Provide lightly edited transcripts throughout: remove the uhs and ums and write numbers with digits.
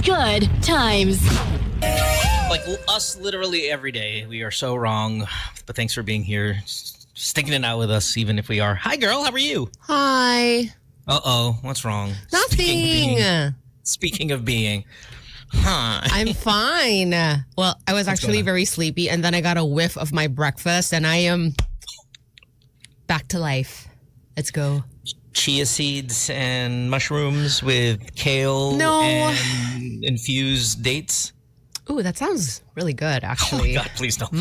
Good times. Like us literally every day. We are so wrong. But thanks for being here. Sticking it out with us even if we are. Hi girl, how are you? Hi. Uh-oh, what's wrong? Nothing. Speaking of being. Huh. I'm fine. Well, I was actually very sleepy and then I got a whiff of my breakfast and I am back to life. Let's go. Chia seeds and mushrooms with kale and infused dates. Ooh, that sounds really good, actually. Oh my God, please don't.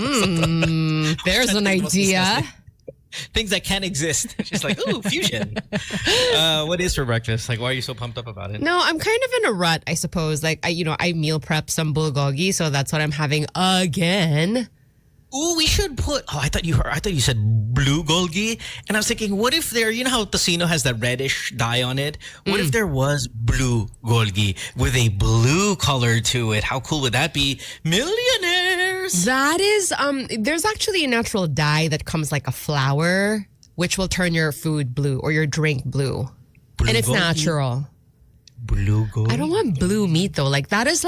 There's an idea. Things that can't exist. She's like, ooh, fusion. What is for breakfast? Like, why are you so pumped up about it? No, I'm kind of in a rut, I suppose. Like, I meal prep some bulgogi, so that's what I'm having again. Ooh, we should put. Oh, I thought you said blue golgi, and I was thinking, what if there? You know how tocino has that reddish dye on it? What if there was blue golgi with a blue color to it? How cool would that be? Millionaires. That is, there's actually a natural dye that comes like a flower, which will turn your food blue or your drink blue, and it's golgi? Natural. Blue golgi. I don't want blue meat though. That is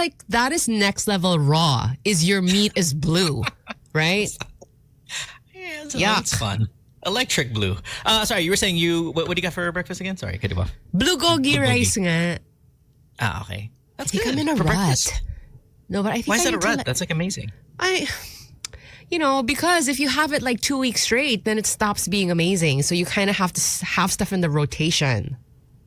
next level raw. Is your meat is blue? Right? Yeah, it's fun. Electric blue. Sorry, you were saying what do you got for breakfast again? Sorry, I cut you off. Blue gogi rice nga. Okay. That's I think good. I'm in a for rut. Breakfast. No, but I think Why is that a rut? That's like amazing. Because if you have it like 2 weeks straight, then it stops being amazing. So you kind of have to have stuff in the rotation.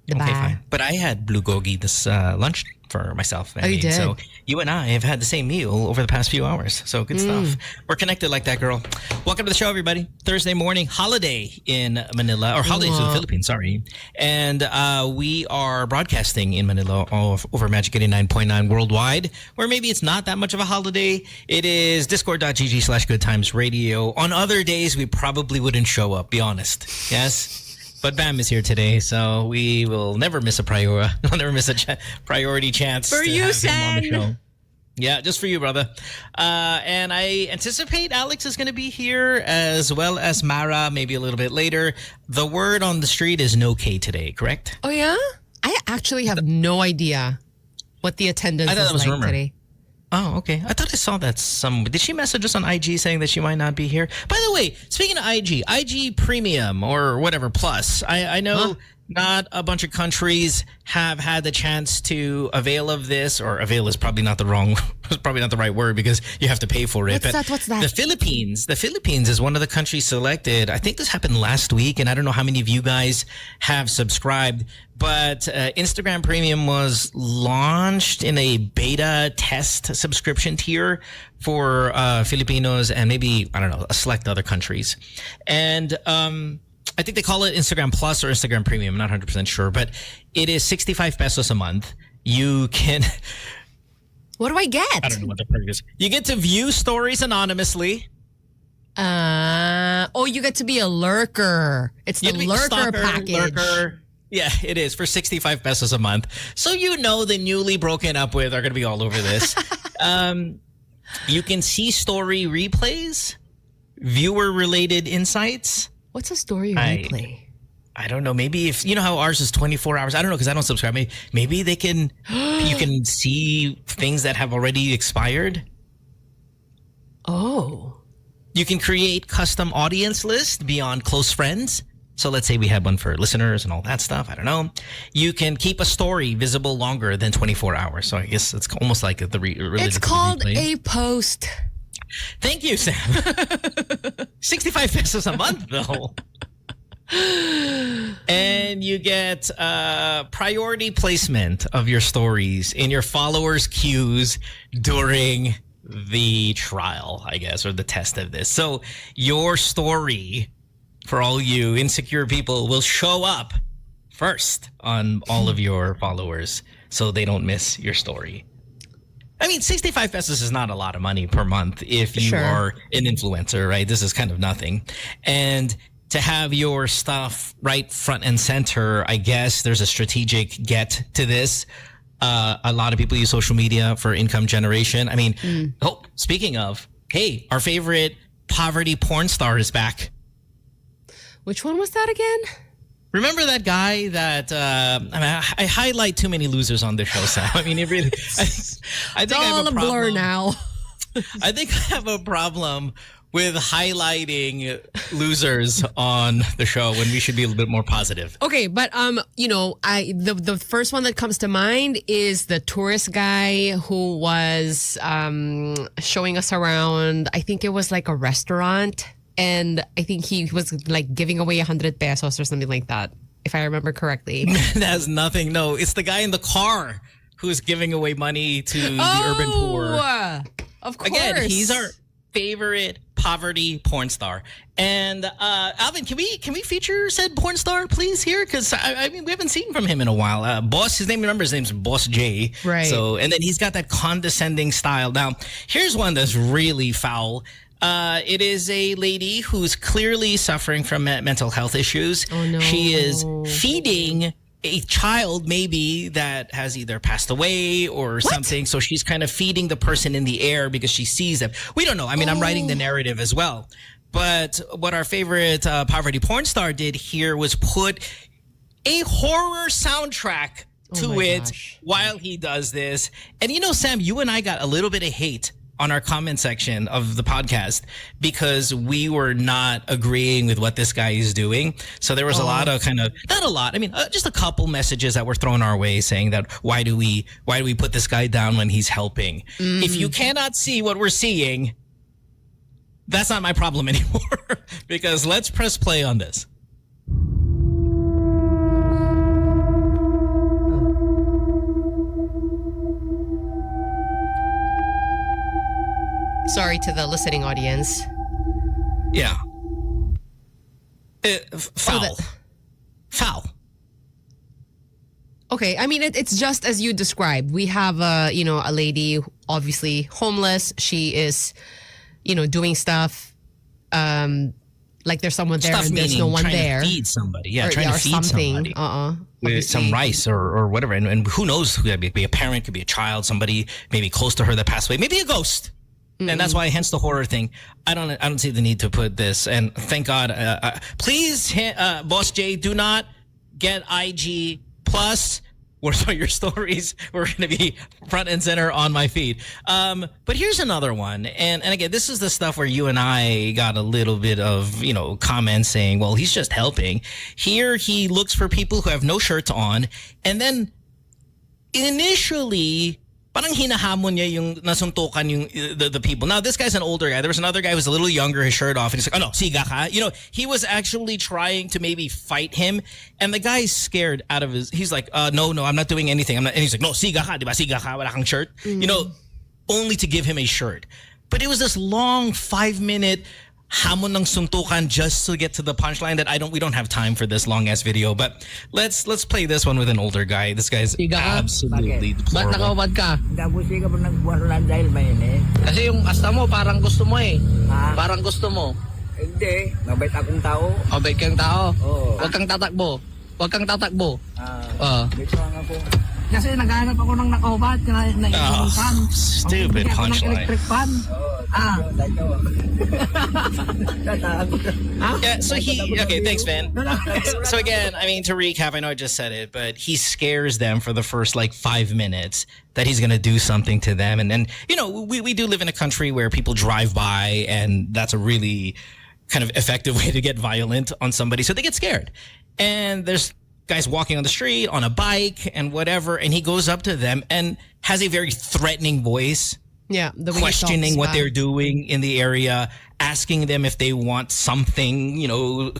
Okay, fine. But I had blue gogi this lunch for myself. Oh, you did? So you and I have had the same meal over the past few hours. So good stuff. We're connected like that, girl. Welcome to the show, everybody. Thursday morning, holiday in Manila, or holiday to the Philippines, sorry. And we are broadcasting in Manila over Magic 89.9 worldwide, where maybe it's not that much of a holiday. It is discord.gg/goodtimesradio. On other days, we probably wouldn't show up, be honest. Yes? But Bam is here today, so we will never miss a priority chance for to you, have Sen. him on the show. Yeah, just for you, brother. And I anticipate Alex is going to be here, as well as Mara, maybe a little bit later. The word on the street is no K today, correct? Oh, yeah? I actually have no idea what the attendance is like today. Oh, okay. I thought I saw that did she message us on IG saying that she might not be here? By the way, speaking of IG Premium or whatever Plus, I know not a bunch of countries have had the chance to avail of this, or avail is probably not the right word because you have to pay for it. What's that? The Philippines is one of the countries selected. I think this happened last week, and I don't know how many of you guys have subscribed, but Instagram Premium was launched in a beta test subscription tier for Filipinos and maybe, I don't know, a select other countries. And I think they call it Instagram Plus or Instagram Premium. I'm not 100% sure, but it is 65 pesos a month. You can... What do I get? I don't know what the perk is. You get to view stories anonymously. You get to be a lurker. It's the lurker package. Lurker. Yeah, it is for 65 pesos a month. So the newly broken up with are going to be all over this. You can see story replays, viewer-related insights. What's a story replay? I don't know. Maybe if, how ours is 24 hours. I don't know because I don't subscribe. Maybe they can, you can see things that have already expired. Oh. You can create custom audience lists beyond close friends. So let's say we have one for listeners and all that stuff. I don't know. You can keep a story visible longer than 24 hours. So I guess it's almost like the It's called a post. Thank you, Sam. 65 pesos a month, though. And you get priority placement of your stories in your followers' queues during the trial, I guess, or the test of this. So your story, for all you insecure people, will show up first on all of your followers so they don't miss your story. 65 pesos is not a lot of money per month if you are an influencer, right? This is kind of nothing. And to have your stuff right front and center, I guess there's a strategic get to this. A lot of people use social media for income generation. Speaking of, hey, our favorite poverty porn star is back. Which one was that again? Remember that guy that I highlight too many losers on this show, Sam. I mean, it really. I think I have all a a blur now. I think I have a problem with highlighting losers on the show when we should be a little bit more positive. Okay, but the first one that comes to mind is the tourist guy who was showing us around. I think it was like a restaurant, and I think he was like giving away 100 pesos or something like that, if I remember correctly. That has nothing. No, it's the guy in the car who's giving away money to the urban poor. Of course. Again, he's our favorite poverty porn star. And Alvin, can we feature said porn star, please, here? Because I mean, we haven't seen from him in a while. Boss, his name's Boss J. Right. So, and then he's got that condescending style. Now, here's one that's really foul. It is a lady who's clearly suffering from mental health issues. Oh, no. She is feeding a child maybe that has either passed away or something. So she's kind of feeding the person in the air because she sees them. We don't know. I mean, I'm writing the narrative as well. But what our favorite poverty porn star did here was put a horror soundtrack to it while he does this. And you know, Sam, you and I got a little bit of hate on our comment section of the podcast because we were not agreeing with what this guy is doing. So there was a lot of not a lot. I mean, just a couple messages that were thrown our way saying that why do we put this guy down when he's helping? If you cannot see what we're seeing, that's not my problem anymore. Because let's press play on this. Sorry to the listening audience. Yeah. Foul. Foul. Okay, I mean, it's just as you described. We have a lady, obviously homeless. She is, doing stuff. Like there's someone there and there's no one there. Trying to feed somebody. Yeah, trying to feed something. somebody. With some rice or whatever. And who knows who that be? It could be a parent, could be a child, somebody maybe close to her that passed away. Maybe a ghost. And that's why, hence the horror thing. I don't see the need to put this. And thank God, please, Boss J, do not get IG plus. Your stories were going to be front and center on my feed. But here's another one. And again, this is the stuff where you and I got a little bit of, comments saying, well, he's just helping. Here he looks for people who have no shirts on. And then initially, parang hinahamon niya yung nasuntukan yung the people. Now, this guy's an older guy. There was another guy who was a little younger, his shirt off. And he's like, oh no, siga ka. He was actually trying to maybe fight him. And the guy's scared out of he's like, no, I'm not doing anything. And he's like, no, siga ka, diba? Siga ka, wala kang shirt. Only to give him a shirt. But it was this long 5-minute hamon ng suntukan just to get to the punchline that we don't have time for this long ass video. But let's play this one with an older guy. This guy's absolutely deplorable. Ba't nakahubad ka? Tapos ka pa nagbuwalan dahil mainit. Kasi yung asta mo parang gusto mo eh. Ha? Parang gusto mo. Hindi, mabait akong tao. Mabait kang tao. Oo. Huwag kang tatakbo. Huwag kang tatakbo. Dito lang ako. Kasi naghahanap ako ng nakahubad na Oh, fan. stupid punchline. Electric fan. Yeah, so okay, thanks, man. So again, I mean, to recap, I know I just said it, but he scares them for the first 5 minutes that he's going to do something to them. And then, we do live in a country where people drive by, and that's a really kind of effective way to get violent on somebody. So they get scared. And there's guys walking on the street, on a bike, and whatever, and he goes up to them and has a very threatening voice. Yeah, questioning what they're doing in the area, asking them if they want something,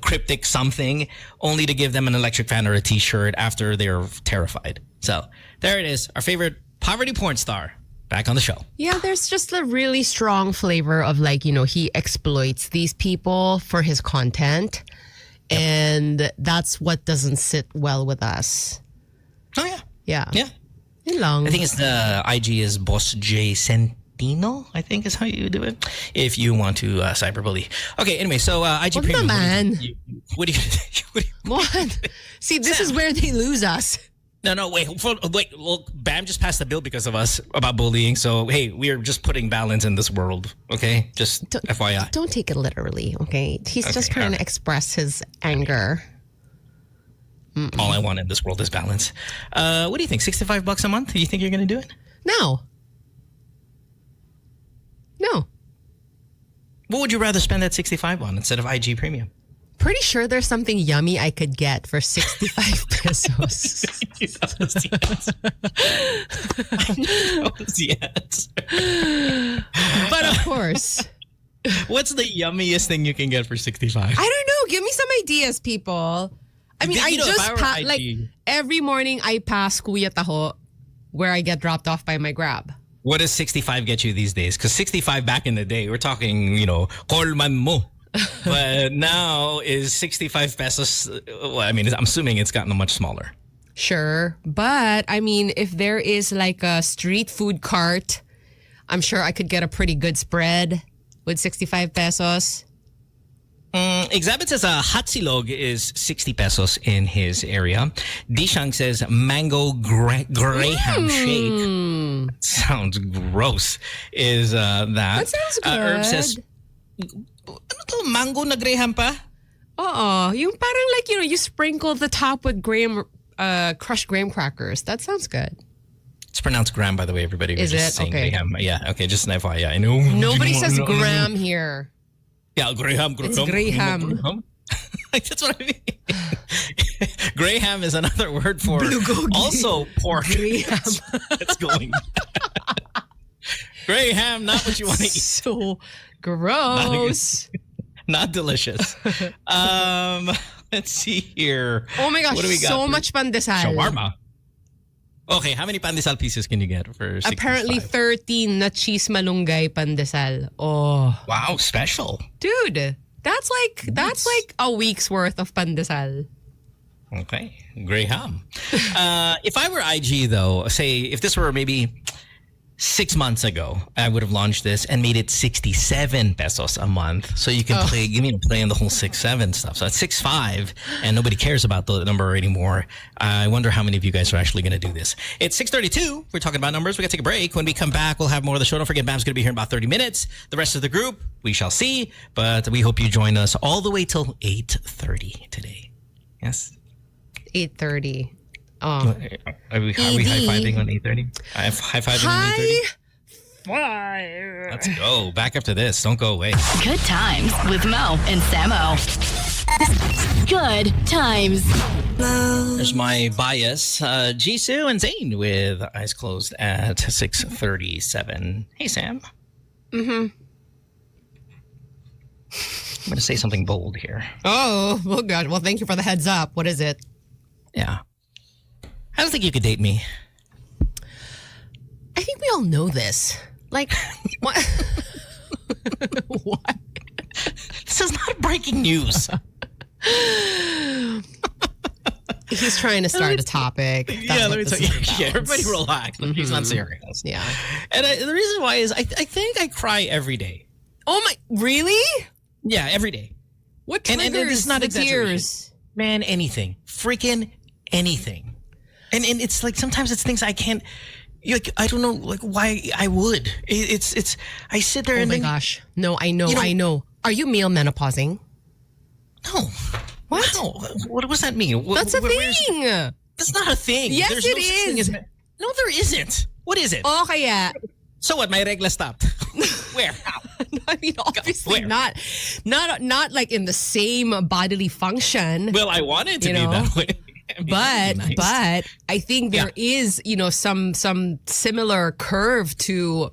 cryptic something, only to give them an electric fan or a t-shirt after they're terrified. So there it is. Our favorite poverty porn star back on the show. Yeah, there's just a really strong flavor of he exploits these people for his content. Yep. And that's what doesn't sit well with us. Oh, yeah. Yeah. Yeah. Long. I think it's the IG is Boss J Centino, I think is how you do it. If you want to cyberbully. Okay, anyway, so IG Premium. What do you What? See, this is where they lose us. No, wait. Well, Bam just passed the bill because of us about bullying. So, hey, we're just putting balance in this world, okay? Just FYI. Don't take it literally, okay? He's just trying to express his anger. All I want in this world is balance. What do you think? $65 a month? Do you think you're going to do it? No. What would you rather spend that 65 on instead of IG Premium? Pretty sure there's something yummy I could get for 65 pesos. That was the answer. That was the answer. But of course, What's the yummiest thing you can get for 65? I don't know. Give me some ideas, people. I mean, I You know, if just I were like IG every morning I pass Kuya Taho where I get dropped off by my Grab. What does 65 get you these days? Because 65 back in the day, we're talking, Coleman mo. But now is 65 pesos. Well, I mean, I'm assuming it's gotten much smaller. Sure. But I mean, if there is like a street food cart, I'm sure I could get a pretty good spread with 65 pesos. Exhibit says a hatsilog is 60 pesos in his area. Dishang says mango graham shake. Sounds gross. Is that? That sounds good. Herb says, ano to, mango na graham pa? Oo. Yung parang like, you sprinkle the top with crushed graham crackers. That sounds good. It's pronounced gram, by the way, everybody. We're Is just it? saying Okay. graham. Yeah, okay, just an FYI. I know. Nobody says graham here. Yeah, graham. It's graham. That's what I mean. Graham is another word for Bulgogi. also pork. Graham. It's going. Graham, not what you want to eat. So gross. Not delicious. Let's see here. Oh my gosh, What do we got so for- much pandesal. Shawarma. Okay, how many pandesal pieces can you get for 65? Apparently 13 na cheese malunggay pandesal. Oh. Wow, special. Dude, that's like a week's worth of pandesal. Okay, Graham. If I were IG, though, say if this were maybe 6 months ago, I would have launched this and made it 67 pesos a month. So you can play in the whole 6-7 stuff. So it's 6-5 and nobody cares about the number anymore. I wonder how many of you guys are actually going to do this. It's 6:32. We're talking about numbers. We got to take a break. When we come back, we'll have more of the show. Don't forget, Bam's going to be here in about 30 minutes. The rest of the group, we shall see. But we hope you join us all the way till 8:30 today. Yes? 8:30. Oh. Are we high-fiving on 8:30? High-fiving on 8:30? Five. Let's go. Back after this. Don't go away. Good times with Mo and Samo. Good times. There's my bias. Jisoo and Zane with eyes closed at 6:37. Hey, Sam. I'm going to say something bold here. Oh God. Well, thank you for the heads up. What is it? Yeah. I don't think you could date me. I think we all know this. Like, what? What? This is not breaking news. He's trying to start a topic. That's what this is about. Yeah, everybody relax. He's not serious. Yeah. And the reason why is I think I cry every day. Oh my, really? Yeah, every day. What And triggers it's not the exaggeration. tears? Man, anything. Freaking anything. And it's like sometimes it's things I can't, like, I don't know, like, why I would. It's I sit there Oh and my then, gosh. No, I know. Are you male menopausing? no. What? No. What does that mean? That's a thing. That's not a thing. Yes, There's it no such thing is. No, there isn't. What is it? Oh, kaya. So what? My regla stopped. Where? How? I mean, obviously Where? not like in the same bodily function. Well, I wanted to You be know? that way. I mean, that'd be nice. But I think there is, some similar curve to,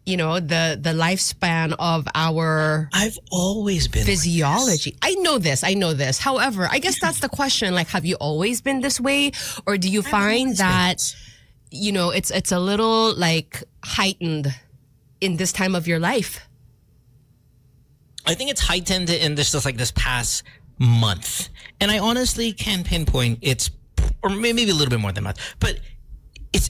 the lifespan of our I've always been physiology. I know this. However, I guess that's the question. Like, have you always been this way, or do you find that, it's a little like heightened in this time of your life? I think it's heightened in this past month. And I honestly can pinpoint or maybe a little bit more than a month, but it's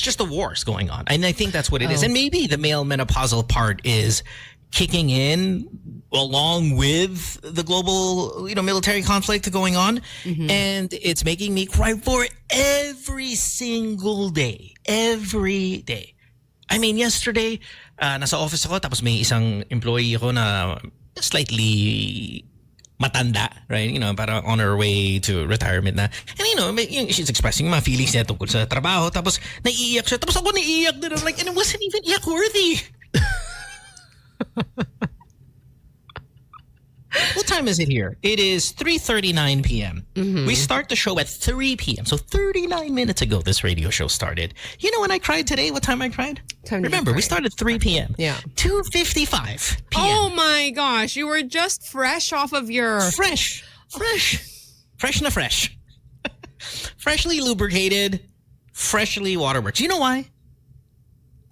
just the wars going on. And I think that's what it is. And maybe the male menopausal part is kicking in along with the global, military conflict going on. And it's making me cry for every single day. Every day. I mean, yesterday, nasa office ako, tapos may isang employee ko na slightly matanda, right? Para on her way to retirement na. And she's expressing mga feelings niya tungkol sa trabaho. Tapos naiiyak siya. Tapos ako naiiyak din. I'm like, and it wasn't even iyak worthy. What time is it here? It is 3:39 p.m. We start the show at 3 p.m. So 39 minutes ago, this radio show started. You know when I cried today? What time I cried? Remember, we started at 3 p.m. Yeah. 2:55 p.m. Oh my gosh, you were just fresh off of your... Fresh. Na fresh. Freshly lubricated, freshly waterworks. You know why?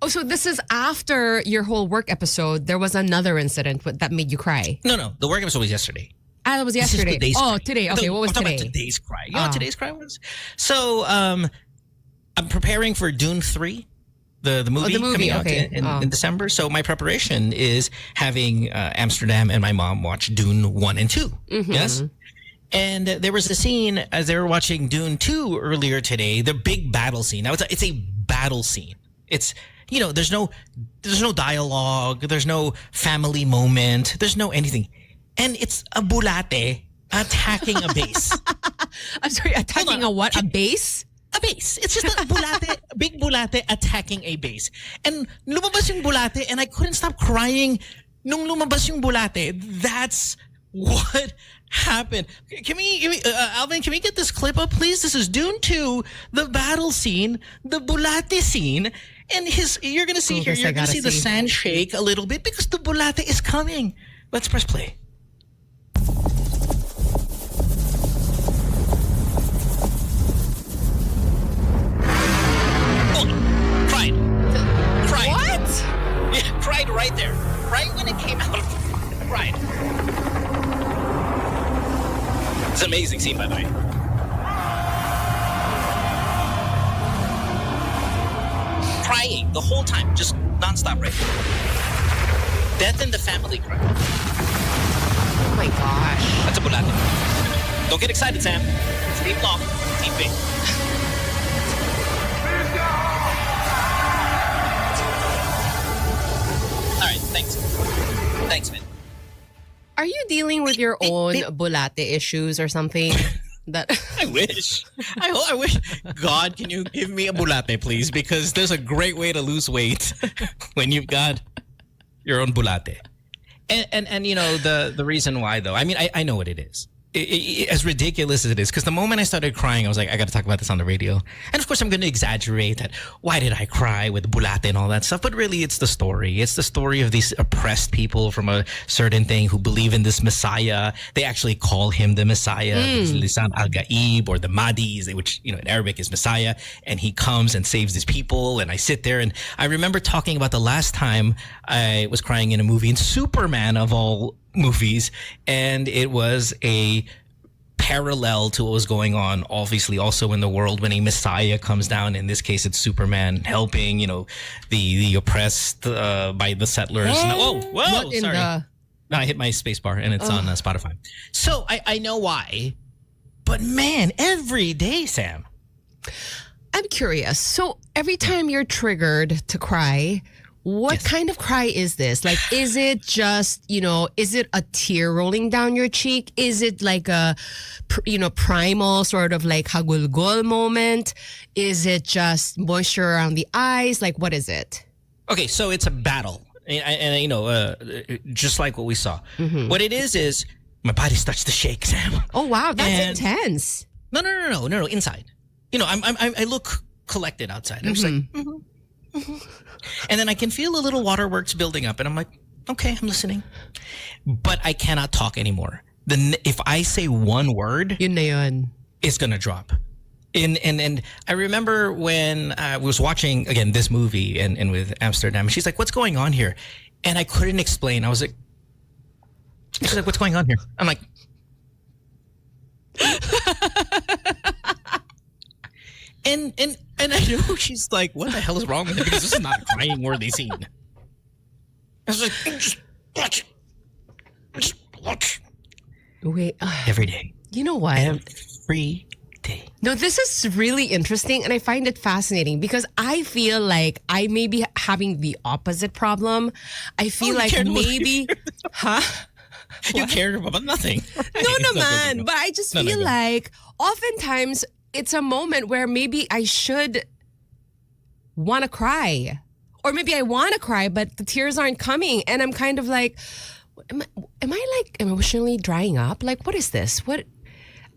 Oh, so this is after your whole work episode. There was another incident that made you cry. No. The work episode was yesterday. That was yesterday. Today. Okay, what was today? today? Today's cry. You know what today's cry was? So, I'm preparing for Dune 3, the movie, coming out in December. So my preparation is having Amsterdam and my mom watch Dune 1 and 2. Yes? And there was a scene as they were watching Dune 2 earlier today, the big battle scene. Now, it's a battle scene. It's... there's no dialogue, there's no family moment, there's no anything. And it's a bulate attacking a base. I'm sorry, attacking a what? A base? A base. It's just a bulate, big bulate attacking a base. And lumabas yung bulate and I couldn't stop crying nung lumabas yung bulate. That's what happened. Alvin, can we get this clip up, please? This is Dune 2, the battle scene, the bulate scene. And you're going to see here, you're going to see the sand shake a little bit because the bulate is coming. Let's press play. Oh, cried. What? Yeah, cried right there. Right when it came out. Cried. It's an amazing scene, by the way. Crying the whole time, just nonstop right there. Death in the family cry. Oh my gosh. That's a bulate. Don't get excited, Sam. Stay long. Team big. All right, thanks. Thanks, man. Are you dealing with your own bulate issues or something? I wish. I wish. God, can you give me a bulate, please? Because there's a great way to lose weight when you've got your own bulate. And the reason why, though, I mean, I know what it is. As ridiculous as it is, because the moment I started crying, I was like, I got to talk about this on the radio. And of course, I'm going to exaggerate that. Why did I cry with bulate and all that stuff? But really, it's the story. It's the story of these oppressed people from a certain thing who believe in this Messiah. They actually call him the Messiah, Lisan al-Gaib, or the Mahdis, which in Arabic is Messiah. And he comes and saves his people. And I sit there and I remember talking about the last time I was crying in a movie, in Superman of all movies, and it was a parallel to what was going on obviously also in the world when a Messiah comes down. In this case, it's Superman helping the oppressed by the settlers. Whoa, sorry. No, I hit my space bar and it's on Spotify. So I know why, but man, every day, Sam, I'm curious. So every time you're triggered to cry, what kind of cry is this? Like, is it just, is it a tear rolling down your cheek? Is it like a, primal sort of like hagulgol moment? Is it just moisture around the eyes? Like, what is it? Okay, so it's a battle. And just like what we saw. What it is my body starts to shake, Sam. Oh, wow. That's intense. No, inside. I look collected outside. I'm just like, And then I can feel a little waterworks building up, and I'm like, okay, I'm listening. But I cannot talk anymore. Then if I say one word, Yun na yun. It's gonna drop. And I remember when I was watching again this movie and with Amsterdam, and she's like, "What's going on here?" And I couldn't explain. I was like, she's like, "What's going on here?" I'm like, and I know she's like, "What the hell is wrong with it?" Because this is not a crying worthy scene. I was like, just watch. Just watch. Wait. Every day. You know what? Every day. No, this is really interesting, and I find it fascinating because I feel like I may be having the opposite problem. I feel like maybe, huh? You cared about nothing. No naman. But I just feel like oftentimes it's a moment where maybe I should want to cry. Or maybe I want to cry, but the tears aren't coming. And I'm kind of like, am I like emotionally drying up? Like, what is this? What?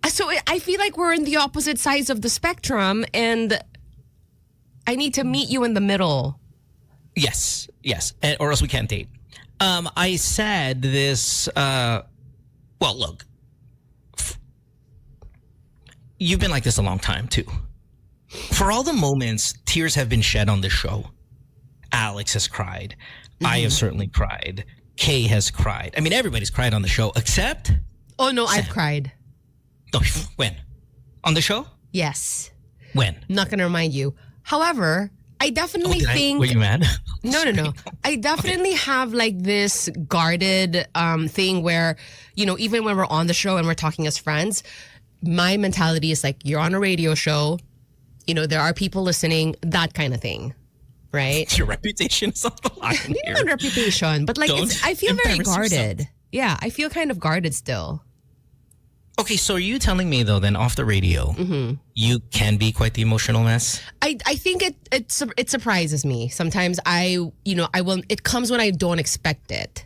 So I feel like we're in the opposite sides of the spectrum and I need to meet you in the middle. Yes. Or else we can't date. I said this, well, look, you've been like this a long time too. For all the moments tears have been shed on this show, Alex has cried. I have certainly cried. Kay has cried. I mean, everybody's cried on the show except... Oh, no, Sam. I've cried. No, when? On the show? Yes. When? I'm not going to remind you. However, I definitely think... Were you mad? No. I definitely have like this guarded thing where, you know, even when we're on the show and we're talking as friends, my mentality is like, you're on a radio show, you know, there are people listening, that kind of thing. Right? Your reputation is on the line here. Not reputation, but like I feel very embarrass guarded. yourself. Yeah, I feel kind of guarded still. Okay, so are you telling me though, then off the radio, you can be quite the emotional mess? I think it surprises me. Sometimes it comes when I don't expect it.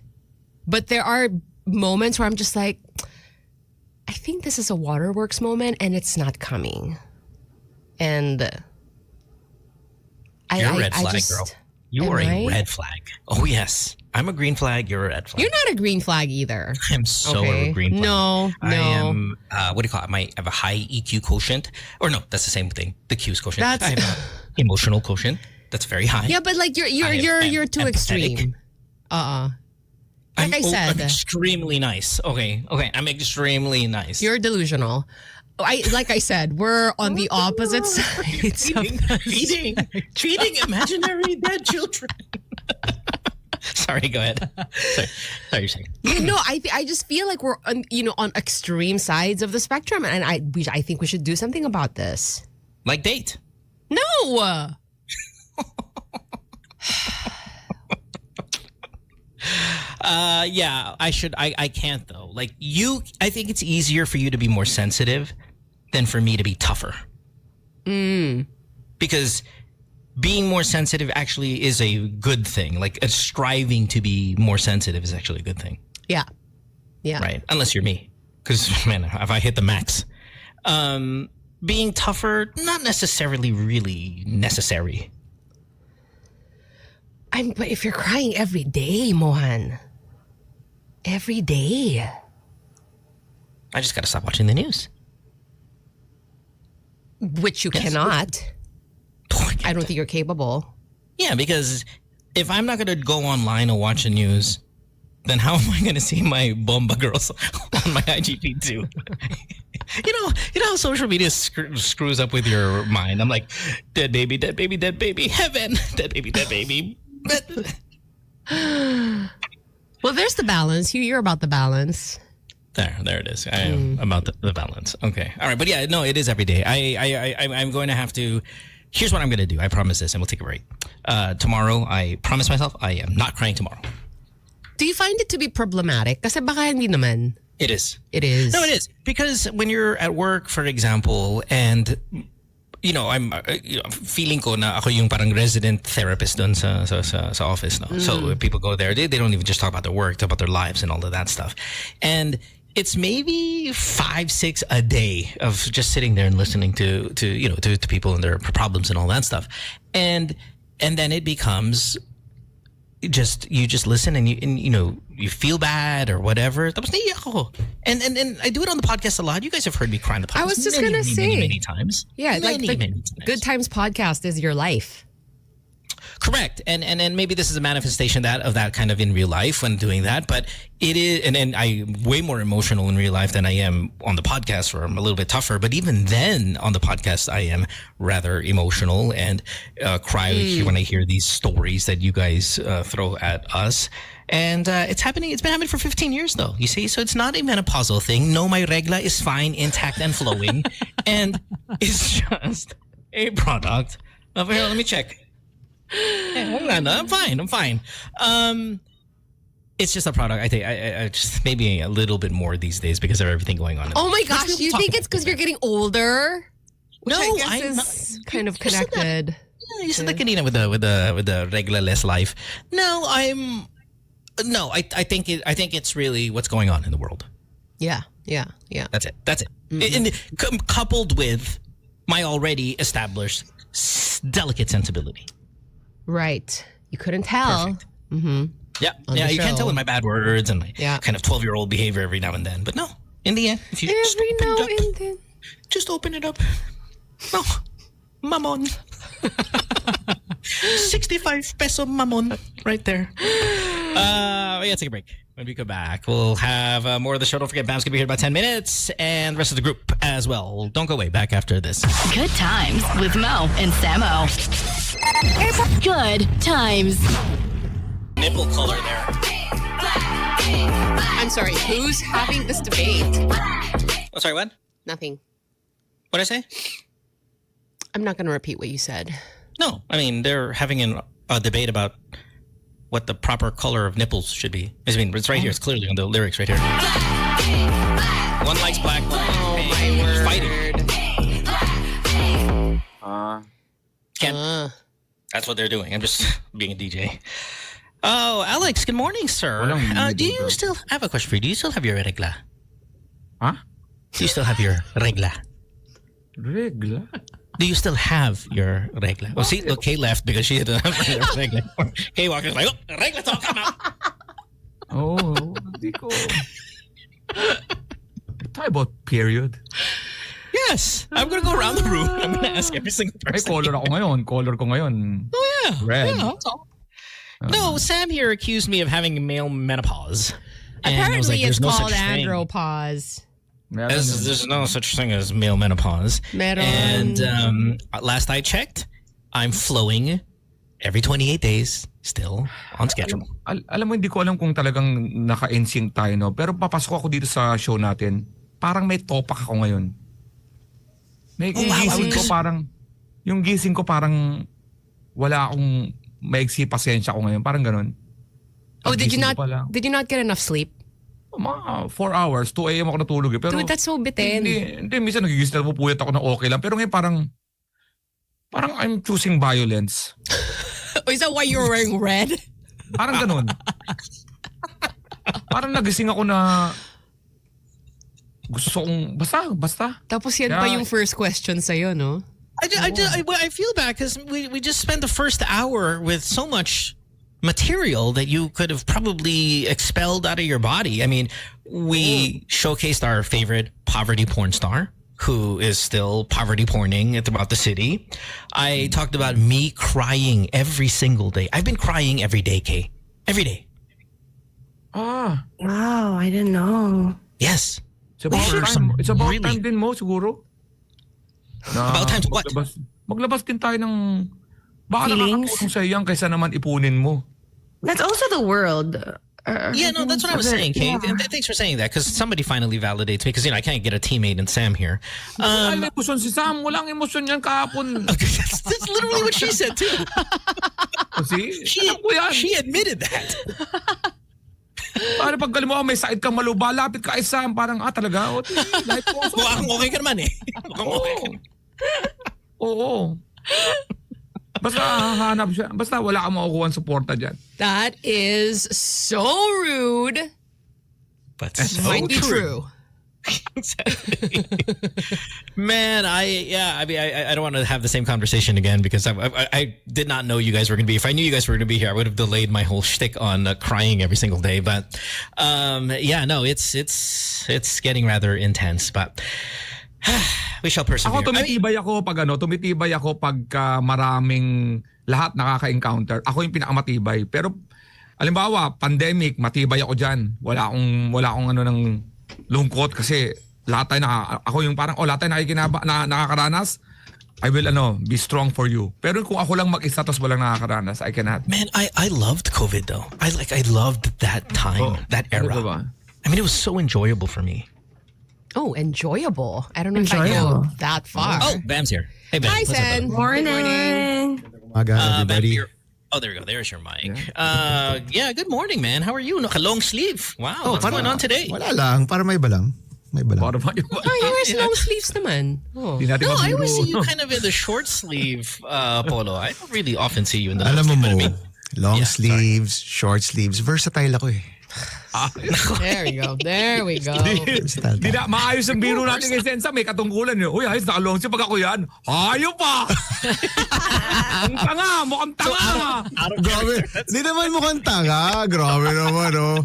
But there are moments where I'm just like, I think this is a waterworks moment and it's not coming. And You're a red flag, just, girl. You are a red flag. Oh, yes. I'm a green flag. You're a red flag. You're not a green flag either. I'm so a green flag. No. I am, what do you call it? I have a high EQ quotient. Or no, that's the same thing. The Q's quotient. I have an emotional quotient. That's very high. Yeah, but like you're too empathetic. extreme. Like I said. I'm extremely nice. Okay. I'm extremely nice. You're delusional. Like I said, we're on the opposite sides. Feeding imaginary dead children. Sorry, go ahead. Sorry, you're saying. I just feel like we're on extreme sides of the spectrum, and I think we should do something about this. Like date. No. Yeah, I should. I can't though. Like you, I think it's easier for you to be more sensitive than for me to be tougher. Because being more sensitive actually is a good thing. Like striving to be more sensitive is actually a good thing. Yeah. Right. Unless you're me, because man, if I hit the max, being tougher not necessarily really necessary. But if you're crying every day, Mohan. Every day. I just got to stop watching the news. Which you cannot. I don't think you're capable. Yeah, because if I'm not going to go online and watch the news, then how am I going to see my Bomba girls on my IGP too? You know how social media screws up with your mind. I'm like, dead baby, heaven, dead baby. Well, there's the balance. You're about the balance. There it is. I am about the balance. Okay. All right. But yeah, no, it is every day. I'm going to have to, here's what I'm going to do. I promise this, and we'll take a break. Tomorrow, I promise myself, I am not crying tomorrow. Do you find it to be problematic? Kasi baka hindi naman. It is. It is. No, it is. Because when you're at work, for example, and I'm feeling ko na ako yung parang resident therapist dun sa office. No? So people go there, they don't even just talk about their work, talk about their lives and all of that stuff. And it's maybe 5-6 a day of just sitting there and listening to people and their problems and all that stuff. And then it becomes you just listen and you feel bad or whatever. Tapos naiiyak ako. And I do it on the podcast a lot. You guys have heard me cry on the podcast. I was just going to say. Many times. Yeah, many times. Goodtimes podcast is your life. Correct. And maybe this is a manifestation of that kind of in real life when doing that. But it is, and I'm way more emotional in real life than I am on the podcast, where I'm a little bit tougher. But even then on the podcast, I am rather emotional and cry when I hear these stories that you guys throw at us. And it's happening. It's been happening for 15 years, though. You see, so it's not a menopausal thing. No, my regla is fine, intact, and flowing, and it's just a product of here. Let me check. Hey, I'm fine. It's just a product. I think I just maybe a little bit more these days because of everything going on. Oh my gosh, you think it's because you're getting older? Which No, I guess I'm is not. kind of You said that. connected. You said that kanina with the regular-less life. No, I think it's really what's going on in the world. Yeah. That's it. And coupled with my already established delicate sensibility. Right. You couldn't tell. Perfect. Mm-hmm. Yeah, On yeah. the You can't show. tell with my bad words and my kind of 12-year-old behavior every now and then. But no, in the end, if you just Every open now it up, and then. just open it up. No, mamon. 65 peso mamon right there. Yeah, take a break. When we come back, we'll have more of the show. Don't forget, Bam's going to be here in about 10 minutes and the rest of the group as well. Don't go away. Back after this. Good times with Mo and Samo. Good times. Nipple color there. I'm sorry, who's having this debate? Oh, sorry, what? Nothing. What did I say? I'm not going to repeat what you said. No, I mean, they're having a debate about what the proper color of nipples should be. I mean, it's right here. It's clearly on the lyrics right here. One likes black, one likes pink. They're fighting. Can't. That's what they're doing. I'm just being a DJ. Oh, Alex, good morning, sir. Do you still... I have a question for you. Do you still have your regla? Huh? Do you still have your regla? Regla? Do you still have your regla? Well, see, look, Kay left because she didn't have her regla. Kay Walker's like, oh, regla talk, come out. Oh, hindi ko. Talk about period. Yes. I'm going to go around the room. I'm going to ask every single Ay, person. color ako ngayon. Color ko ngayon. Oh, yeah. Red. Yeah, that's all. No, Sam here accused me of having male menopause. And I was Apparently, like, there's it's no called such thing. andropause. There's no such thing as male menopause. And last I checked, I'm flowing every 28 days, still on schedule. Alam mo, hindi ko alam kung talagang naka-NSYNC tayo, no? Pero papasok ako dito sa show natin, parang may topak ako ngayon. Yung gising ko parang wala akong maigsi pasensya ko ngayon. Parang ganun. Oh, did you Paggising ko not get enough sleep? Mga 4 hours, 2 a.m. ako natulog eh. Pero Dude, that's so bitin. Hindi, minsan nagigising na pupuyat ako na okay lang. Pero ngayon parang I'm choosing violence. Oh, is that why you're wearing red? Parang ganun. Parang nagising ako na gusto kong basta. Tapos yan pa yung first question sa'yo, no? I feel bad because we just spent the first hour with so much material that you could have probably expelled out of your body. I mean, we showcased our favorite poverty porn star who is still poverty porning throughout the city. I talked about me crying every single day. I've been crying every day, Kay. Every day. Ah. Wow, I didn't know. Yes. It's about really- time din mo siguro. Na About time to what? Maglabas din tayo ng baka Feelings? nakakatulong sa iyan kaysa naman ipunin mo. That's also the world. Yeah, no, that's what I was saying, Kay. Thanks for saying that because somebody finally validates me because, I can't get a teammate in Sam here. Wala emosyon si Sam. Walang emosyon yan kahapon. That's literally what she said too. See? She admitted that. Parang pag mo, may sakit kang maluba, lapit ka kay Sam. Parang, talaga? Life mo. Mukhang okay ka naman eh. Mukhang okay ka naman. Oo. Basta hahanap siya. Basta wala kang makukuha ng suporta dyan. That is so rude. But so Might be true. Exactly. Man, I don't want to have the same conversation again because I did not know you guys were going to be. If I knew you guys were going to be here, I would have delayed my whole shtick on crying every single day. But it's getting rather intense. But we shall persevere. Ako tumitibay ako pag maraming lahat nakaka-encounter. Ako yung pinakamatibay. Pero halimbawa, pandemic, matibay ako dyan. Wala akong ng lungkot kasi lahat tayo ako yung parang lahat tayo nakakaranas. I will be strong for you. Pero kung ako lang mag-isa tapos walang nakakaranas, I cannot. Man, I loved COVID though. I loved that time, that era. Diba? I mean, it was so enjoyable for me. Oh, enjoyable. I don't know if I go that far. Oh, Bam's here. Hey, Bam. Hi, What's up, Sen. brother? Morning. Umaga, Bam everybody. here. Oh, there we go. There's your mic. Yeah, good morning, man. How are you? Naka-long sleeve. Wow, what's going on today? Wala lang, para may balang. May balang. Para ba yung... Oh, you wear long sleeves naman. Oh. Di natin No, I mabiro. always see you kind of in the short sleeve polo. I don't really often see you in the Alam mo long sleeve. mo, But I mean, long Yeah, sleeves, short sleeves, versatile ako eh. There we go. There we go. Versatile Di tayo. na, maayos ang biro natin kay Sensa. May katungkulan yun. Uy, ayos, nakalong siya pag ako yan. Ayaw pa! Ang tanga, mukhang tanga. Grabe. Di naman mukhang tanga. Grabe naman, oh.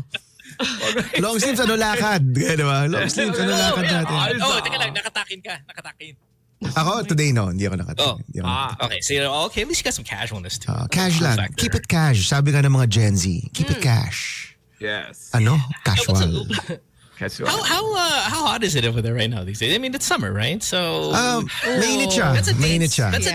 Long sleeves, ano lakad? Kaya diba? Long sleeves, ano lakad natin? teka lang. Nakatakin ka. Nakatakin. Ako, today no. Hindi ako nakatingin. Oh. Hindi ako nakatingin. Okay, so okay, at least you got some casualness too. Cash lang. Factor. Keep it cash. Sabi nga ng mga Gen Z. Keep it cash. Yes. Ano? Casual. How hot is it over there right now these days? I mean, it's summer, right? So Mainit siya. that's a Mainit siya. That's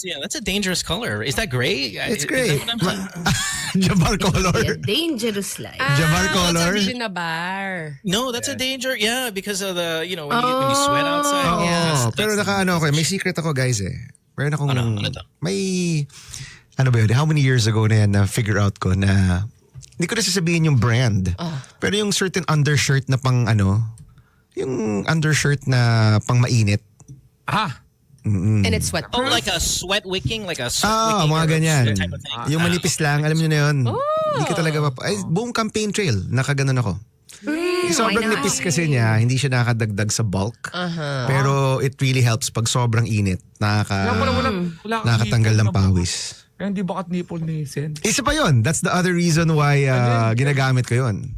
Yeah. That's a dangerous color. Is that gray? It's Is great. that what I'm seeing? Jabar Yeah, color. dangerous life. Jabar color. That's a bar. No, that's a danger. Yeah, because of the when you sweat outside. Oo. Yes. Pero naka-ano ako, may secret ako guys eh. Meron akong, Ano to? may, ano ba yun, how many years ago na yan na figure out ko na, hindi ko na sasabihin yung brand. Pero yung certain undershirt na pang yung undershirt na pang mainit. And it's sweatproof. Oh, like a sweat wicking, like a sweat wicking. Mga or ganyan. that type of thing. Yung manipis lang, alam nyo na yun. Hindi ka talaga ay, buong campaign trail, nakaganon ako. Sobrang nipis kasi niya, hindi siya nakakadagdag sa bulk. Pero it really helps pag sobrang init. Nakakatanggal ng pawis. Kaya hindi bakat nipple ni Sen. Isa pa yun. That's the other reason why ginagamit ko yun.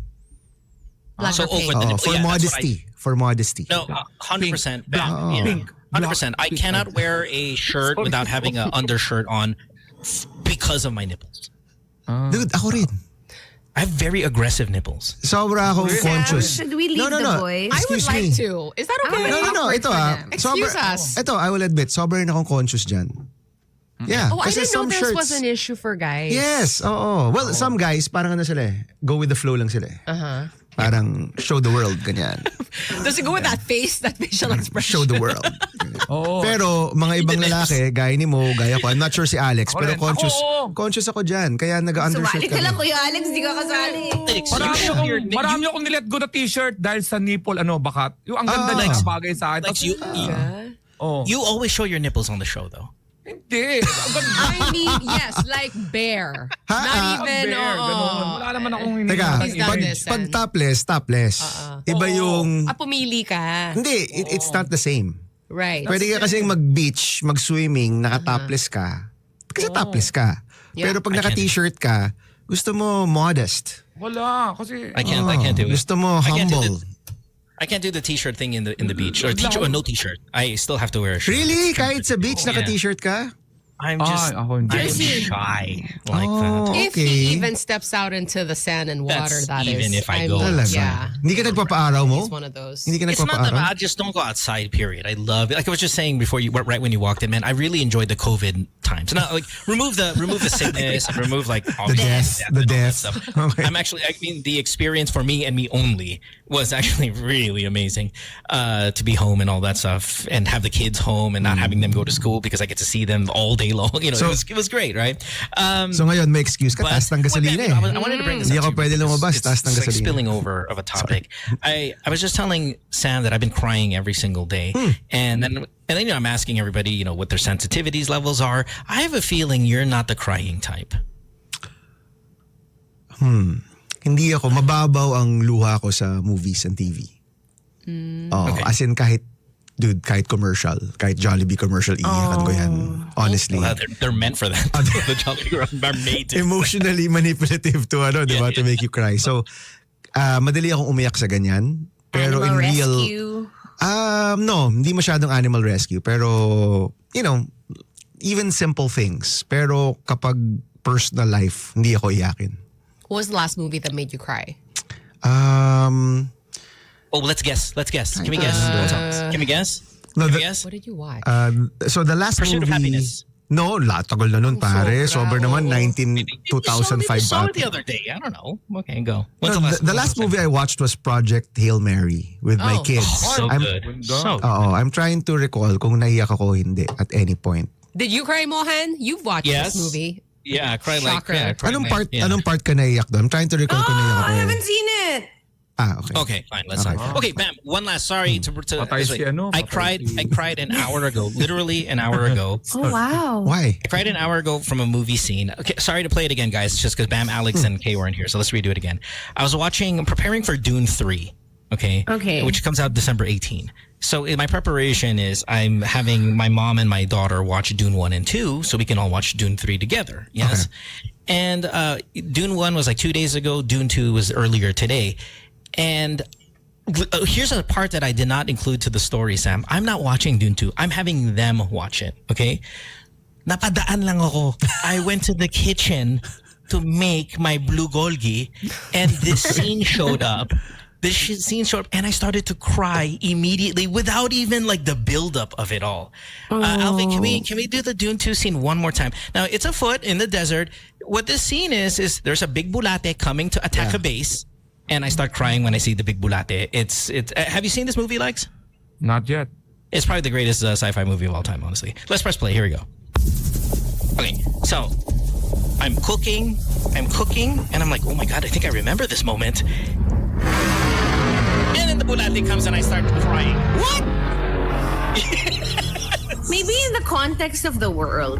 Black So or pink. over the nipple. For Yeah, that's what modesty. For modesty. No, 100%. Black, pink. 100%. I cannot wear a shirt without having an undershirt on because of my nipples. Dude, ako rin. I have very aggressive nipples. Sobra akong conscious. Should we leave the boys? I would Excuse like me. to. Is that okay? No. Ito Excuse us. Ito, I will admit, sobra rin akong conscious dyan. Yeah. Oh, I kasi didn't know some this shirts, was an issue for guys. Yes, oo. Well, some guys, parang ano sila eh. Go with the flow lang sila eh. Parang show the world, ganyan. Does it go with that face, that facial expression? Show the world. Oo. Pero mga ibang lalaki, gaya ni mo, gaya ko, I'm not sure si Alex, Ako pero rin. conscious ako dyan. Kaya nag-undershirt Sumali ka lang, Kuya Alex. Di ka kasali. Marami akong nilet go na t-shirt dahil sa nipple, bakat. Yung ang ganda niya, bagay sa akin. Like you always show your nipples on the show, though. Hindi. Ang ganda. I mean, yes, like bare. Not even, Ganun. Wala naman akong Teka, He's done this, pag and- topless. Iba yung... pumili ka. Hindi, it's not the same. Right. Pwede ka kasing mag-beach, mag-swimming, naka-topless ka. Kasi topless ka. Yeah. Pero pag naka-t-shirt ka, gusto mo modest. Wala. Kasi... I can't do it. Gusto mo I can't do humble. I can't do the t-shirt thing in the beach or no t-shirt. I still have to wear a shirt. Really? Kahit sa beach, Yeah. naka-t-shirt ka? I'm just ako hindi. I'm shy like that. If he even steps out into the sand and water, That's that is. even if I I'm- go Talaga? Yeah. Hindi ka nagpapaaraw mo? He's one of those. Hindi ka It's not that nagpapaaraw? I just don't go outside. Period. I love it. Like I was just saying before right when you walked in, man. I really enjoyed the COVID times. Not like remove the sickness and remove like all The death. and all that death. stuff. Okay. I mean, the experience for me and me only was actually really amazing. To be home and all that stuff, and have the kids home and not having them go to school because I get to see them all day long. You know, So- it was great, right? So ngayon, may excuse ka, But- taas ng gasolina eh. I wanted to bring this Hindi up ako too, pwede because lumabas, it's- taas ng it's like gasolina. spilling over of a topic. I was just telling Sam that I've been crying every single day, and then I'm asking everybody, what their sensitivities levels are. I have a feeling you're not the crying type. Hindi ako, mababaw ang luha ko sa movies and TV. Okay. As in kahit commercial, kahit Jollibee commercial, iiyakan ko yan. Honestly. Well, they're meant for that. The Jolly Green are made to. Emotionally manipulative to di ba? To make you cry. So, madali akong umiyak sa ganyan. Pero Animal in real... rescue. No, hindi masyadong animal rescue. Pero, even simple things. Pero kapag personal life, hindi ako iyakin. What was the last movie that made you cry? Oh, let's guess. Can we guess? Can we guess? No, Can the- we guess? What did you watch? So the last Pursuit of movie... Happiness. No, tagal na nun pare. Sober naman, 2005 You saw it the ata. other day. I don't know. Okay, go. No, the last movie I watched was Project Hail Mary with my Oh. kids. So I'm, good. So I'm trying to recall kung naiyak ako o hindi at any point. Did you cry, Mohan? You've watched Yes. this movie. Yeah, I cried Shocker. I cried Anong like- part, yeah. anong part ka naiyak doon? I'm trying to recall kung naiyak ako. I haven't seen it. Okay. Okay, fine. Let's Okay. not. Okay, Bam. One last. Sorry to. Patay this way. si ano, I patay cried. si- I cried an hour ago. Literally an hour ago. Oh, wow. Why? I cried an hour ago from a movie scene. Okay, sorry to play it again, guys. It's just because Bam, Alex, and Kay weren't here, so let's redo it again. I was preparing for Dune 3. Okay. Okay. Which comes out December 18. So in my preparation is I'm having my mom and my daughter watch Dune 1 and 2 so we can all watch Dune 3 together. Yes. And Dune 1 was like 2 days ago. Dune 2 was earlier today. And here's a part that I did not include to the story, Sam. I'm not watching Dune 2. I'm having them watch it. Okay? Napadaan lang ako. I went to the kitchen to make my bulgogi and this scene showed up. And I started to cry immediately without even like the buildup of it all. Alvin, can we do the Dune 2 scene one more time? Now, it's afoot in the desert. What this scene is there's a big bulate coming to attack a base, and I start crying when I see the big bulate. It's. Have you seen this movie, Lex? Not yet. It's probably the greatest sci-fi movie of all time, honestly. Let's press play. Here we go. Okay, so I'm cooking, and I'm like, oh my God, I think I remember this moment. And then the bulate comes and I start crying. What? Maybe in the context of the world.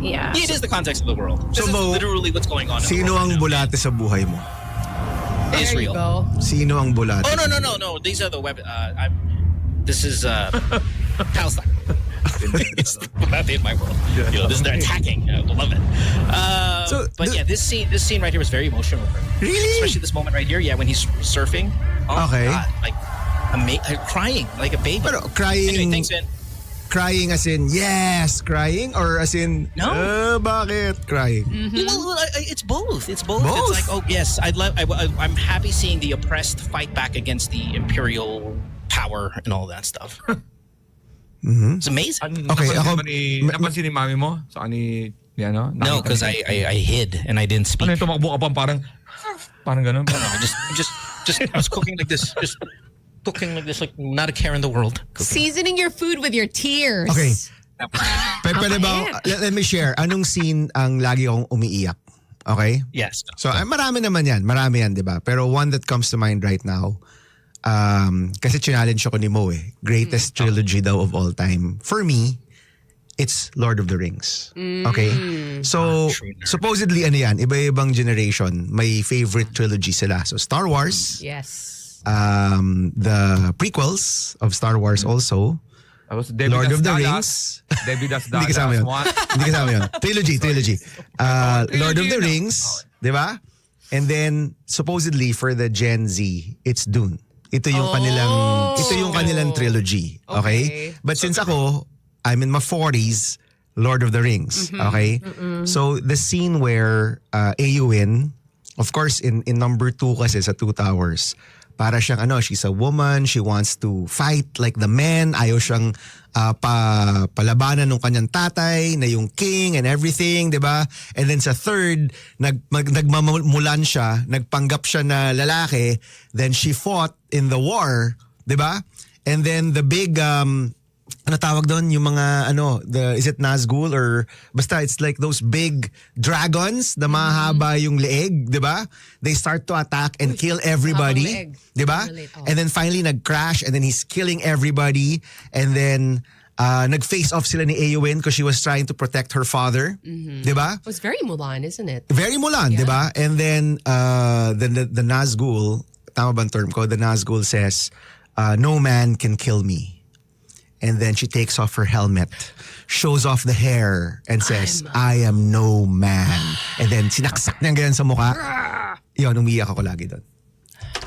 Yeah. It is the context of the world. This So, is Mo, literally what's going on. in the Sino world ang right bulate sa buhay mo? now. There you Israel. go. Sino ang bulate? Oh, no. These are the weapons. This is Palestine. It's the bulate in my world. They're attacking. I love it. This scene right here was very emotional for me. Really? Especially this moment right here. Yeah, when he's surfing. Oh Okay. my God. Like, crying like a baby. Pero crying, Anyway, thanks, man. crying as in, yes, crying? Or as in, No. bakit crying? Well, it's both. It's both. Both? It's like, oh yes, I'm happy seeing the oppressed fight back against the imperial power and all that stuff. It's amazing. Okay, Napansin ni mami mo? Sa ni ano? No, because I hid and I didn't speak. Ano yung tumakbo ka pa parang ganun? I was cooking like this, just cooking like this, like not a care in the world. Seasoning your food with your tears. Okay. Pwede ba, let me share, anong scene ang lagi akong umiiyak? Okay? Yes. So, marami naman yan. Marami yan, di ba? Pero one that comes to mind right now, kasi challenge ako ni Mo greatest trilogy daw of all time. For me, it's Lord of the Rings. Okay? So, supposedly, ano yan, iba-ibang generation, may favorite trilogy sila. So, Star Wars, Yes. the prequels of Star Wars also, Tapos David Lord As of the Dallas, Rings. David As Hindi kasama yun. Dallas. Hindi kasama yun. Trilogy. Lord of the no. Rings, di ba? And then, supposedly, for the Gen Z, it's Dune. Ito yung kanilang trilogy. Okay? But since ako, I'm in my 40s, Lord of the Rings. Okay? So, the scene where Eowyn, of course, in number 2 kasi sa Two Towers, para siyang she's a woman, she wants to fight like the men, ayaw siyang palabanan ng kanyang tatay na yung king and everything, di ba? And then sa third, nagmamulan siya, nagpanggap siya na lalaki, then she fought in the war, di ba? And then the big ano tawag doon? Yung mga, is it Nazgul or, basta it's like those big dragons na mahaba yung leeg, di ba? They start to attack and kill everybody, di ba? And then finally nag-crash and then he's killing everybody and then nag-face off sila ni Eowyn because she was trying to protect her father, di ba? It was very Mulan, isn't it? Very Mulan, di ba? And then the Nazgul, tama ba ang term ko? The Nazgul says, no man can kill me. And then she takes off her helmet, shows off the hair, and says, I am no man. And then sinaksak niya ganyan sa mukha. Yun, umiyak ako lagi doon.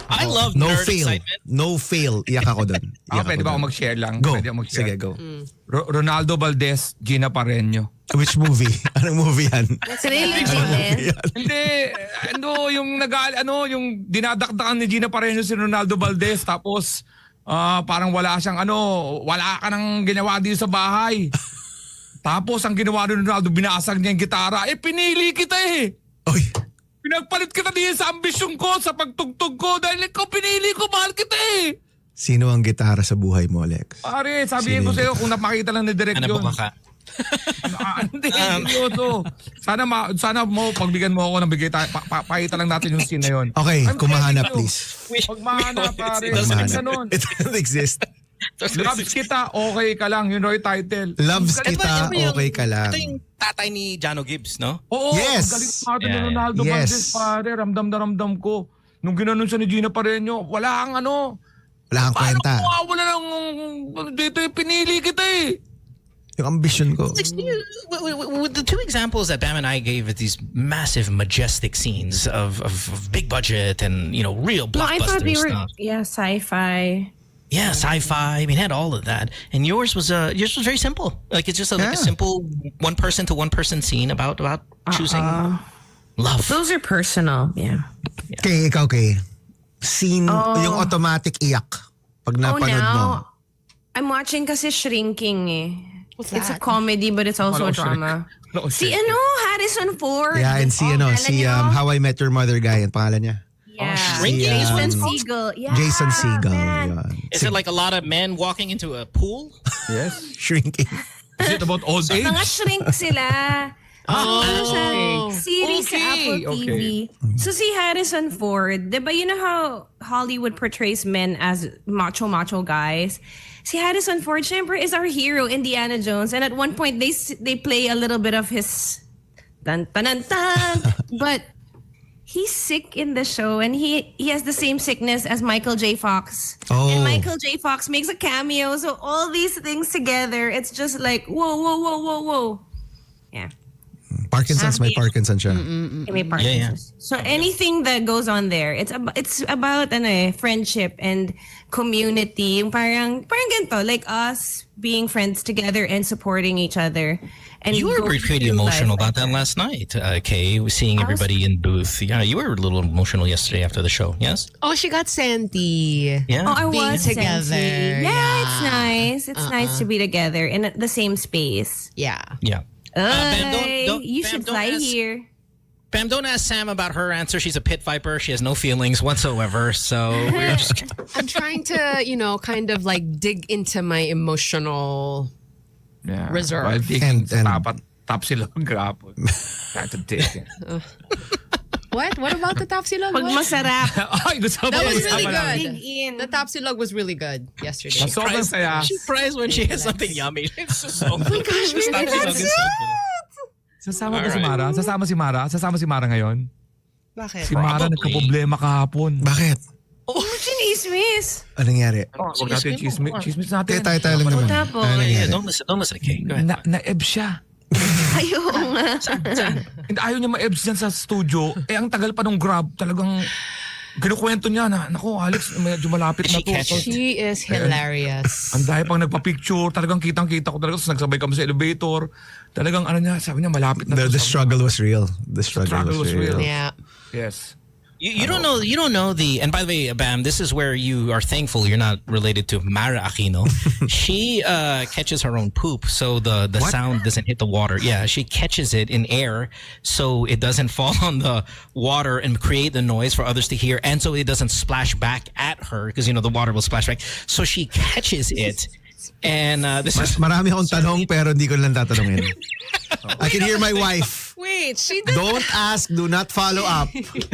I love No nerd fail. excitement. No fail. Iyak ako doon. Pwede ba ako mag-share lang? Go. Pwede ako mag-share. Sige, go. Ronaldo Valdez, Gina Pareño. Which movie? Anong movie yan? Trilogy din. Hindi, yung dinadakdakan ni Gina Pareño si Ronaldo Valdez tapos parang wala siyang wala ka nang ginawa dito sa bahay. Tapos ang ginawa ni Ronaldo, binasag niya yung gitara. Pinili kita Oy. Pinagpalit kita din sa ambisyon ko, sa pagtugtog ko. Dahil ikaw pinili ko, mahal kita Sino ang gitara sa buhay mo, Alex? Pare, sabihin ko sa'yo kung napakita lang ni Direk Ano yun. ba ka? Hindi, seryoso. Sana mo, pagbigyan mo ako ng bigay tayo. Pakita lang natin yung scene na yun. Okay, I'm kumahanap telling you. please. Pag mahanap, pare. It doesn't Ganun. Kumahanap. It doesn't exist. Loves kita, okay ka lang. Yun yung title. Loves Ito kita, yung- okay ka lang. Ito yung tatay ni Jano Gibbs, no? Oo, Yes. ang galing natin ni Yeah. Ronaldo Yes. Valdez, pare. Ramdam na ramdam ko. Nung ginanon siya ni Gina Pareño, wala kang ano. Wala kang Paano kwenta. kung wala lang dito pinili kita eh. Yung ambition ko. With the two examples that Bam and I gave at these massive, majestic scenes of big budget and, you know, real No, I thought blockbuster we were stuff. sci-fi. Yeah, sci-fi. I mean, it had all of that. And yours was very simple. Like it's just like a Yeah. simple one person to one person scene about choosing love. Those are personal. Yeah. Kay, ikaw kay. Scene, yung automatic iyak. Pag napanood mo. now I'm watching kasi Shrinking eh. What's It's a that? comedy but it's also a Wala ko drama. Wala ko Si siya. ano, Harrison Ford. Yeah, and si, How I Met Your Mother guy, ang pangalan niya. Yeah. Shrinking is Jason what it's Segel. Yeah. Jason Segel. man. Yun. Is it like a lot of men walking into a pool? Yes. Shrinking. Is it about old age? Mga shrink sila. Ano siya? Series sa Apple TV. So si Harrison Ford, di ba you know how Hollywood portrays men as macho guys? Si Harrison Ford, syempre, is our hero, Indiana Jones. And at one point, they play a little bit of his tan tan tan. But he's sick in the show and he has the same sickness as Michael J. Fox. Oh. And Michael J. Fox makes a cameo. So all these things together, it's just like, whoa. Yeah. Parkinson's, may Parkinson siya. May Parkinson's. So anything that goes on there, it's about friendship and community. Yung parang ganito, like us being friends together and supporting each other. And You were going pretty through emotional life about like that last night, Kay. Seeing everybody in booth. Yeah, you were a little emotional yesterday after the show. Yes. Oh, she got Sandy. Yeah. Oh, I Being was together, together. Yeah, yeah. it's nice. It's nice to be together in the same space. Yeah. Yeah. Bam, You Bam, should don't fly ask- here. Bam, don't ask Sam about her answer. She's a pit viper. She has no feelings whatsoever. So we're just. I'm trying to, kind of like dig into my emotional. Yeah. Reserve. While digging And- top sila maghapon. Kahit ang ticket. What? What about the Tapsilog? Pag masarap. Ay, gusto mo. That was Ay, really tama lang. good. Dig in. The Tapsilog was really good yesterday. Sobrang saya. She cries when she has something yummy. It's just so. Oh my gosh, Sasama ba si Alright. Mara? Sasama si Mara ngayon? Bakit? Si Mara Probably. nagka-problema kahapon. Bakit? Chinismis. Anong nangyari? Huwag natin chismis natin. Tayo lang naman. Tapos, Ano nangyari? Don't listen to Kay. Go ahead. Na-eb siya. ayaw nga. And ayaw niya ma-ebs dyan sa studio. Ang tagal pa nung Grab. Talagang kinukwento niya na, naku Alex, medyo malapit na Did she to. catch it? She is hilarious. Ang dahil pang nagpa-picture, talagang kitang-kita ko talaga. Tapos nagsabay kami sa elevator. Talagang sabi niya malapit na The to. struggle was real. The struggle was real. Yeah. Yes. You don't know the, and by the way, Bam, this is where you are thankful you're not related to Mara Aquino. She catches her own poop, so the sound doesn't hit the water. Yeah, she catches it in air, so it doesn't fall on the water and create the noise for others to hear, and so it doesn't splash back at her because the water will splash back. So she catches it, and this is Marami akong tanong pero hindi ko lang tatanungin. I can hear my wife. Wait, she did. Don't ask, do not follow up.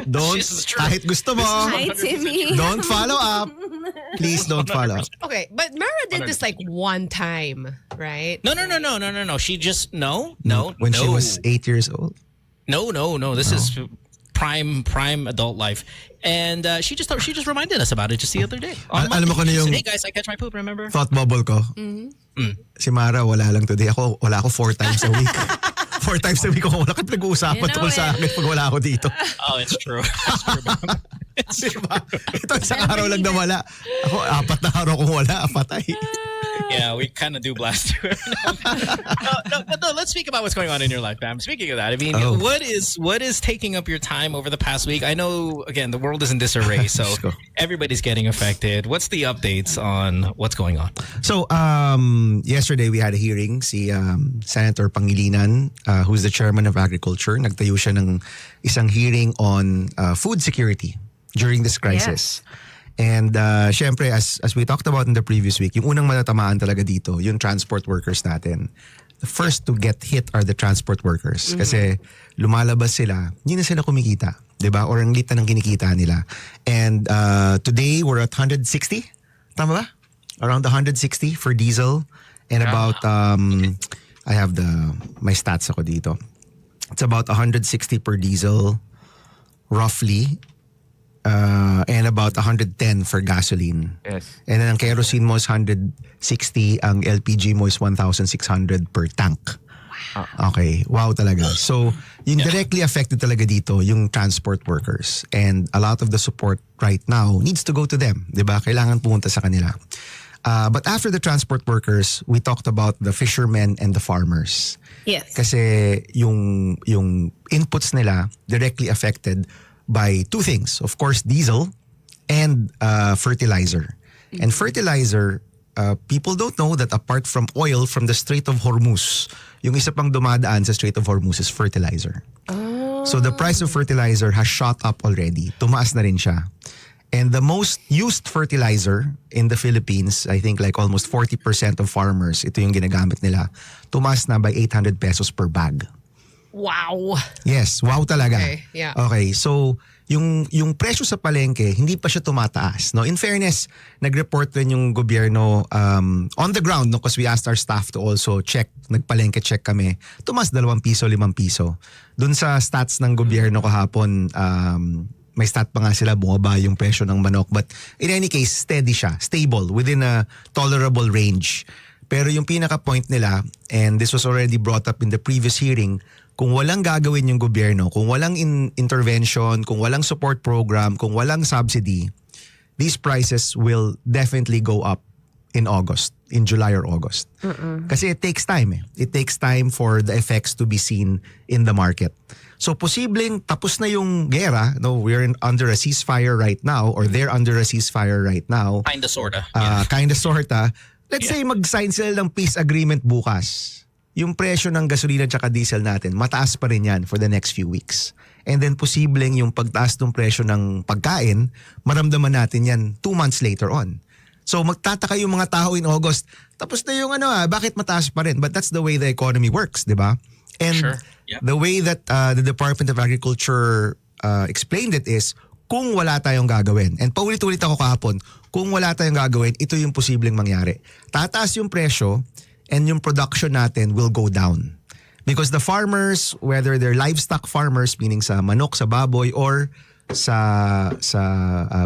Don't, This is true. kahit gusto mo, Hi, Timmy. don't follow up. Please don't follow up. Okay, but Mara did this like one time, right? no. She just no. When she was 8 years old. No. This is prime adult life, and she just reminded us about it just the other day. On Alam mo Monday. kung ano She said, yung- hey guys, I catch my poop. Remember? Thought bubble ko. Si Mara, wala lang today. Wala ako 4 times a week. 4 times a week ako wala. Kapag nag-uusapan tungkol sa akin pag wala ako dito. Oh, it's true. It's true. Diba? Ito isang araw lang na wala. Ako, 4 na araw kung wala, patay. Yeah, we kind of do blast you. No, let's speak about what's going on in your life, Bam. Speaking of that, I mean, Oh. what is taking up your time over the past week? I know, again, the world is in disarray, so Let's go. everybody's getting affected. What's the updates on what's going on? So, yesterday we had a hearing. Si Senator Pangilinan, who's the chairman of agriculture, nagtayo siya ng isang hearing on food security during this crisis. And syempre, as we talked about in the previous week, yung unang matatamaan talaga dito, yung transport workers natin. the first to get hit are the transport workers. Kasi lumalabas sila, hindi na sila kumikita. 'Di ba? Or ang liit na ng kinikita nila. And today, we're at 160. Tama ba? Around 160 for diesel. And about, I have my stats ako dito. It's about 160 per diesel, roughly. And about 110 for gasoline. Yes. And then ang kerosene mo is 160, ang LPG mo is 1,600 per tank. Okay, wow talaga. So, yung directly affected talaga dito, yung transport workers. And a lot of the support right now needs to go to them. Diba? Kailangan pumunta sa kanila. But after the transport workers, we talked about the fishermen and the farmers. Yes. Kasi yung inputs nila directly affected by two things. Of course, diesel and fertilizer. And fertilizer, people don't know that apart from oil from the Strait of Hormuz, yung isa pang dumadaan sa Strait of Hormuz is fertilizer. So the price of fertilizer has shot up already. Tumaas na rin siya. And the most used fertilizer in the Philippines, I think like almost 40% of farmers, ito yung ginagamit nila, tumaas na by 800 pesos per bag. Wow. Yes, wow talaga. Okay, yeah. Okay, so yung presyo sa palengke, hindi pa siya tumataas. No? In fairness, nag-report rin yung gobyerno on the ground, no? Because we asked our staff to also check, nagpalengke check kami, tumaas 2 piso, 5 piso. Dun sa stats ng gobyerno kahapon, may stat pa nga sila, bumaba yung presyo ng manok. But in any case, steady siya, stable, within a tolerable range. Pero yung pinaka-point nila, and this was already brought up in the previous hearing, kung walang gagawin yung gobyerno, kung walang intervention, kung walang support program, kung walang subsidy, these prices will definitely go up in August, in July or August. Kasi it takes time. It takes time for the effects to be seen in the market. So posibleng tapos na yung gera. No, we're under a ceasefire right now, or they're under a ceasefire right now. Kinda sorta. Kinda sorta. Let's say mag-sign sila ng peace agreement bukas. Yung presyo ng gasolina at diesel natin, mataas pa rin yan for the next few weeks. And then posibleng yung pagtaas ng presyo ng pagkain, maramdaman natin yan 2 months later on. So magtataka yung mga tao in August, tapos na yung bakit mataas pa rin? But that's the way the economy works, di ba? And the way that the Department of Agriculture explained it is, kung wala tayong gagawin, and paulit-ulit ako kahapon, kung wala tayong gagawin, ito yung posibleng mangyari. Tataas yung presyo, and yung production natin will go down. Because the farmers, whether they're livestock farmers, meaning sa manok, sa baboy, or sa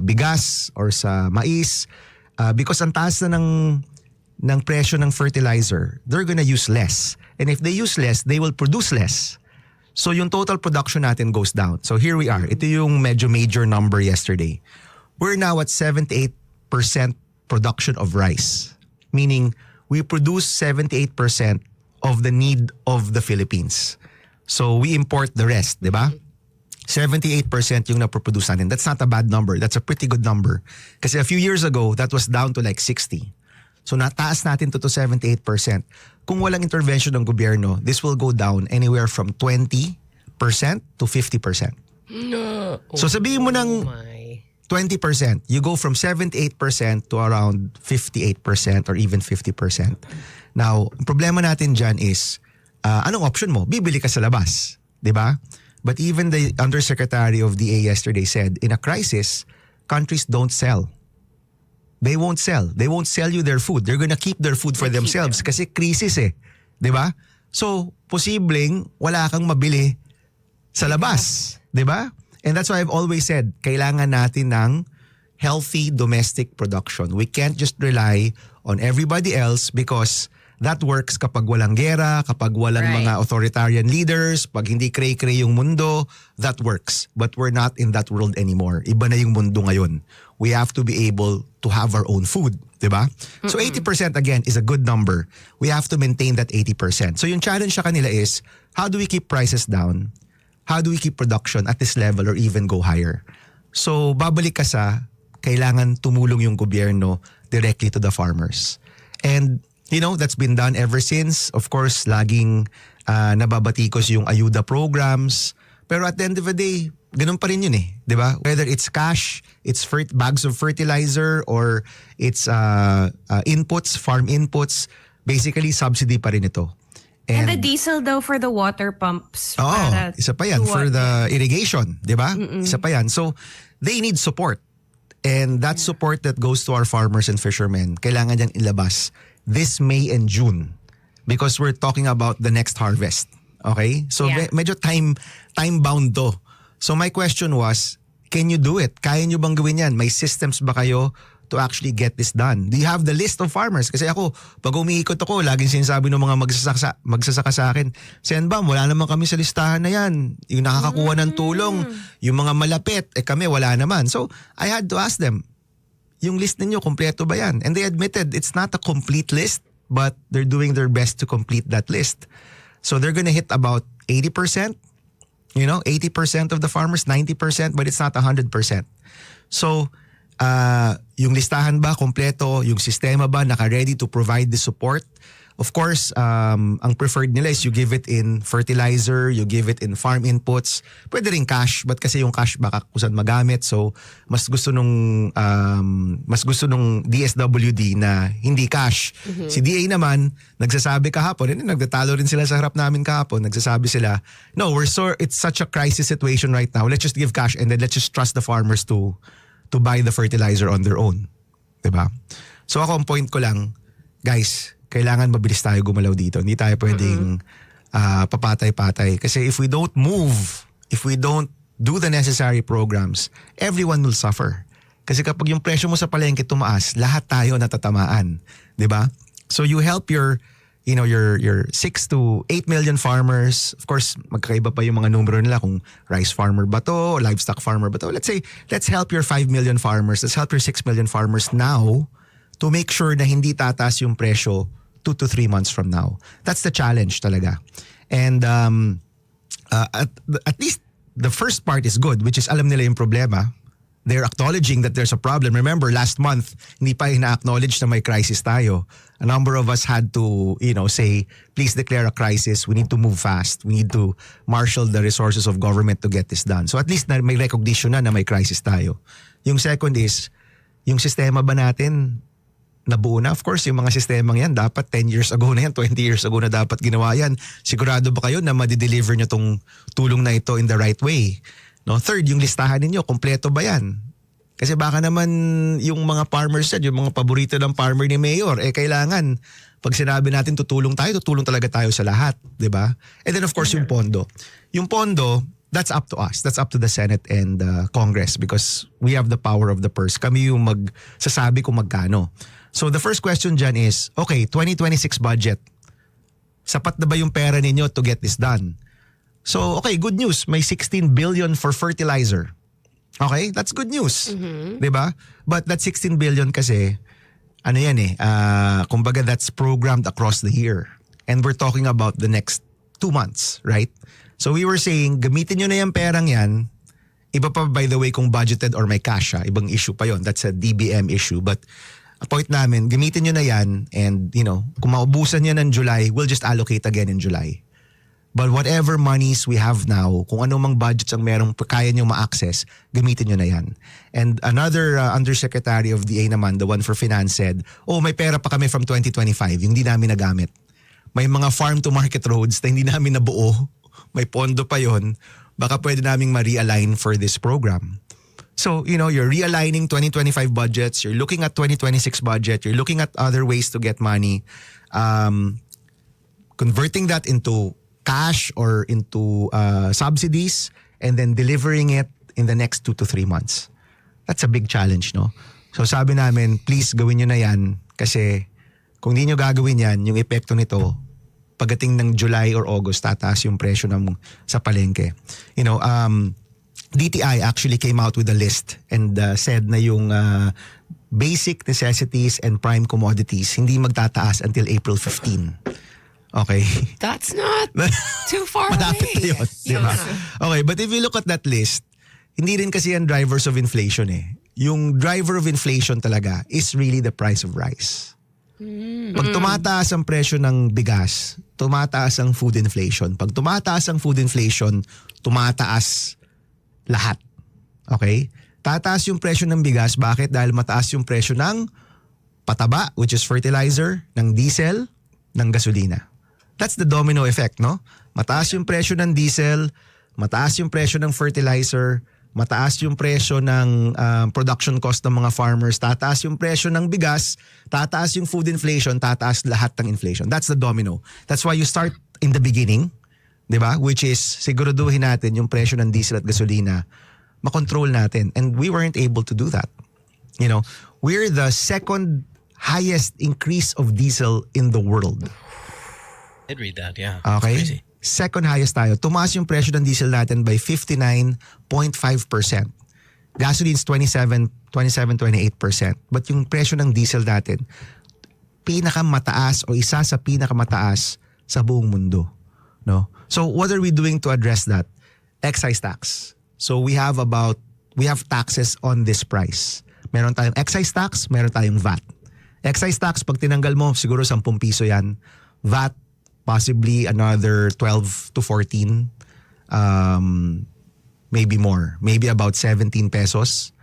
bigas, or sa mais, because ang taas na ng presyo ng fertilizer, they're gonna use less. And if they use less, they will produce less. So yung total production natin goes down. So here we are. Ito yung medyo major number yesterday. We're now at 78% production of rice. Meaning, we produce 78% of the need of the Philippines. So we import the rest, di ba? 78% yung naproproduce natin. That's not a bad number. That's a pretty good number. Kasi a few years ago, that was down to like 60. So nataas natin to 78%. Kung walang intervention ng gobyerno, this will go down anywhere from 20% to 50%. No. So sabihin mo ng 20%, you go from 78% to around 58% or even 50%. Now, ang problema natin dyan is, anong option mo? Bibili ka sa labas, di ba? But even the Undersecretary of DA yesterday said, in a crisis, countries don't sell. They won't sell. They won't sell you their food. They're gonna keep their food for themselves kasi crisis di ba? So, posibleng wala kang mabili sa labas, di ba? And that's why I've always said, kailangan natin ng healthy domestic production. We can't just rely on everybody else because that works kapag walang gera, kapag walang mga authoritarian leaders, pag hindi cray-cray yung mundo, that works. But we're not in that world anymore. Iba na yung mundo ngayon. We have to be able to have our own food, di ba? So 80% again is a good number. We have to maintain that 80%. So yung challenge sa kanila is, how do we keep prices down? How do we keep production at this level or even go higher? So babalik ka sa, kailangan tumulong yung gobyerno directly to the farmers. And you know, that's been done ever since. Of course, laging nababatikos yung ayuda programs. Pero at the end of the day, ganun pa rin yun di ba? Whether it's cash, it's bags of fertilizer, or it's inputs, farm inputs, basically subsidy pa rin ito. And the diesel daw for the water pumps. Oo, para isa pa yan to for water. the irrigation, di ba? Isa pa yan. So, they need support. And that support that goes to our farmers and fishermen, kailangan yan ilabas this May and June because we're talking about the next harvest. Okay? So, Yeah. medyo time-bound to. So, my question was, can you do it? Kaya nyo bang gawin yan? May systems ba kayo to actually get this done? Do you have the list of farmers? Kasi ako, pag umiikot ako, laging sinasabi ng mga magsasaka sa akin, Senbam, wala naman kami sa listahan na yan. Yung nakakakuha ng tulong, yung mga malapit, kami wala naman. So, I had to ask them, yung list ninyo, kompleto ba yan? And they admitted it's not a complete list, but they're doing their best to complete that list. So, they're gonna hit about 80%, 80% of the farmers, 90%, but it's not 100%. So, yung listahan ba kompleto, yung sistema ba naka-ready to provide the support? Of course, ang preferred nila is you give it in fertilizer, you give it in farm inputs. Pwede rin cash, but kasi yung cash baka kung saan magamit. So, mas gusto nung DSWD na hindi cash. Si DA naman, nagsasabi kahapon, nagtatalo rin sila sa harap namin kahapon, nagsasabi sila, no, it's such a crisis situation right now. Let's just give cash and then let's just trust the farmers to buy the fertilizer on their own. Diba? So ako, ang point ko lang, guys, kailangan mabilis tayo gumalaw dito. Hindi tayo pwedeng papatay-patay. Kasi if we don't move, if we don't do the necessary programs, everyone will suffer. Kasi kapag yung presyo mo sa palengke tumaas, lahat tayo natatamaan. Diba? So you help your 6 to 8 million farmers. Of course, magkakaiba pa yung mga numero nila kung rice farmer ba to, livestock farmer ba to. Let's say, let's help your 5 million farmers. Let's help your 6 million farmers now to make sure na hindi tataas yung presyo 2 to 3 months from now. That's the challenge talaga. And at least the first part is good, which is alam nila yung problema. They're acknowledging that there's a problem. Remember, last month, hindi pa ina-acknowledge na may crisis tayo. A number of us had to, say, please declare a crisis. We need to move fast. We need to marshal the resources of government to get this done. So at least na may recognition na may crisis tayo. Yung second is, yung sistema ba natin nabuo na? Of course, yung mga sistemang yan, dapat 10 years ago na yan, 20 years ago na dapat ginawa yan. Sigurado ba kayo na ma-deliver nyo tong tulong na ito in the right way? No, third, yung listahan ninyo, kompleto ba yan? Kasi baka naman yung mga farmers yan, yung mga paborito ng farmer ni Mayor, kailangan, pag sinabi natin tutulong talaga tayo sa lahat, di ba? And then of course yung pondo. Yung pondo, that's up to us. That's up to the Senate and Congress because we have the power of the purse. Kami yung magsasabi kung magkano. So the first question dyan is, okay, 2026 budget. Sapat na ba yung pera ninyo to get this done? So, okay, good news. May 16 billion for fertilizer. Okay, that's good news. Diba? But that 16 billion kasi, kumbaga that's programmed across the year. And we're talking about the next 2 months, right? So we were saying, gamitin nyo na yung perang yan. Iba pa, by the way, kung budgeted or may cash, ibang issue pa yon. That's a DBM issue. But a point namin, gamitin nyo na yan and, kung maubusan yan ng July, we'll just allocate again in July. But whatever monies we have now, kung ano mang budgets ang merong kaya nyo ma-access, gamitin nyo na yan. And another undersecretary of DA naman, the one for finance said, may pera pa kami from 2025, yung hindi namin nagamit. May mga farm-to-market roads na hindi namin nabuo, may pondo pa yon, baka pwede naming ma-realign for this program. So, you're realigning 2025 budgets, you're looking at 2026 budget, you're looking at other ways to get money, converting that into cash or into subsidies and then delivering it in the next 2 to 3 months. That's a big challenge, no? So sabi namin, please gawin nyo na yan kasi kung di nyo gagawin yan, yung epekto nito, pagdating ng July or August, tataas yung presyo sa palengke. DTI actually came out with a list and said na yung basic necessities and prime commodities hindi magtataas until April 15. Okay. That's not too far Malapit na away. yun, di ba? Okay, but if you look at that list, hindi rin kasi yan drivers of inflation eh. Yung driver of inflation talaga is really the price of rice. Pag tumataas ang presyo ng bigas, tumataas ang food inflation. Pag tumataas ang food inflation, tumataas lahat. Okay? Tataas yung presyo ng bigas. Bakit? Dahil mataas yung presyo ng pataba, which is fertilizer, ng diesel, ng gasolina. That's the domino effect, no? Mataas yung presyo ng diesel, mataas yung presyo ng fertilizer, mataas yung presyo ng production cost ng mga farmers, tataas yung presyo ng bigas, tataas yung food inflation, tataas lahat ng inflation. That's the domino. That's why you start in the beginning, di ba? Which is siguraduhin natin yung presyo ng diesel at gasolina, makontrol natin. And we weren't able to do that. You know, we're the second highest increase of diesel in the world. Did read that, yeah. Okay? It's crazy. Second highest tayo. Tumaas yung presyo ng diesel natin by 59.5%. Gasoline's 27, 28%. But yung presyo ng diesel natin, pinakamataas o isa sa pinakamataas sa buong mundo. No? So what are we doing to address that? Excise tax. So we have taxes on this price. Meron tayong excise tax, meron tayong VAT. Excise tax, pag tinanggal mo, siguro 10 piso yan. VAT, possibly another 12 to 14. Maybe more. Maybe about 17 pesos.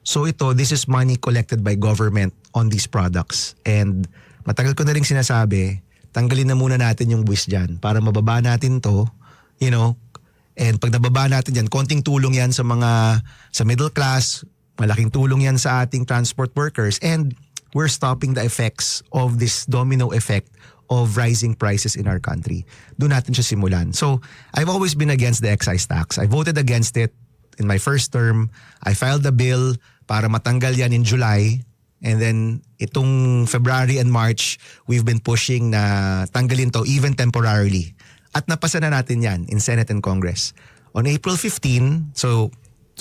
So this is money collected by government on these products. And matagal ko na rin sinasabi, tanggalin na muna natin yung buwis dyan para mababa natin to, you know. And pag nababa natin yan, konting tulong yan sa middle class, malaking tulong yan sa ating transport workers, and we're stopping the effects of this domino effect of rising prices in our country. Doon natin siya simulan. So, I've always been against the excise tax. I voted against it in my first term. I filed the bill para matanggal yan in July. And then, itong February and March, we've been pushing na tanggalin to even temporarily. At napasa na natin yan in Senate and Congress. On April 15, so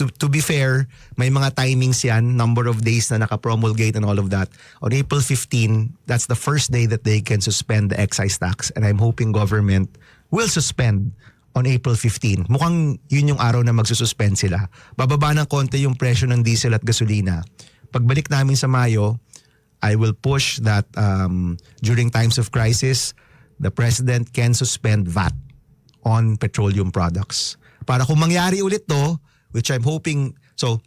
to be fair, may mga timings yan, number of days na naka-promulgate and all of that. On April 15, that's the first day that they can suspend the excise tax. And I'm hoping government will suspend on April 15. Mukhang yun yung araw na magsususpend sila. Bababa ng konti yung presyo ng diesel at gasolina. Pagbalik namin sa Mayo, I will push that during times of crisis, the President can suspend VAT on petroleum products. Para kung mangyari ulit to, which I'm hoping, so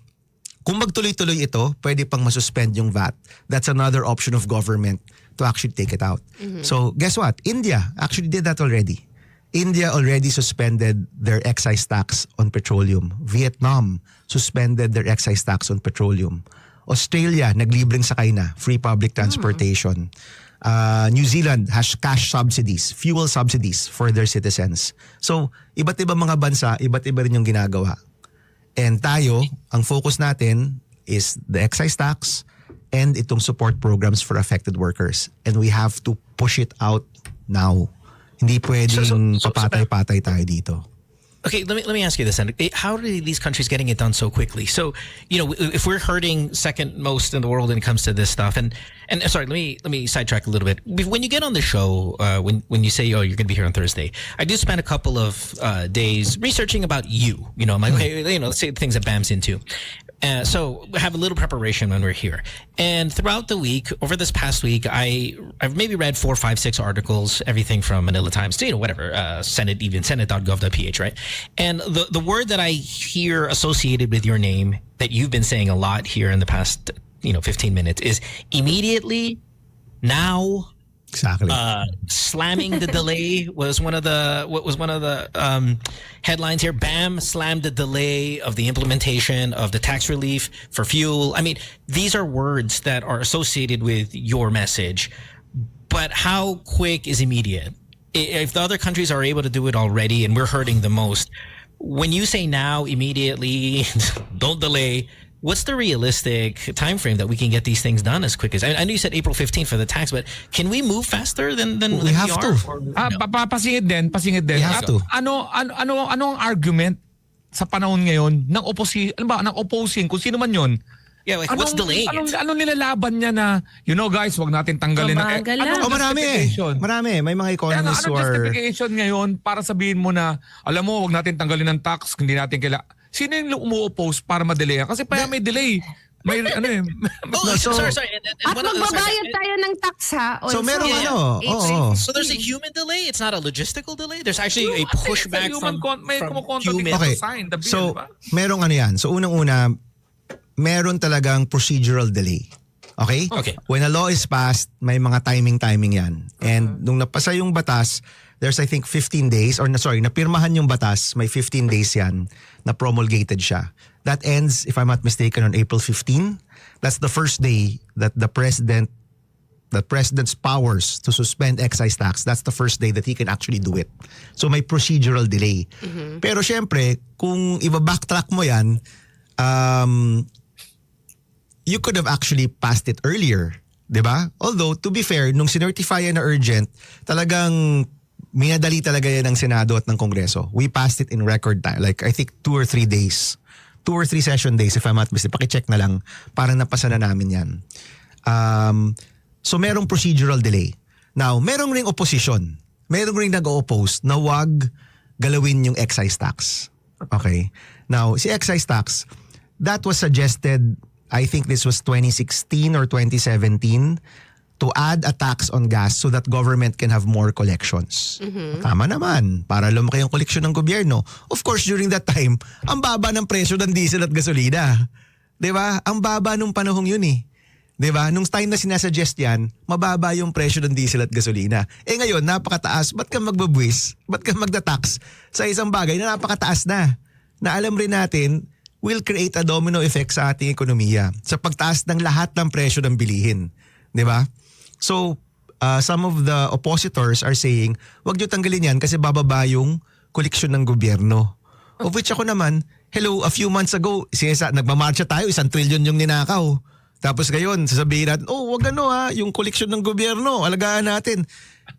kung magtuloy-tuloy ito, pwede pang masuspend yung VAT. That's another option of government to actually take it out. Mm-hmm. So guess what? India actually did that already. India already suspended their excise tax on petroleum. Vietnam suspended their excise tax on petroleum. Australia, naglibreng sakay na, free public transportation. New Zealand has cash subsidies, fuel subsidies for their citizens. So, iba't iba mga bansa, iba't iba rin yung ginagawa. And tayo, ang focus natin is the excise tax and itong support programs for affected workers. And we have to push it out now. Hindi pwedeng papatay-patay tayo dito. Okay, let me ask you this then. How are these countries getting it done so quickly? So, you know, if we're hurting second most in the world when it comes to this stuff, and sorry, let me sidetrack a little bit. When you get on the show, when you say, oh, you're going to be here on Thursday, I do spend a couple of days researching about you. You know, I'm like, okay, you know, let's say the things that Bam's into. So we have a little preparation when we're here. And throughout the week, over this past week, I've maybe read 4, 5, 6 articles, everything from Manila Times to, you know, whatever, Senate, even Senate.gov.ph, right? And the word that I hear associated with your name that you've been saying a lot here in the past, 15 minutes is immediately, now. Exactly. Slamming the delay was one of the headlines here. Bam slammed the delay of the implementation of the tax relief for fuel. I mean, these are words that are associated with your message. But how quick is immediate? If the other countries are able to do it already and we're hurting the most, when you say now, immediately, don't delay, what's the realistic time frame that we can get these things done as quick as? I know you said April 15th for the tax, but can we move faster than we have to? Pasingit din. We have to. Ano ang argument sa panahon ngayon ng opposing kung sino man 'yon? Yeah, like what's delaying it? Anong nilalaban niya na, guys, wag natin tanggalin Marami. May mga economists who are... justification ngayon para sabihin mo na, alam mo, wag natin tanggalin ng tax, hindi natin kailangan. Sino yung umu-oppose para ma-delay? Kasi pa may delay. May sorry. At magbabayad tayo ng tax, ha? So meron So there's a human delay? It's not a logistical delay? There's actually a pushback from human. Okay. So merong yan. So unang-una, meron talagang procedural delay. Okay? Okay. When a law is passed, may mga timing yan. And nung napasa yung batas, there's I think 15 days, or napirmahan yung batas, may 15 days yan na promulgated siya. That ends, if I'm not mistaken, on April 15. That's the first day that the president's powers to suspend excise tax, that's the first day that he can actually do it. So may procedural delay. Pero syempre, kung iba-backtrack mo yan, you could have actually passed it earlier. Diba? Although, to be fair, nung sinertify yan na urgent, talagang minadali talaga yan ng Senado at ng Kongreso. We passed it in record time. Like, I think 2 or 3 days. 2 or 3 session days, if I'm not mistaken. Pakicheck na lang. Parang napasa na namin yan. So, merong procedural delay. Now, merong ring opposition. Merong ring nag-oppose na wag galawin yung excise tax. Okay? Now, si excise tax, that was suggested, I think this was 2016 or 2017, to add a tax on gas so that government can have more collections. Tama naman, para lumaki yung koleksyon ng gobyerno. Of course, during that time, ang baba ng presyo ng diesel at gasolina. 'Di ba? Ang baba nung panahong yun eh. 'Di ba? Nung time na sinasuggest yan, mababa yung presyo ng diesel at gasolina. Eh ngayon, napakataas. Ba't ka magbabwis? Ba't ka magda-tax sa isang bagay na napakataas na? Na alam rin natin, will create a domino effect sa ating ekonomiya sa pagtaas ng lahat ng presyo ng bilihin. Di ba? So, some of the oppositors are saying, wag nyo tanggalin yan kasi bababa yung koleksyon ng gobyerno. Of which ako naman, hello, a few months ago, nagmamarcha tayo, 1 trillion yung ninakaw. Tapos ngayon, sasabihin natin, wag yung koleksyon ng gobyerno, alagaan natin.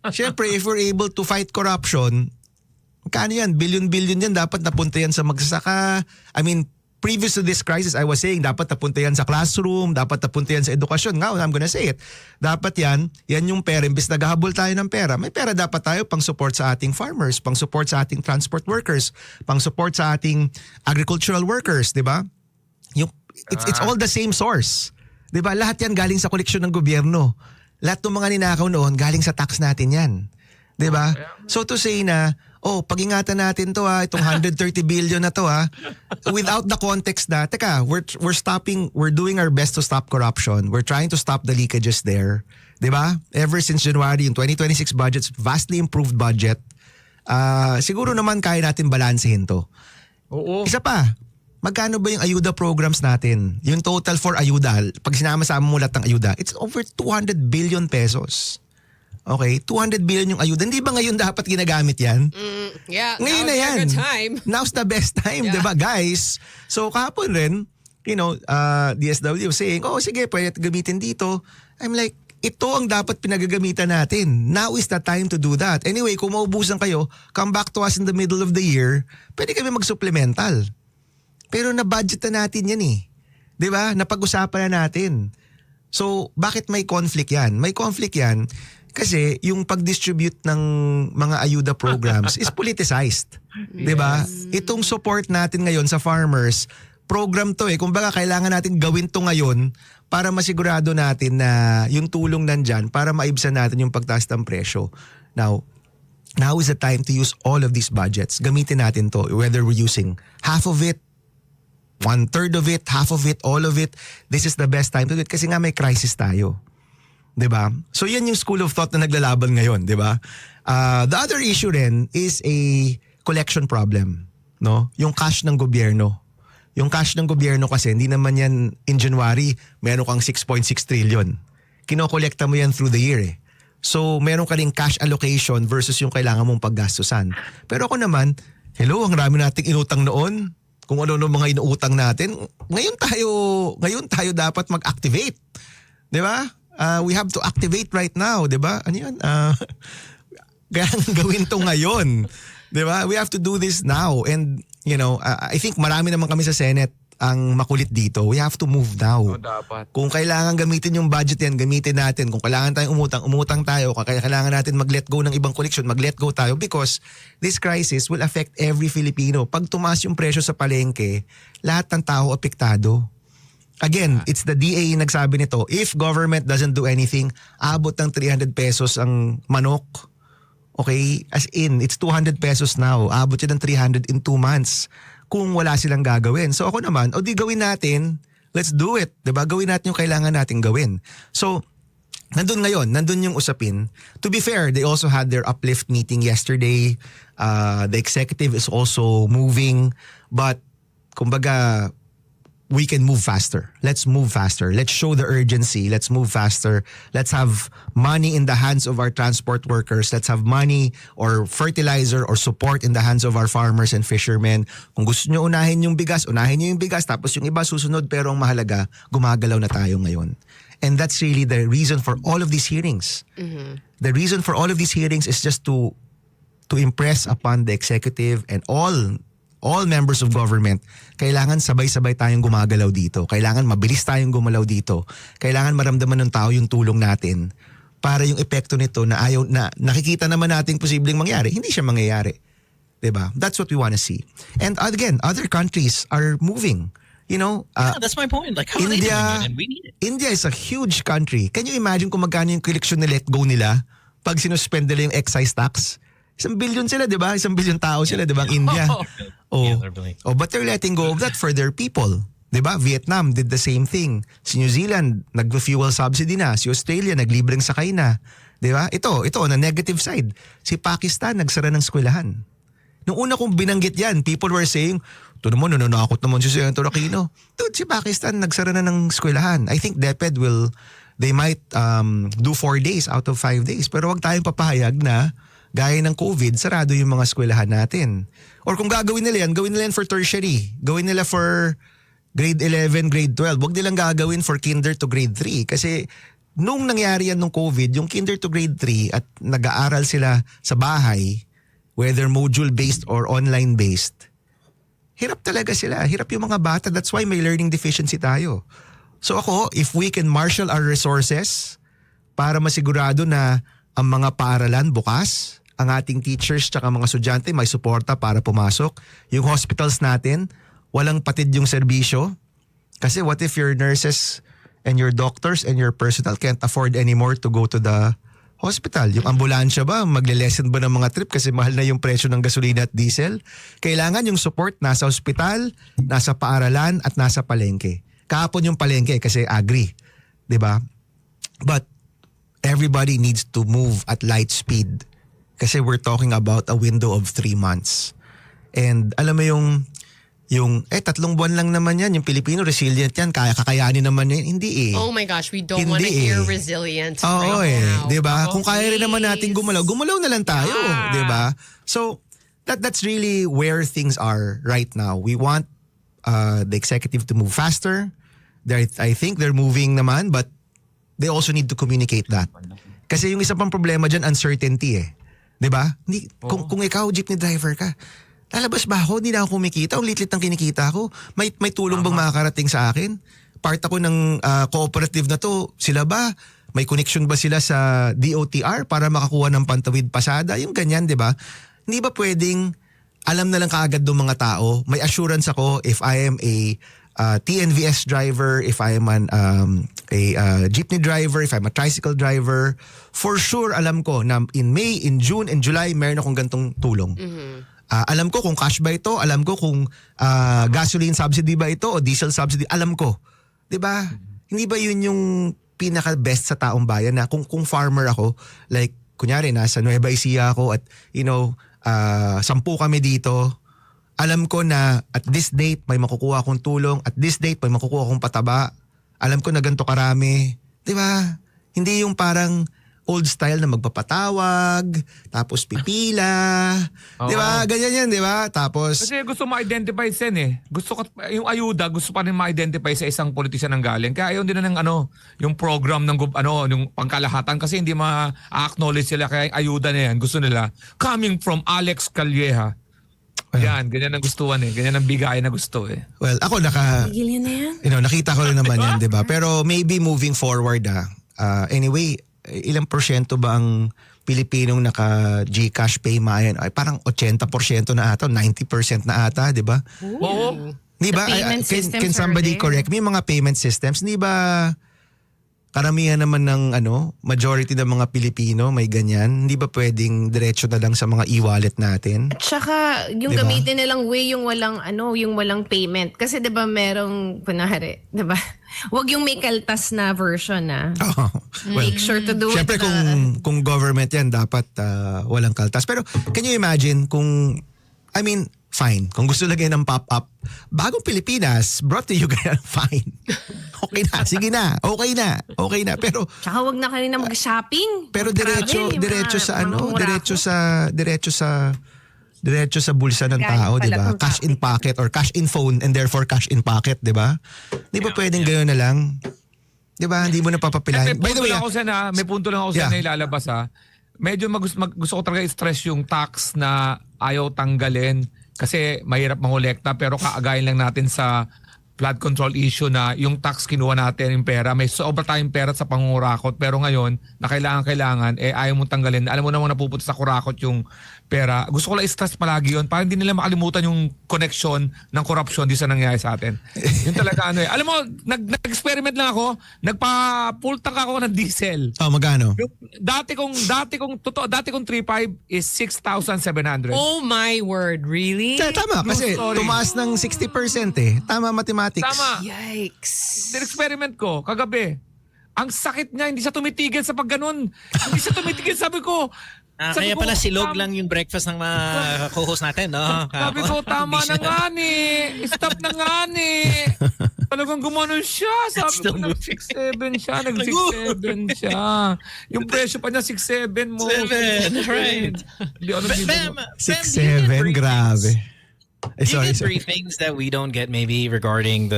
Siyempre, if we're able to fight corruption, kano yan? Billion-billion yan, dapat napunta yan sa magsasaka. I mean, previous to this crisis, I was saying, dapat napunta yan sa classroom, dapat napunta yan sa edukasyon. Now, I'm gonna say it. Dapat yan yung pera. Imbis naghahabol tayo ng pera, may pera dapat tayo pang support sa ating farmers, pang support sa ating transport workers, pang support sa ating agricultural workers, di ba? It's all the same source. Di ba? Lahat yan galing sa koleksyon ng gobyerno. Lahat ng mga ninakaw noon, galing sa tax natin yan. Di ba? So to say na, pag-ingatan natin to itong 130 billion na to without the context na, teka, we're doing our best to stop corruption. We're trying to stop the leakages there. Diba? Ever since January, yung 2026 budget's vastly improved budget. Siguro naman kaya natin balansehin to. Oo. Isa pa, magkano ba yung ayuda programs natin? Yung total for ayuda, pag sinama-sama mo lahat ng ayuda, it's over 200 billion pesos. Okay, 200 billion yung ayuda. Hindi ba ngayon dapat ginagamit yan? Yeah, ngayon na yan. Now's the best time, Yeah. diba guys? So kahapon rin, DSW saying, sige, pwede gamitin dito. I'm like, ito ang dapat pinagagamitan natin. Now is the time to do that. Anyway, kung maubusan kayo, come back to us in the middle of the year, pwede kami mag-supplemental. Pero na-budget na natin yan eh. Diba? Napag-usapan na natin. So, bakit may conflict yan? May conflict yan kasi yung pag-distribute ng mga ayuda programs is politicized. Diba? Itong support natin ngayon sa farmers, program to eh. Kumbaga, kailangan natin gawin to ngayon para masigurado natin na yung tulong nandyan para maibsan natin yung pagtaas ng presyo. Now is the time to use all of these budgets. Gamitin natin to, whether we're using half of it, 1/3 of it, half of it, all of it. This is the best time to do it kasi nga may crisis tayo. 'Di ba? So yan yung school of thought na naglalaban ngayon, 'di ba? The other issue rin is a collection problem, no? Yung cash ng gobyerno. Yung cash ng gobyerno kasi hindi naman yan in January, meron kang 6.6 trillion. Kinokolekta mo yan through the year eh. So meron ka ring cash allocation versus yung kailangan mong paggastusan. Pero ako naman, hello, ang rami nating inutang noon. Kung ano mga inuutang natin, ngayon tayo dapat mag-activate. 'Di ba? We have to activate right now, 'di ba? Ano 'yan? Kaya gawin 'to ngayon. 'Di ba? We have to do this now. And I think marami naman kami sa Senate ang makulit dito. We have to move now. Dapat. Kung kailangan gamitin yung budget yan, gamitin natin. Kung kailangan tayong umutang tayo. Kung kailangan natin mag-let go ng ibang koleksyon, mag-let go tayo because this crisis will affect every Filipino. Pag tumaas yung presyo sa palengke, lahat ng tao apektado. Again, it's the DA nagsabi nito, if government doesn't do anything, abot ng 300 pesos ang manok. Okay? As in, it's 200 pesos now. Abot yun ng 300 in 2 months. Kung wala silang gagawin. So ako naman, di gawin natin, let's do it. Diba? Gawin natin yung kailangan natin gawin. So, nandun yung usapin. To be fair, they also had their uplift meeting yesterday. The executive is also moving. But, kumbaga, we can move faster. Let's move faster. Let's show the urgency. Let's move faster. Let's have money in the hands of our transport workers. Let's have money or fertilizer or support in the hands of our farmers and fishermen. Kung gusto nyo unahin yung bigas, unahin nyo yung bigas. Tapos yung iba susunod. Pero ang mahalaga, gumagalaw na tayo ngayon. And that's really the reason for all of these hearings. The reason for all of these hearings is just to impress upon the executive and all members of government, kailangan sabay-sabay tayong gumagalaw dito. Kailangan mabilis tayong gumalaw dito. Kailangan maramdaman ng tao yung tulong natin para yung epekto nito na nakikita naman nating posibleng mangyari, hindi siya mangyayari. Diba? That's what we want to see. And again, other countries are moving. You know, that's my point. Like, how are they doing it? And we need it. India is a huge country. Can you imagine kung magkano yung collection na let go nila pag sinuspend nila yung excise tax? 1 billion sila, di ba? 1 billion tao sila, di ba? Ang India. But they're letting go of that for their people. Di ba? Vietnam did the same thing. Si New Zealand, nag-fuel subsidy na. Si Australia, naglibreng sakay na. Di ba? Ito, na negative side. Si Pakistan, nagsara ng eskwelahan. Nung una kong binanggit yan, people were saying, ito naman, nananakot naman si Senator Aquino. Dude, si Pakistan, nagsara na ng eskwelahan. I think DepEd they might do 4 days out of 5 days. Pero wag tayong papahayag na gaya ng COVID, sarado yung mga eskwelahan natin. Or kung gagawin nila yan, gawin nila yan for tertiary. Gawin nila for grade 11, grade 12. Huwag nilang gagawin for kinder to grade 3. Kasi nung nangyari yan ng COVID, yung kinder to grade 3 at nag-aaral sila sa bahay, whether module-based or online-based, hirap talaga sila. Hirap yung mga bata. That's why may learning deficiency tayo. So ako, if we can marshal our resources para masigurado na ang mga paaralan bukas, ang ating teachers tsaka mga estudyante may suporta para pumasok. Yung hospitals natin, walang patid yung serbisyo. Kasi what if your nurses and your doctors and your personnel can't afford anymore to go to the hospital? Yung ambulansya ba, magle-lessen ba ng mga trip kasi mahal na yung presyo ng gasolina at diesel? Kailangan yung support nasa hospital, nasa paaralan at nasa palengke. Kahapon yung palengke kasi agri. 'Di ba? But everybody needs to move at light speed. Kasi we're talking about a window of 3 months. And alam mo yung 3 buwan lang naman yan. Yung Pilipino, resilient yan. Kakayanin naman yan. Hindi eh. Oh my gosh, we don't want to hear resilient now. Diba? Kung kaya rin naman natin gumalaw na lang tayo. Diba? So, that's really where things are right now. We want the executive to move faster. I think they're moving naman, but they also need to communicate that. Kasi yung isa pang problema dyan, uncertainty eh. 'Di ba? Kung ikaw jeepney driver ka, lalabas ba ako? Hindi na ako kumikita. Ang litlit ng kinikita ko. May tulong bang makakarating sa akin? Part ako ng cooperative na to. Sila ba? May connection ba sila sa DOTR para makakuha ng pantawid pasada? Yung ganyan, 'di ba? Hindi ba pwedeng alam na lang kaagad ng mga tao? May assurance ako if I am a TNVS driver, if I am a jeepney driver, if I'm a tricycle driver, for sure alam ko na in May, in June, in July, meron akong gantong tulong. Alam ko kung cash ba ito, alam ko kung gasoline subsidy ba ito o diesel subsidy, alam ko. 'Di ba? Hindi ba yun yung pinaka-best sa taong bayan na kung farmer ako, like kunyari nasa Nueva Ecija ako at 10 kami dito, alam ko na at this date may makukuha akong tulong, at this date may makukuha akong pataba. Alam ko na ganito karami. 'Di ba? Hindi yung parang old style na magpapatawag, tapos pipila. 'Di ba? Ganyan yan, 'di ba? Tapos kasi gusto ma-identify sen eh. Gusto yung ayuda, gusto pa rin ma-identify sa isang politician ng galing. Kaya ayaw din na ng yung program ng yung pangkalahatan kasi hindi ma-acknowledge sila kaya yung ayuda na yan. Gusto nila coming from Alex Calleja. Yan, ganyan ang gustuhan eh. Ganyan ang bigayan na gusto eh. Well, ako Tigil na yan. nakita ko rin naman yan, 'di ba? Pero maybe moving forward anyway, ilang porsyento ba ang Pilipinong naka GCash Pay Mayan? Ay parang 80% na ata, 90% na ata, 'di ba? Oo. 'Di ba? The payment systems Can somebody are there. correct me, mga payment systems, 'di ba? karamihan naman ng majority ng mga Pilipino may ganyan. Hindi ba pwedeng diretso na lang sa mga e-wallet natin? Tsaka yung Diba? gamitin nilang way yung walang yung walang payment. Kasi 'di ba merong kunwari, 'di ba? Huwag yung may kaltas na version na. Oh, well, Make sure to do syempre it na, kung government yan, dapat walang kaltas. Pero can you imagine kung, fine. Kung gusto lagay ng pop-up, bagong Pilipinas, brought to you kaya fine. Okay na, sige na, okay na. Pero Tsaka wag na kayo na mag-shopping. pero diretso Travel, diretso sa bulsa ng Galing tao, pala 'di ba? kung Cash in pocket or cash in phone and therefore cash in pocket, 'di ba? 'Di ba pwedeng gano'n na lang? 'Di ba? Hindi mo na papapilahin. May punto lang ako sa may punto lang ako sa na ilalabas ha. Medyo gusto ko talaga i-stress yung tax na ayaw tanggalin kasi mahirap mangolekta pero kaagayin lang natin sa flood control issue na yung tax kinuha natin yung pera. May sobra tayong pera sa pangungurakot pero ngayon na kailangan ayaw mong tanggalin. Alam mo namang napupunta sa kurakot yung pera. Gusto ko lang i-stress palagi yun para hindi nila makalimutan yung connection ng corruption di sa nangyayari sa atin. Yun talaga Alam mo, nag-experiment lang ako. Nagpa-full tank ako ng diesel. Oh, magkano? Yung dati kong 3.5 is 6,700. Oh my word, really? Tama, kasi sorry. tumaas ng 60% eh. Tama, mathematics. Tama. Yikes. Experiment ko kagabi. Ang sakit niya, hindi siya tumitigil sa pagganon. Hindi siya tumitigil, sabi ko. Sabi Kaya ko, pala silog lang yung breakfast ng mga co-host natin, no? Sabi ko, tama na nga ni. Stop na nga ni. Talagang gumanon siya. Sabi Still ko, moving. nag-6.7 siya. Nag-6.7 siya. Yung presyo pa niya, 6.7 mo. 7, right. Hindi ako nabibigyan. 6-7, grabe. Do you get briefings that we don't get maybe regarding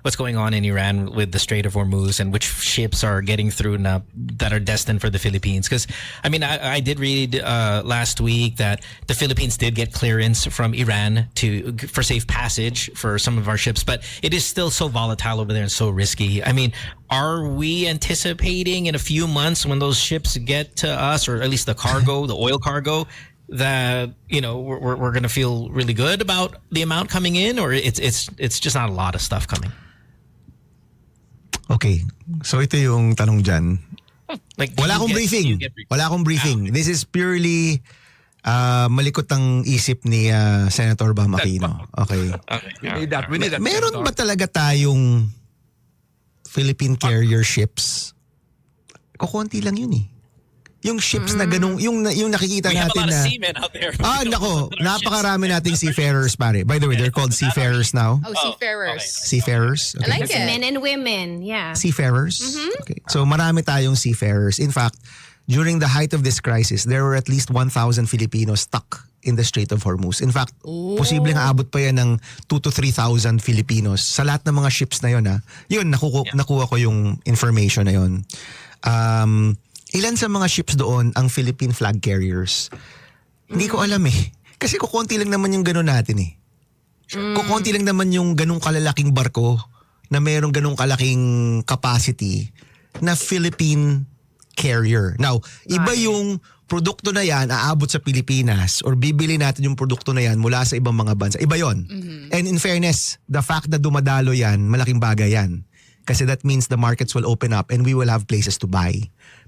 what's going on in Iran with the Strait of Hormuz and which ships are getting through now that are destined for the Philippines? Because I did read last week that the Philippines did get clearance from Iran for safe passage for some of our ships, but it is still so volatile over there and so risky. Are we anticipating in a few months when those ships get to us, or at least the cargo, the oil cargo, that we're going to feel really good about the amount coming in, or it's just not a lot of stuff coming? Okay. So ito yung tanong dyan. Like, Wala akong briefing. Wala akong briefing. This is purely malikot ang isip ni Senator Bam Aquino. Okay. We need that. Meron ba talaga tayong Philippine carrier ships? Kukunti lang yun eh. Yung ships na ganung, yung nakikita We have a natin lot of na... seamen out there. Nako, napakarami nating seafarers, pare. By the way, they're called seafarers now. Oh, seafarers. Seafarers. I Okay. like it. men and women, yeah. Seafarers. Okay. So marami tayong seafarers. In fact, during the height of this crisis, there were at least 1,000 Filipinos stuck in the Strait of Hormuz. In fact, posibleng aabot pa yan ng 2,000 to 3,000 Filipinos sa lahat ng mga ships na yun. Yun, nakuha ko yung information na yun. Ilan sa mga ships doon ang Philippine flag carriers? Hindi ko alam eh. Kasi kukunti lang naman yung gano'n natin eh. Kukunti lang naman yung ganung kalalaking barko na mayroong ganung kalaking capacity na Philippine carrier. Now, iba yung produkto na yan aabot sa Pilipinas or bibili natin yung produkto na yan mula sa ibang mga bansa. Iba yon. And in fairness, the fact na dumadalo yan, malaking bagay yan. Kasi that means the markets will open up and we will have places to buy.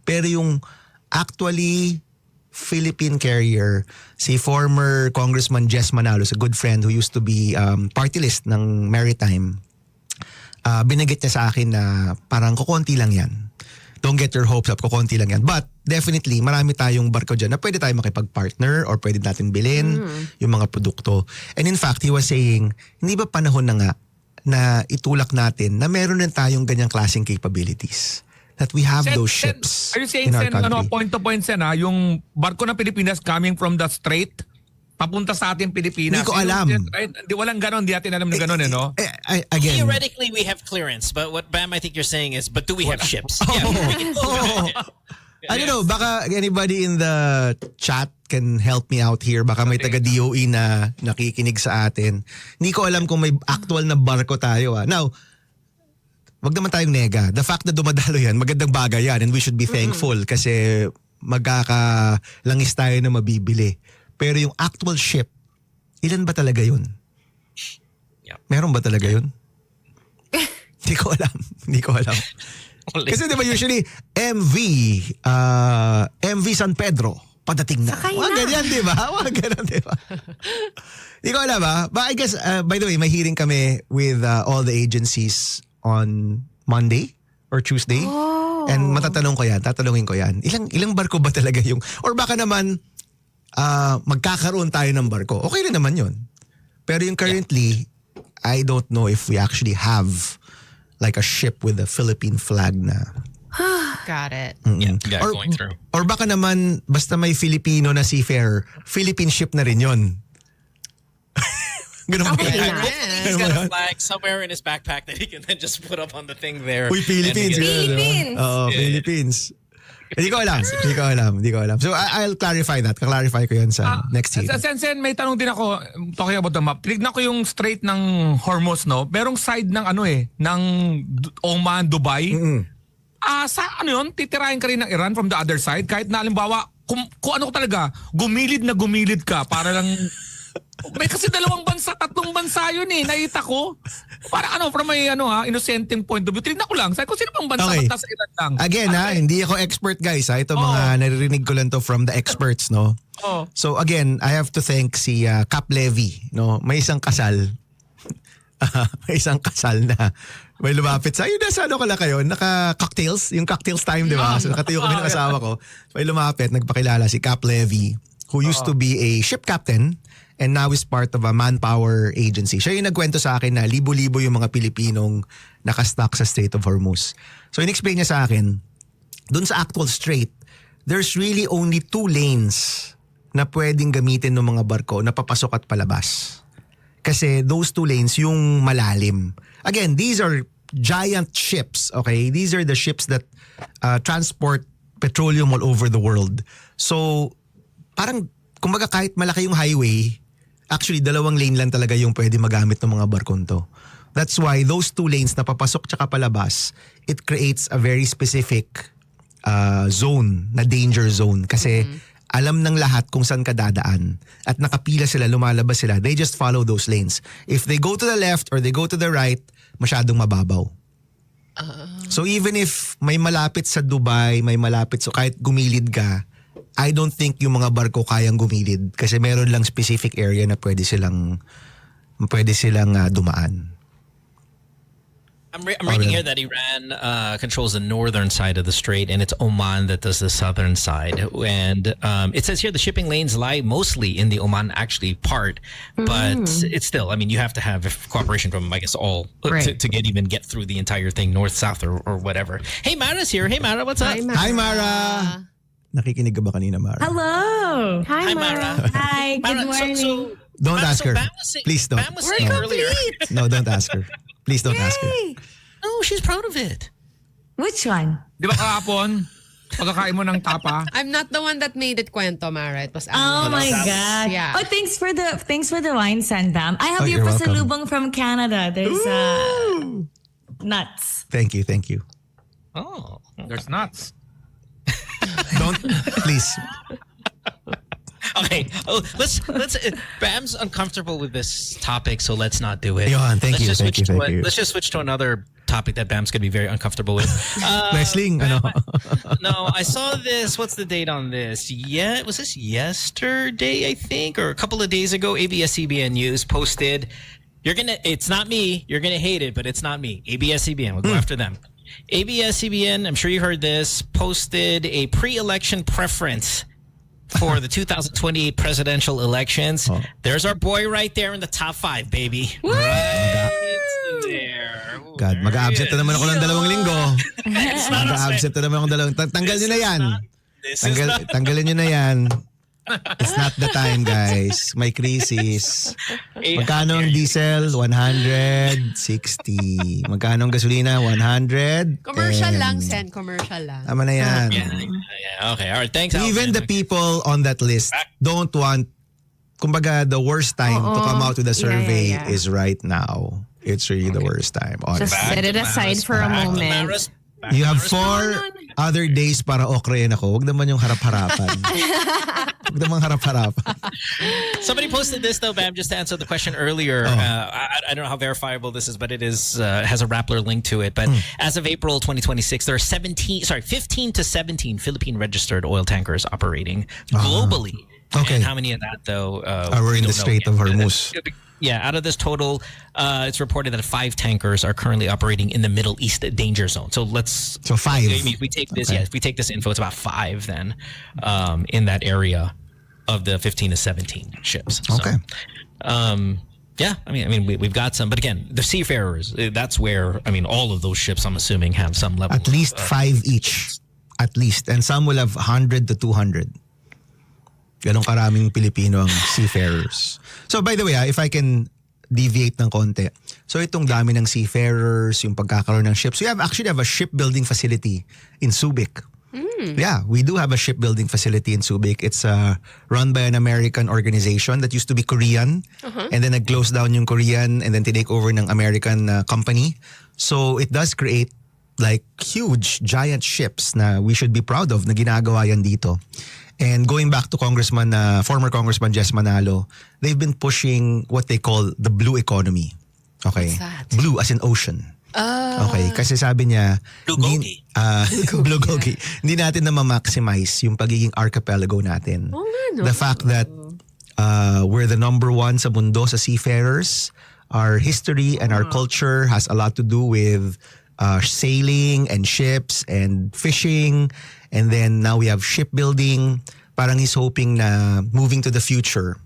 Pero yung actually Philippine carrier, si former Congressman Jess Manalos, a good friend who used to be party list ng Maritime, binigit niya sa akin na parang kukonti lang yan. Don't get your hopes up, kukonti lang yan. But definitely, marami tayong barko dyan na pwede tayo makipag-partner or pwede natin bilhin yung mga produkto. And in fact, he was saying, hindi ba panahon na nga na itulak natin na meron din tayong ganyang klaseng capabilities? That we have those ships Are you saying, in our country. point to point, Sen, yung barko ng Pilipinas coming from the strait, papunta sa ating Pilipinas. Hindi ko alam. Di walang ganon, di natin alam na ganon, no? Again, Theoretically, we have clearance, but what Bam, I think you're saying is, but do we have ships? I don't know, baka anybody in the chat can help me out here. Baka may taga-DOE na nakikinig sa atin. Hindi ko alam kung may actual na barko tayo. Now, wag naman tayong nega. The fact na dumadalo yan, magandang bagay yan and we should be thankful kasi magkakalangis tayo na mabibili. Pero yung actual ship, ilan ba talaga yun? Meron ba talaga yun? Hindi ko alam. Kasi di ba usually MV San Pedro padating na. Sakay Mga na. ganyan, di ba? Mga ganyan, di ba? Di ko alam ba? But I guess, by the way, may hearing kami with all the agencies on Monday or Tuesday. And tatanungin ko yan. Ilang barko ba talaga yung, or baka naman, magkakaroon tayo ng barko. Okay rin naman yun. Pero yung currently, I don't know if we actually have like a ship with a Philippine flag na. Got it. Yeah, going through. Or baka naman, basta may Filipino na seafarer, Philippine ship na rin yun. Ganun ba? Okay na. He's got a flag somewhere in his backpack that he can then just put up on the thing there. Uy, Philippines. And he Philippines. Oo, Philippines. Hindi ko alam. So I'll clarify that. Clarify ko yan sa next hearing. Sen, may tanong din ako talking about the map. Tinignan ko yung strait ng Hormuz, no? Merong side ng ng Oman, Dubai. Sa yun, titirahin ka rin ng Iran from the other side kahit na halimbawa kung ano talaga, gumilid ka para lang may kasi tatlong bansa yun eh. Nakita ko. Para from may innocent point of view. Tinignan ko lang. Sabi ko, sino pang bansa Okay. sa Iran lang? Again hindi ako expert guys ha. Ito mga naririnig ko lang to from the experts, no? Oh. So again, I have to thank si Cap Levy, no? May isang kasal. May isang kasal na may lumapit sa nasa kayo, naka-cocktails, yung cocktails time, di ba? So nakatayo kami ng asawa ko. May lumapit, nagpakilala si Cap Levy, who used to be a ship captain and now is part of a manpower agency. Siya yung nagkwento sa akin na libo-libo yung mga Pilipinong nakastock sa Strait of Hormuz. So in-explain niya sa akin, dun sa actual strait, there's really only 2 lanes na pwedeng gamitin ng mga barko na papasok at palabas. Kasi those 2 lanes yung malalim. Again, these are giant ships, okay? These are the ships that transport petroleum all over the world. So, parang, kumbaga kahit malaki yung highway, actually 2 lane lang talaga yung pwede magamit ng mga barkong to. That's why those 2 lanes na papasok tsaka palabas, it creates a very specific zone, na danger zone. Kasi alam ng lahat kung saan ka dadaan. At nakapila sila, lumalabas sila. They just follow those lanes. If they go to the left or they go to the right, masyadong mababaw. So even if may malapit sa Dubai, may malapit, so kahit gumilid ka, I don't think yung mga barko kayang gumilid kasi meron lang specific area na pwede silang dumaan. I'm reading here that Iran controls the northern side of the strait, and it's Oman that does the southern side. And it says here the shipping lanes lie mostly in the Oman actually part, but it's still, you have to have cooperation from, I guess, all to get through the entire thing, north, south, or whatever. Hey, Mara's here. Hey, Mara, what's up? Hi, Mara! Nakikinig ka ba kanina, Mara? Hello. Hi, Mara. Hi, good Mara, morning. Don't Mara, ask her. Bam was saying- Please don't. Bam was saying earlier. No, don't ask her. Please don't ask her. No, she's proud of it. Which one? Di ba kahapon, pagkakain mo ng tapa? I'm not the one that made it kwento, Mara. It was Oh Anna. my God! Yeah. Oh, thanks for the wine, Sandam. I have Oh, your you're welcome. pasalubong from Canada. There's nuts. Thank you. Oh. There's nuts. Don't, please. Okay. Oh, let's. Bam's uncomfortable with this topic, so let's not do it. Yon, thank Let's you, just thank switch you, to thank you. Let's just switch to another topic that Bam's gonna be very uncomfortable with. Wrestling, ano? No, I saw this. What's the date on this? Yeah, was this yesterday? I think, or a couple of days ago. ABS-CBN News posted. It's not me. You're gonna hate it, but it's not me. ABS-CBN. We'll go after them. ABS-CBN. I'm sure you heard this. Posted a pre-election preference for the 2028 presidential elections. Oh. There's our boy right there in the top 5, baby. Right there. God, mag-a-absent na naman ako ng 2 linggo. It's not us, man. Mag-a-absent na naman ako ng 2. Tanggal nyo na yan. This is not. Tanggalin nyo na yan. It's not the time, guys. May crisis. Magkano ang diesel? 160. Magkano ang gasolina? 100. Commercial lang, Sen. Commercial lang. Tama na yan. Yeah. Okay. All right. Thanks. Even the Alvin. people on that list don't want, kumbaga, the worst time to come out with a survey Yeah. is right now. It's really the worst time. Just Honestly. set it aside for a moment. You have 4 other days para okrayin ako. Huwag naman yung harap-harapan. Huwag naman harap-harapan. Somebody posted this though, Bam, just to answer the question earlier. I don't know how verifiable this is, but it is has a Rappler link to it. But as of April 2026, there are 15 to 17 Philippine registered oil tankers operating globally. Okay. And how many of that though? We're in the Strait of Hormuz. Yeah, out of this total, it's reported that 5 tankers are currently operating in the Middle East danger zone. So 5. I mean, if we take this, if we take this info, it's about 5 then in that area of the 15 to 17 ships. Okay. So, yeah, I mean, we've got some, but again, the seafarers. That's where all of those ships, I'm assuming, have some level. At least 5 each, at least, and some will have 100 to 200. Ganong karaming Pilipino ang seafarers. So by the way, if I can deviate ng konti. So itong dami ng seafarers, yung pagkakaroon ng ships. We actually have a shipbuilding facility in Subic. Yeah, we do have a shipbuilding facility in Subic. It's run by an American organization that used to be Korean. And then nag-close down yung Korean and then tinake over ng American company. So it does create like huge, giant ships na we should be proud of na ginagawa yan dito. And going back to former Congressman Jess Manalo, they've been pushing what they call the blue economy. Okay? What's that? Blue as in ocean. Okay, kasi sabi niya, Blue Gogi. Hindi natin na ma-maximize yung pagiging archipelago natin. The fact that we're the number 1 sa mundo sa seafarers, our history and our culture has a lot to do with sailing and ships and fishing, and then now we have shipbuilding. Parang he's hoping na moving to the future,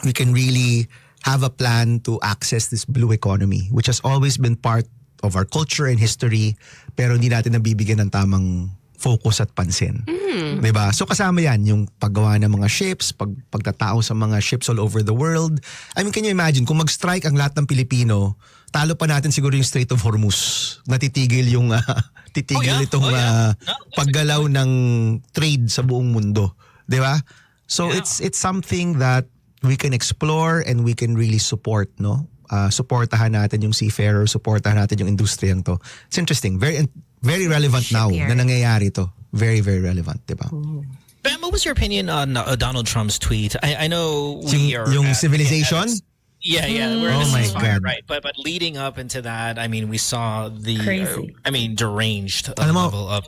we can really have a plan to access this blue economy, which has always been part of our culture and history, pero hindi natin nabibigyan ng tamang focus at pansin. Diba? So kasama yan, yung paggawa ng mga ships, pagtatao sa mga ships all over the world. I mean, can you imagine, kung mag-strike ang lahat ng Pilipino, talo pa natin siguro yung Strait of Hormuz. Natitigil yung itong paggalaw ng trade sa buong mundo. Diba? So it's something that we can explore and we can really support, no? Supportahan natin yung seafarer, supportahan natin yung industriyang to. It's interesting. Very relevant now na nangyayari to. Very, very relevant, diba? Ben, what was your opinion on Donald Trump's tweet? I know we are... Yung civilization? Yeah, we're in oh a my ceasefire, God. right? But leading up into that, I mean, we saw the Crazy. deranged level of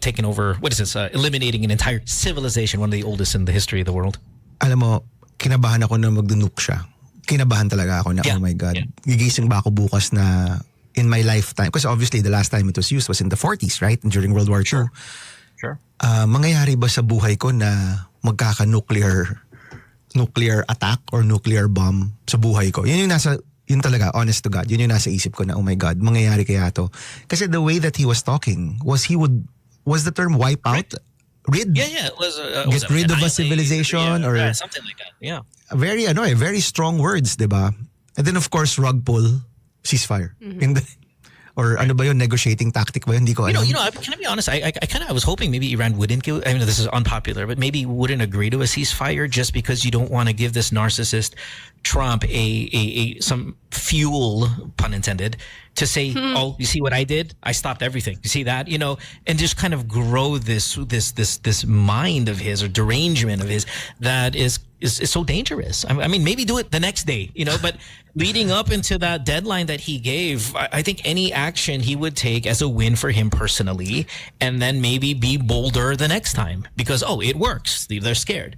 taking over. What is this? Eliminating an entire civilization, one of the oldest in the history of the world. Alam mo, kinabahan ako na magdunuk siya. Kinabahan talaga ako na, oh my God. Gigising ba ako bukas na in my lifetime? Because obviously the last time it was used was in the 40s, right? During World War II. Sure. Mangyayari ba sa buhay ko na magkaka-nuclear attack or nuclear bomb sa buhay ko? Yun talaga, honest to God, yun yung nasa isip ko na, oh my God, mangyayari kaya to. Kasi the way that he was talking, was the term wipe out? Rid? Yeah. It was, get rid of a civilization or something like that. Yeah. Very strong words, diba? And then of course, rug pull, ceasefire. Or ano ba yun, negotiating tactic ba yun? Hindi ko alam. Can I be honest? I was hoping maybe Iran wouldn't give, I mean, this is unpopular, but maybe wouldn't agree to a ceasefire just because you don't want to give this narcissist Trump some fuel, pun intended, to say, oh, you see what I did? I stopped everything. You see that? And just kind of grow this mind of his or derangement of his that is so dangerous. I mean, maybe do it the next day, but leading up into that deadline that he gave, I think any action he would take as a win for him personally, and then maybe be bolder the next time because, it works. They're scared.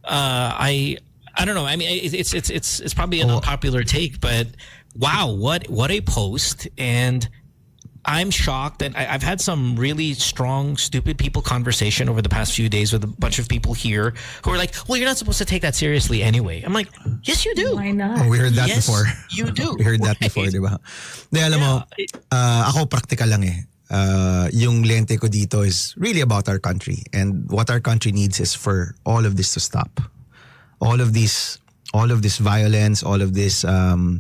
I don't know. I mean, it's probably an unpopular take, but wow, what a post. And I'm shocked. And I've had some really strong, stupid people conversation over the past few days with a bunch of people here who are like, well, you're not supposed to take that seriously anyway. I'm like, yes, you do. Why not? We heard that yes, before. You do. We heard that before, di ba? Di, alam mo, ako practical lang eh. Yung lente ko dito is really about our country. And what our country needs is for all of this to stop. All of this violence, all of this, the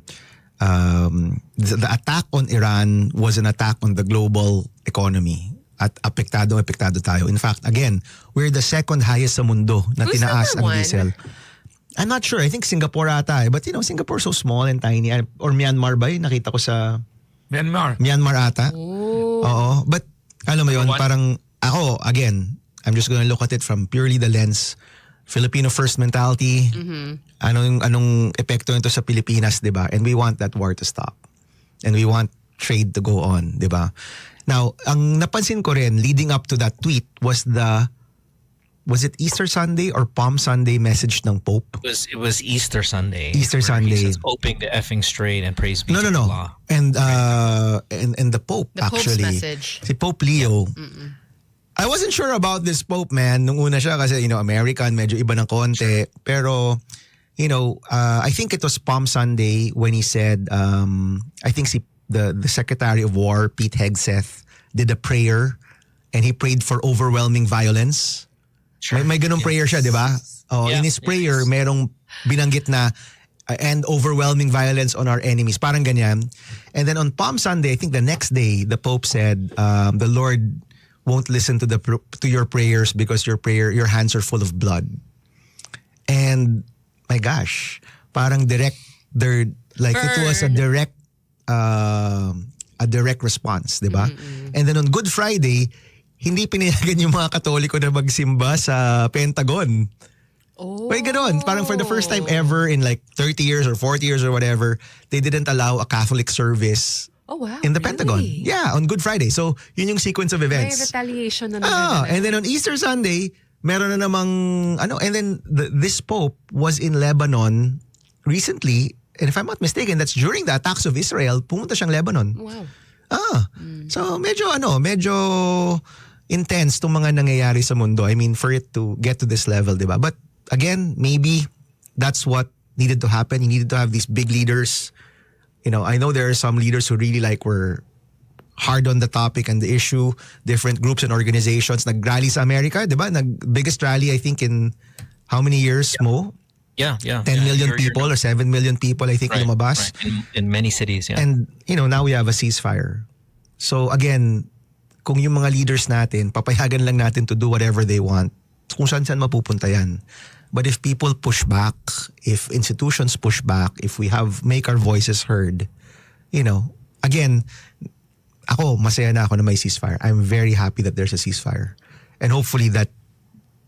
attack on Iran was an attack on the global economy. At apektado tayo. In fact, again, we're the second highest sa mundo na Who's tinaas ang number 1? diesel. I'm not sure. I think Singapore ata eh. But Singapore's so small and tiny. Or Myanmar ba yun? Nakita ko sa Myanmar ata. Oo. But Alam mo yun, What? parang ako, again, I'm just gonna look at it from purely the lens Filipino first mentality. Anong epekto nito sa Pilipinas, 'di ba? And we want that war to stop. And we want trade to go on, 'di ba? Now, ang napansin ko rin leading up to that tweet was it Easter Sunday or Palm Sunday message ng Pope? It was Easter Sunday. Easter where he Sunday. says, hoping the effing straight and praise be No. to Allah. And the Pope The Pope's actually. message. Si Pope Leo. I wasn't sure about this Pope, man. Nung una siya kasi, American, medyo iba ng konti. Pero, I think it was Palm Sunday when he said, I think the Secretary of War, Pete Hegseth, did a prayer and he prayed for overwhelming violence. Sure. May ganung prayer siya, di ba? Oh, Yeah. In his prayer, merong binanggit na end overwhelming violence on our enemies. Parang ganyan. And then on Palm Sunday, I think the next day, the Pope said, the Lord won't listen to your prayers because your hands are full of blood. And my gosh, parang it was a direct response, 'di ba? And then on Good Friday, hindi pinayagan yung mga Katoliko na magsimba sa Pentagon. Oh. May ganoon. Parang for the first time ever in like 30 years or 40 years or whatever, they didn't allow a Catholic service Oh, wow. in the really? Pentagon. Yeah, on Good Friday. So, yun yung sequence of May events. retaliation na naman. And then on Easter Sunday, meron na namang, and then this Pope was in Lebanon recently, and if I'm not mistaken, that's during the attacks of Israel, pumunta siyang Lebanon. Wow. So medyo intense tong mga nangyayari sa mundo. I mean, for it to get to this level, di ba? But again, maybe that's what needed to happen. You needed to have these big leaders. I know there are some leaders who really were hard on the topic and the issue. Different groups and organizations nag-rally sa America, di ba? Biggest rally, I think, in how many years, Mo? Yeah. 10 million people or 7 million people, I think, lumabas. Right. In many cities, yeah. And, now we have a ceasefire. So again, kung yung mga leaders natin, papayagan lang natin to do whatever they want, kung saan mapupunta yan. But if people push back, if institutions push back, if we make our voices heard, again, ako, masaya na ako na may ceasefire. I'm very happy that there's a ceasefire. And hopefully that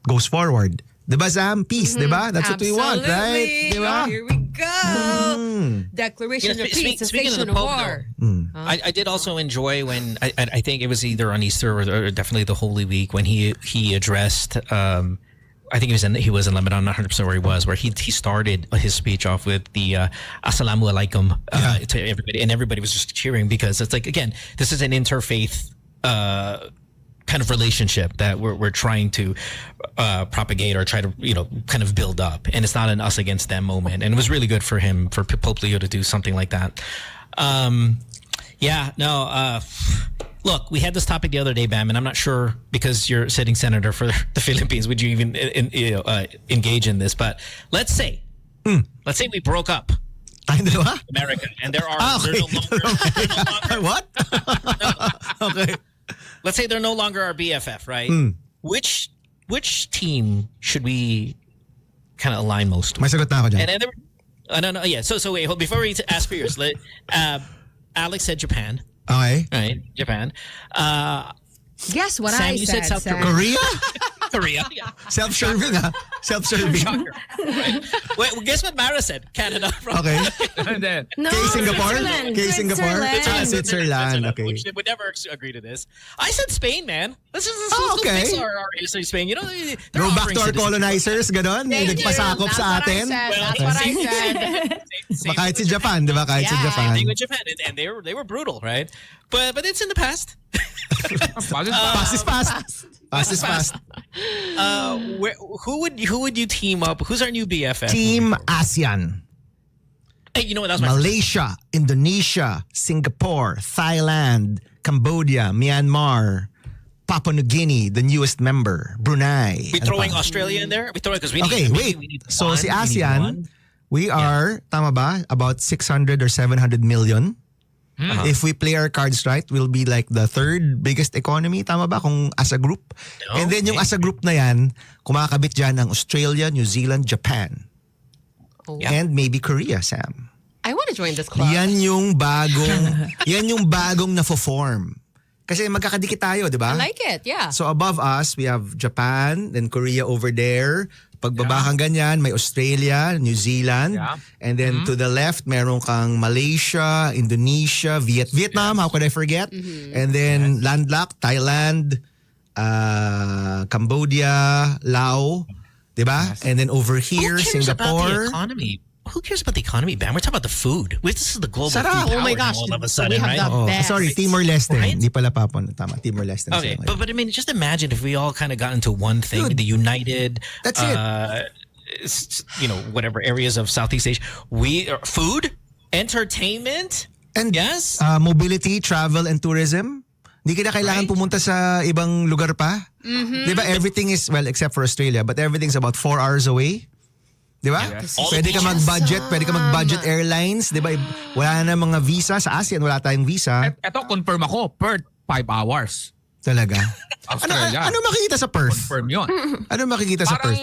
goes forward. Diba, Sam? Peace, diba? That's what we want, right? Diba? Here we go. Declaration of peace, speaking of cessation the of Pope, war. I did also enjoy when I think it was either on Easter or definitely the Holy Week when he addressed. I think he was in Lebanon, not 100% where he was, where he started his speech off with the Assalamu alaikum to everybody, and everybody was just cheering because it's like, again, this is an interfaith kind of relationship that we're trying to propagate or try to kind of build up, and it's not an us against them moment. And it was really good for him, for Pope Leo, to do something like that. Look, we had this topic the other day, Bam, and I'm not sure because you're sitting senator for the Philippines, would you even engage in this? But let's say we broke up America, and they're no longer What? Okay. Let's say they're no longer our BFF, right? Which team should we kind of align most May with? sagot na ako dyan. And then yeah. So wait, before we ask for yours, Alex said Japan. Okay. Right, Japan. Guess what Sam, I you said, said South Sam. Korea? Korea. Yeah. Self-serving, ha? Self-serving. Right. Wait, well, guess what Mara said? Canada. Okay. And then, No, Kay Singapore? Switzerland. Kay Singapore? Switzerland. Switzerland. Okay. Which would never agree to this. I said Spain, man. Let's okay. fix our history, Spain. Go back to our colonizers, ganon? Nagpasakop sa atin? That's what I said. Kahit si Japan, di ba? Kahit si Japan. With Japan, and they were brutal, right? But it's in the past. Past is past. Past is past. Who would you team up? Who's our new BFF? Team ASEAN. Hey, you know what? That was my Malaysia, Indonesia, Singapore, Thailand, Cambodia, Myanmar, Papua New Guinea, the newest member, Brunei. We throwing Australia in there? We throwing because we need. Okay, wait. We need So one, si we need ASEAN, one. we are, tama ba, about 600 or 700 million. If we play our cards right, we'll be like the third biggest economy, tama ba, kung as a group? No, And then yung as a group na yan, kumakabit dyan ang Australia, New Zealand, Japan. And maybe Korea, Sam. I want to join this club. Yan yung bagong nafo-form. Kasi magkakadikit tayo, di ba? I like it, yeah. So above us, we have Japan, then Korea over there. Pagbaba kang ganyan, may Australia, New Zealand. Yeah. And then to the left, meron kang Malaysia, Indonesia, Vietnam, how could I forget? And then landlocked, Thailand, Cambodia, Laos, diba? And then over here, Who cares about the Singapore. economy? Who cares about the economy, Bam? We're talking about the food. This is the global Sarap. food Oh my power gosh. all of a We sudden, have right? the Oh, best. sorry, Timor-Leste. Right? Hindi pala Papua. Tama, Timor-Leste. na Okay, sila ngayon. but I mean, just imagine if we all kind of got into one thing, Dude. the united, That's it. Whatever areas of Southeast Asia. Food, entertainment, And yes. mobility, travel, and tourism. Hindi ka na kailangan pumunta sa ibang lugar pa. Di ba? Everything is, well, except for Australia, but everything's about 4 hours away. Di ba? Pwede ka mag-budget airlines. Di ba? Wala na mga visa. Sa ASEAN, wala tayong visa. Eto, confirm ako. Perth, 5 hours. Talaga. Australia. Ano makikita sa Perth? Confirm yun. Ano makikita sa Perth?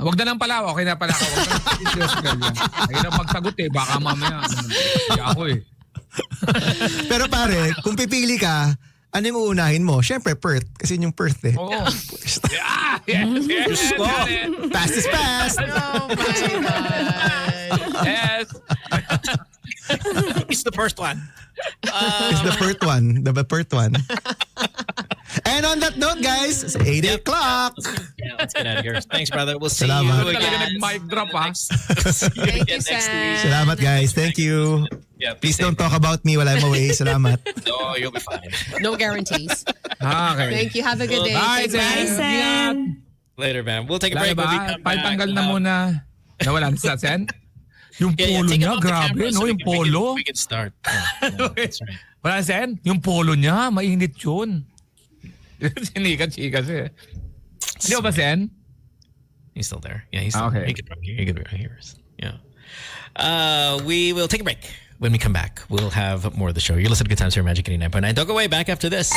Wag na lang pala. Okay na pala ako. Wag na lang sa Australia. Ayun ang magsagot eh. Baka mamaya. Hindi ako eh. Pero pare, kung pipili ka, ano yung uunahin mo? Siyempre, Perth. Kasi yun yung Perth eh. Oo. Yes. Fast is fast. Oh my God. Yes. It's the first one. It's the Perth one. The Perth one. And on that note, guys, it's 8 o'clock. Yeah, let's get out of here. Thanks, brother. We'll see Salamat. you Talaga again. nag-mic drop ha. Thank you, Sam. Salamat, guys. Thank you. Yeah, Please don't talk about me while I'm away. Salamat. No, you'll be fine. No guarantees. Okay. Thank you. Have a good day. Bye, Thanks, Sam. guys. Sam. Later, man. We'll take a Lalo break. When we ba? come back. Paitanggal na muna. Nawala sa Sen? Yung Yeah, polo take niya, it off the grabe, camera so no? we Yung can- polo. We can start. Yeah, that's right. Wala, Sen? Yung polo niya, mainit yun. Sinika-chika siya. Hindi ba, Sen? He's still there. Yeah, he's still Okay. He could hear us. Yeah. We will take a break. When we come back, we'll have more of the show. You're listening to Good Times here, Magic 89.9. Don't go away. Back after this.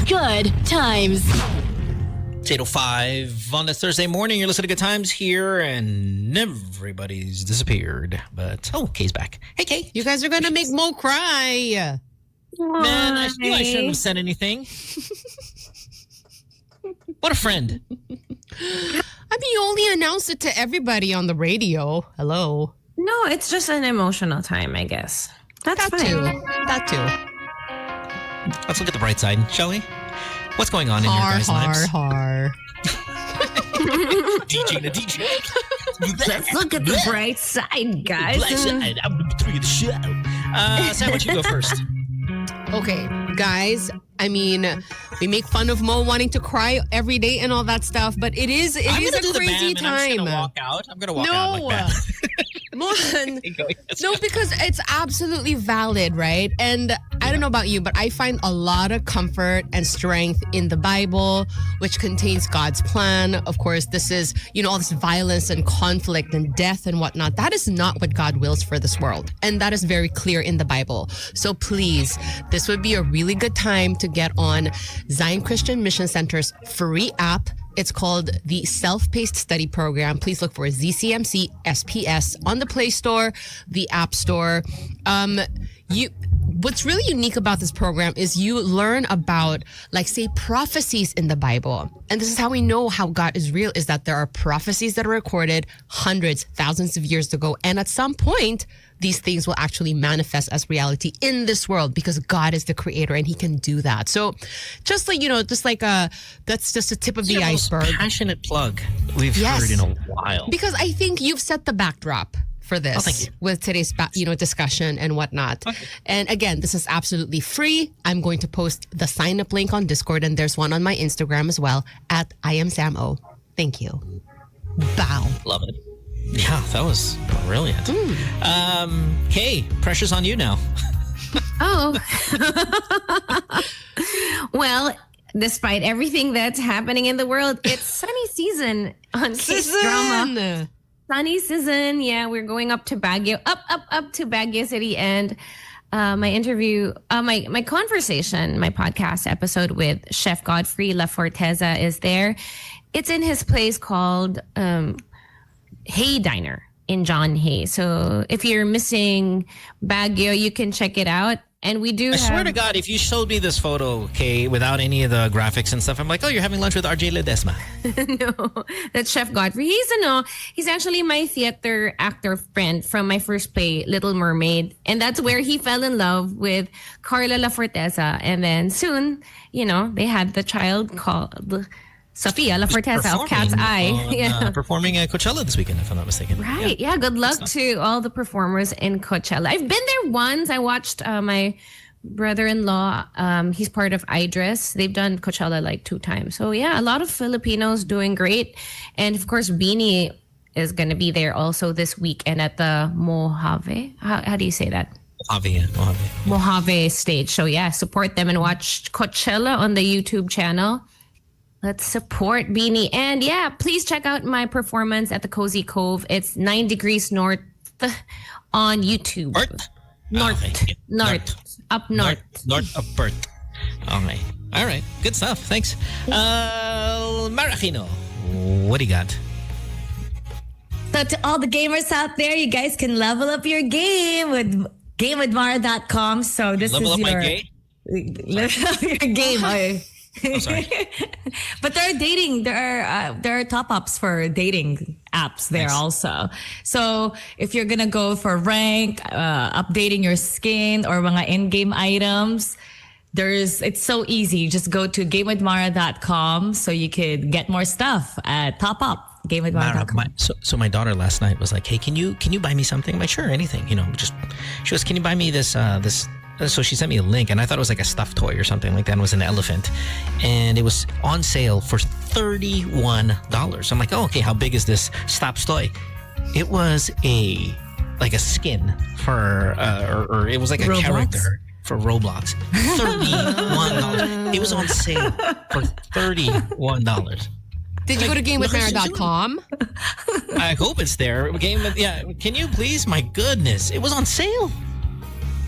Good times. It's 8:05 on a Thursday morning. You're listening to Good Times here, and everybody's disappeared. But Kay's back. Hey, Kay. You guys are going to make Mo cry. Man, I shouldn't have said anything. What a friend. I mean, you only announced it to everybody on the radio. Hello. No, it's just an emotional time, I guess. That's That fine. too. That too. Let's look at the bright side, shall we? What's going on in your guys' lives? DJ the DJ. Let's look at the bright side, guys. Black side. I'm through the show. Sam, why don't you go first? Okay, guys. I mean, we make fun of Mo wanting to cry every day and all that stuff, but it is I'm a gonna do the crazy bam, and I'm just time. gonna walk out. I'm gonna walk out No, like that. Mon. Let's No, go. because it's absolutely valid, right? And I don't know about you, but I find a lot of comfort and strength in the Bible, which contains God's plan. Of course, this is, all this violence and conflict and death and whatnot. That is not what God wills for this world. And that is very clear in the Bible. So please, this would be a really good time to get on Zion Christian Mission Center's free app. It's called the Self-Paced Study Program. Please look for ZCMC SPS on the Play Store, the App Store. What's really unique about this program is you learn about, say, prophecies in the Bible. And this is how we know how God is real, is that there are prophecies that are recorded hundreds, thousands of years ago. And at some point, these things will actually manifest as reality in this world because God is the creator and he can do that. So that's just a tip of the iceberg. Passionate plug we've Yes. heard in a while. Because I think you've set the backdrop for this thank you. with today's discussion and whatnot. Okay. And again, this is absolutely free. I'm going to post the sign up link on Discord, and there's one on my Instagram as well at IamSamO. Thank you. Bow. Love it. Yeah, that was brilliant. Kay, pressure's on you now. Oh. Well, despite everything that's happening in the world, it's sunny season on Kiss Drama. Sunny season. Yeah, we're going up to Baguio, up to Baguio City. And my interview, my conversation, my podcast episode with Chef Godfrey La Forteza is there. It's in his place called Hay Diner in John Hay. So if you're missing Baguio, you can check it out. And we do I swear to God, if you showed me this photo, okay, without any of the graphics and stuff, I'm like, oh, you're having lunch with RJ Ledesma. No, that's Chef Godfrey. He's actually my theater actor friend from my first play, Little Mermaid. And that's where he fell in love with Karylle La Forteza. And then soon, they had the child called Sofia La Forteza of Cat's Eye. Performing at Coachella this weekend, if I'm not mistaken. Right. Yeah. Good luck to all the performers in Coachella. I've been there once. I watched my brother-in-law. He's part of Idris. They've done Coachella like 2 times. So yeah, a lot of Filipinos doing great. And of course, Beanie is going to be there also this weekend at the Mojave. How do you say that? Mojave stage. So yeah, support them and watch Coachella on the YouTube channel. Let's support Beanie. And yeah, please check out my performance at the Cozy Cove. It's 9 Degrees North on YouTube. North. Up north. North of Perth. Okay. All right. Good stuff. Thanks. Aquino, what do you got? So to all the gamers out there, you guys can level up your game with GameWithMara.com. So this Level is up your... my game? Level up your game. Oh, sorry. But there are top-ups for dating apps there also. So if you're gonna go for rank, updating your skin or mga in-game items, it's so easy. Just go to GameWithMara.com so you could get more stuff at top up. GameWithMara.com. So my daughter last night was like, hey, can you buy me something? I'm like, sure, anything. She goes, can you buy me this so she sent me a link, and I thought it was like a stuffed toy or something like that. It was an elephant, and it was on sale for $31. I'm like, oh, okay, how big is this stuffed toy? It was a skin for, or it was like a Roblox? character for Roblox. $31. It was on sale for $31. Did you go to GameWithMara.com? I hope it's there. Can you please? My goodness, it was on sale.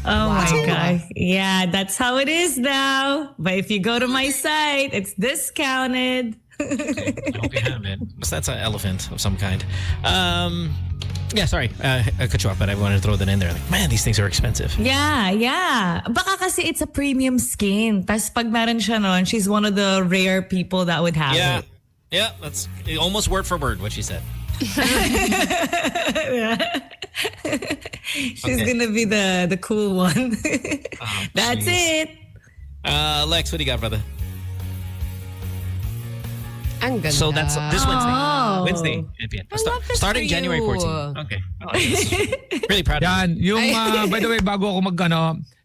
Oh my God. Yeah, that's how it is now. But if you go to my site, it's discounted. I hope you have it. That's an elephant of some kind. Sorry. I cut you off, but I wanted to throw that in there. Like, man, these things are expensive. Yeah. Baka kasi it's a premium skin. Tas pag meron siya nun, she's one of the rare people that would have it. Yeah, that's almost word for word what she said. She's gonna be the cool one. That's it. Lex, what do you got, brother? Ang ganda. So that's this Wednesday. Starting for January you. 14th. Okay. Really proud of Yan, by the way, bago ako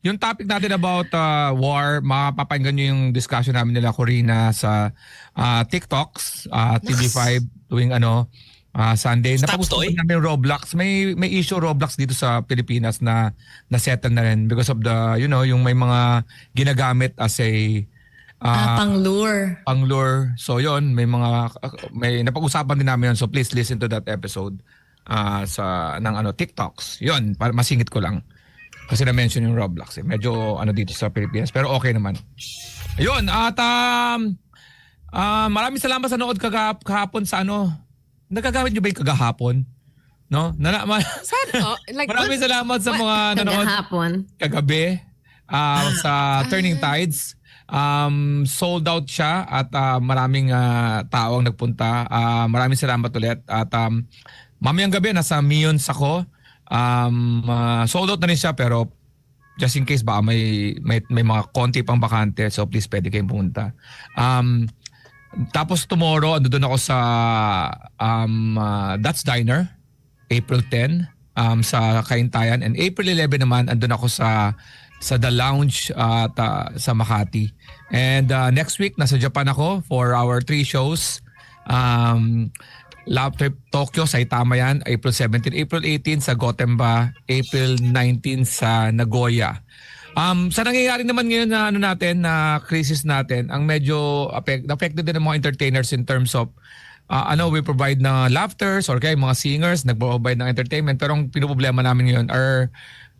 yung topic natin about war, mapapakinggan nyo yung discussion namin nila Corina sa TikToks, TV5 tuwing Sunday. Napag-usapan namin yung Roblox. May issue Roblox dito sa Pilipinas na settle na rin because of the, yung may mga ginagamit as a Pang-lure. So yun, may napag-usapan din namin yun. So please listen to that episode ng TikToks. Yun, para masingit ko lang. Kasi na-mention yung Roblox. Medyo dito sa Pilipinas. Pero okay naman. Ayun, at maraming salamat sa nood kahapon sa nagagamit nyo ba yung kagahapon? No? Maraming salamat sa mga nanood kagabi sa Turning Tides. Sold out siya at maraming tao ang nagpunta. Maraming salamat ulit. At mamayang gabi, nasa Millions ako. Sold out na rin siya pero just in case baka may mga konti pang bakante. So please pwede kayong pumunta. Tapos tomorrow, doon ako sa That's Diner, April 10, sa Kaintayan. And April 11 naman, andun ako sa The Lounge sa Makati. And next week, nasa Japan ako for our 3 shows. Lab Trip Tokyo, Saitama yan, April 17. April 18 sa Gotemba, April 19 sa Nagoya. Sa nangyayari naman ngayon na crisis natin, ang medyo affected din ng mga entertainers in terms of we provide na laughters or kaya mga singers nagpo-provide ng entertainment, pero ang pinoproblema namin ngayon are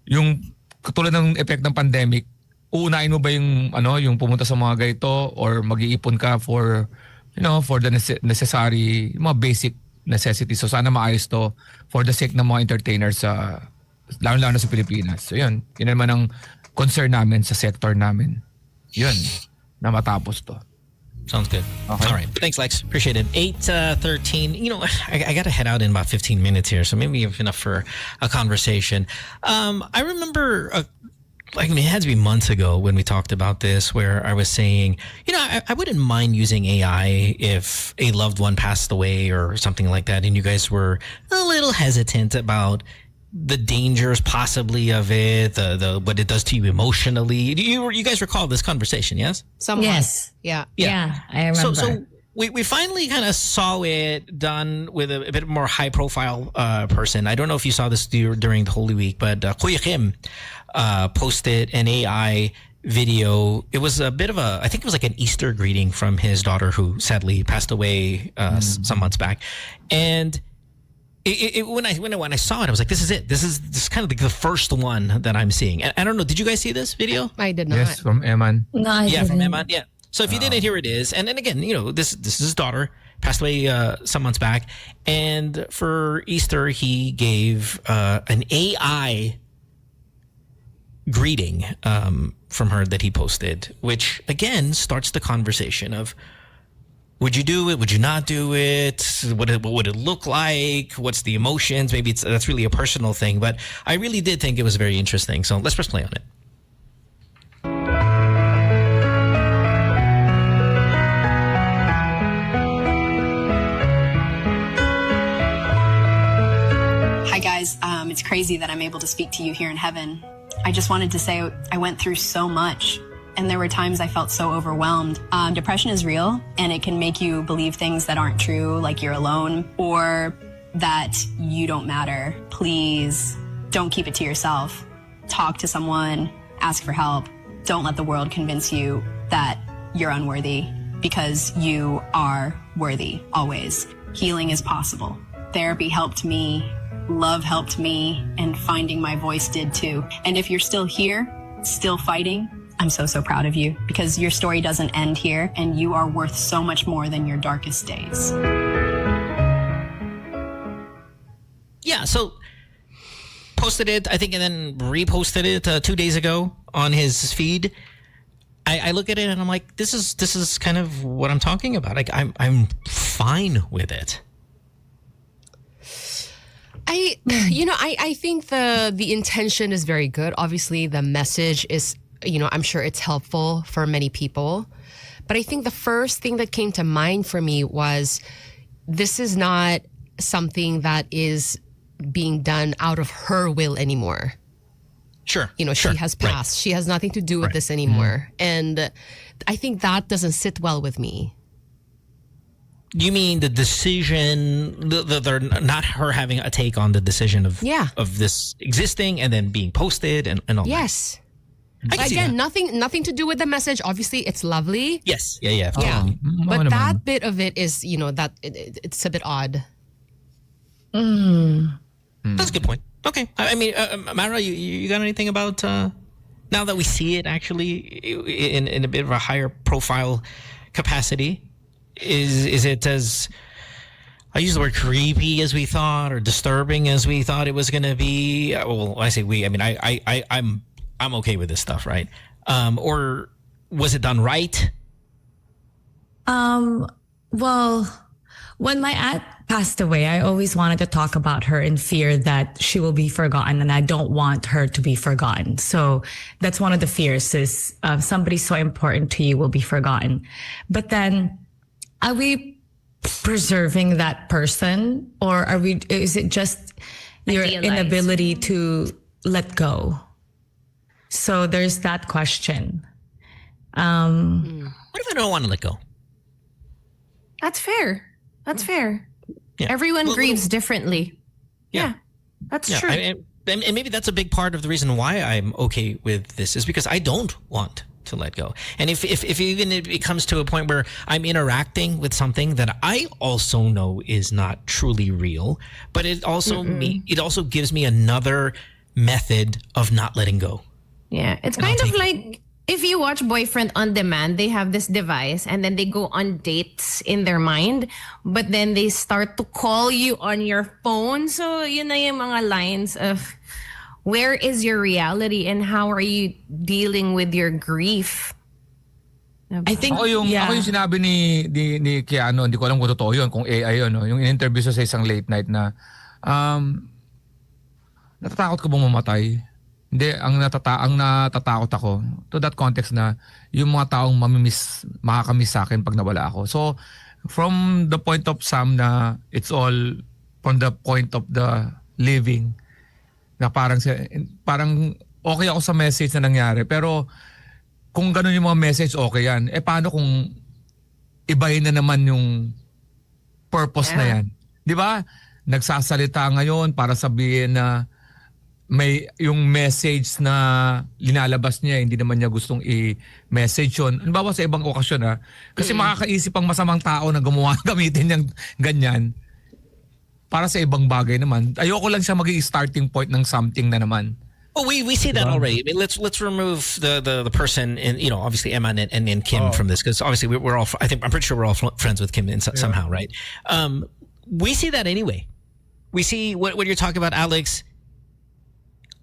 yung katulad ng effect ng pandemic. Uunahin mo ba yung pumunta sa mga ganito or mag-iipon ka for the necessary mga basic necessities. So sana maayos to for the sake ng mga entertainers lalo na sa Pilipinas. So yun naman ang concern namin sa sector namin. Yun, na matapos to. Sounds good. Okay. All right. Thanks, Lex. Appreciate it. 8:13. You know, I got to head out in about 15 minutes here, so maybe we have enough for a conversation. I remember, it had to be months ago when we talked about this, where I was saying, you know, I wouldn't mind using AI if a loved one passed away or something like that, and you guys were a little hesitant about the dangers possibly of it, the what it does to you emotionally. You guys recall this conversation, yes? Somewhat. Yes. Yeah. Yeah, I remember. So we finally kind of saw it done with a bit more high profile person. I don't know if you saw this during the Holy Week, but Kuya Kim posted an AI video. It was a bit of I think it was like an Easter greeting from his daughter who sadly passed away some months back. And when I saw it, I was like, this is it. This is kind of like the first one that I'm seeing. I don't know. Did you guys see this video? I did not. Yes, from Eman. No, I Yeah, from didn't. Eman. Yeah. So if you didn't, here it is. And then again, you know, this is his daughter, passed away some months back. And for Easter, he gave an AI greeting from her that he posted, which again starts the conversation of, would you do it? Would you not do it? What would it look like? What's the emotions? Maybe that's really a personal thing, but I really did think it was very interesting. So let's press play on it. Hi guys, it's crazy that I'm able to speak to you here in heaven. I just wanted to say I went through so much. And there were times I felt so overwhelmed. Depression is real, and it can make you believe things that aren't true, like you're alone, or that you don't matter. Please don't keep it to yourself. Talk to someone, ask for help. Don't let the world convince you that you're unworthy, because you are worthy, always. Healing is possible. Therapy helped me, love helped me, and finding my voice did too. And if you're still here, still fighting, I'm so proud of you, because your story doesn't end here, and you are worth so much more than your darkest days. Yeah, so posted it, I think, and then reposted it 2 days ago on his feed. I look at it and I'm like, this is kind of what I'm talking about. Like, I'm fine with it. I think the intention is very good. Obviously, the message is, I'm sure it's helpful for many people. But I think the first thing that came to mind for me was, this is not something that is being done out of her will anymore. Sure. She has passed. Right. She has nothing to do with this anymore. Mm-hmm. And I think that doesn't sit well with me. You mean the decision, they're not her having a take on the decision of this existing and then being posted and all that? Yes. Again, nothing to do with the message. Obviously, it's lovely. Yes. Yeah. But that bit of it is, that it's a bit odd. That's a good point. Okay. I mean, Mara, you got anything about now that we see it actually in a bit of a higher profile capacity? Is it as, I use the word creepy as we thought, or disturbing as we thought it was going to be? Well, I say we. I mean, I'm okay with this stuff, right? Or was it done right? Well, when my aunt passed away, I always wanted to talk about her in fear that she will be forgotten, and I don't want her to be forgotten. So that's one of the fears, is somebody so important to you will be forgotten. But then, are we preserving that person, or is it just your inability to let go? So there's that question. What if I don't want to let go? That's fair. That's fair. Yeah. Everyone grieves differently. Yeah. That's true. And maybe that's a big part of the reason why I'm okay with this, is because I don't want to let go. And if even it comes to a point where I'm interacting with something that I also know is not truly real, but it also gives me another method of not letting go. Yeah, it's kind of like if you watch Boyfriend on Demand, they have this device and then they go on dates in their mind, but then they start to call you on your phone. So yun na yung mga lines of where is your reality and how are you dealing with your grief? I think, Ako yung sinabi ni Keanu, hindi ko alam kung totoo yun, kung AI yun, no? Yung in-interview sa isang late night na, natatakot ka bang mamatay? Hindi, ang natatakot ako, to that context na, yung mga taong makakamiss sa akin pag nawala ako. So, from the point of Sam na, it's all from the point of the living, na parang okay ako sa message na nangyari, pero, kung gano'n yung mga message, okay yan. Paano kung ibahin na naman yung purpose na yan? Di ba? Nagsasalita ngayon para sabihin na may yung message na linalabas niya, hindi naman niya gustong i-message yun. Halimbawa sa ibang okasyon kasi makakaisip ang masamang tao na gamitin niyang ganyan para sa ibang bagay naman. Ayoko lang siya maging starting point ng something na naman. Well, we see that already. I mean, let's remove the person in, obviously Emma and Kim from this, because obviously we're all, I'm pretty sure we're all friends with Kim somehow, right? We see that anyway. We see what you're talking about, Alex.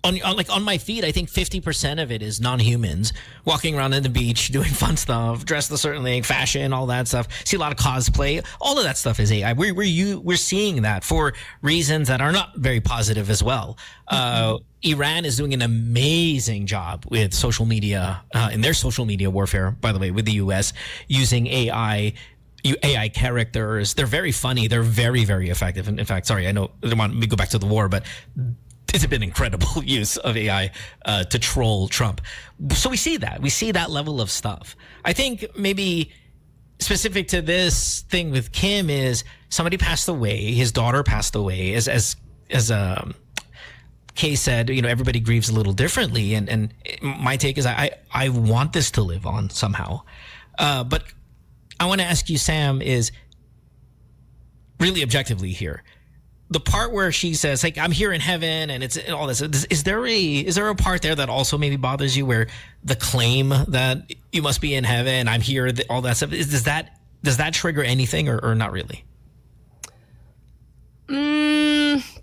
On my feed, I think 50% of it is non-humans walking around on the beach, doing fun stuff, dressed a certain thing, fashion, all that stuff. See a lot of cosplay. All of that stuff is AI. We're seeing that for reasons that are not very positive as well. Iran is doing an amazing job with social media, in their social media warfare, by the way, with the US, using AI characters. They're very funny. They're very, very effective. And in fact, sorry, I know I don't want me to go back to the war, but it's been incredible use of AI to troll Trump. So we see that level of stuff. I think maybe specific to this thing with Kim is somebody passed away. His daughter passed away. As Kay said, everybody grieves a little differently. And my take is I want this to live on somehow. But I want to ask you, Sam, is really objectively here. The part where she says, like, I'm here in heaven and it's all this, is there a part there that also maybe bothers you, where the claim that you must be in heaven, I'm here, all that stuff, does that trigger anything or not really?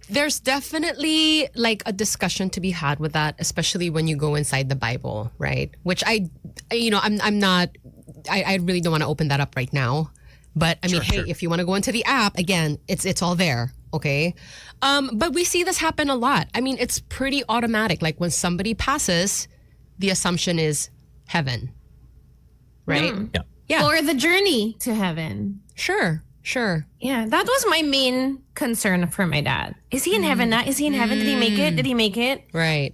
There's definitely like a discussion to be had with that, especially when you go inside the Bible, right? Which I really don't want to open that up right now. But I mean, sure. If you want to go into the app, again, it's all there. Okay. But we see this happen a lot. I mean, it's pretty automatic. Like when somebody passes, the assumption is heaven. Right? Yeah. Or the journey to heaven. Sure. Yeah, that was my main concern for my dad. Is he in heaven now? Is he in heaven? Did he make it? Right.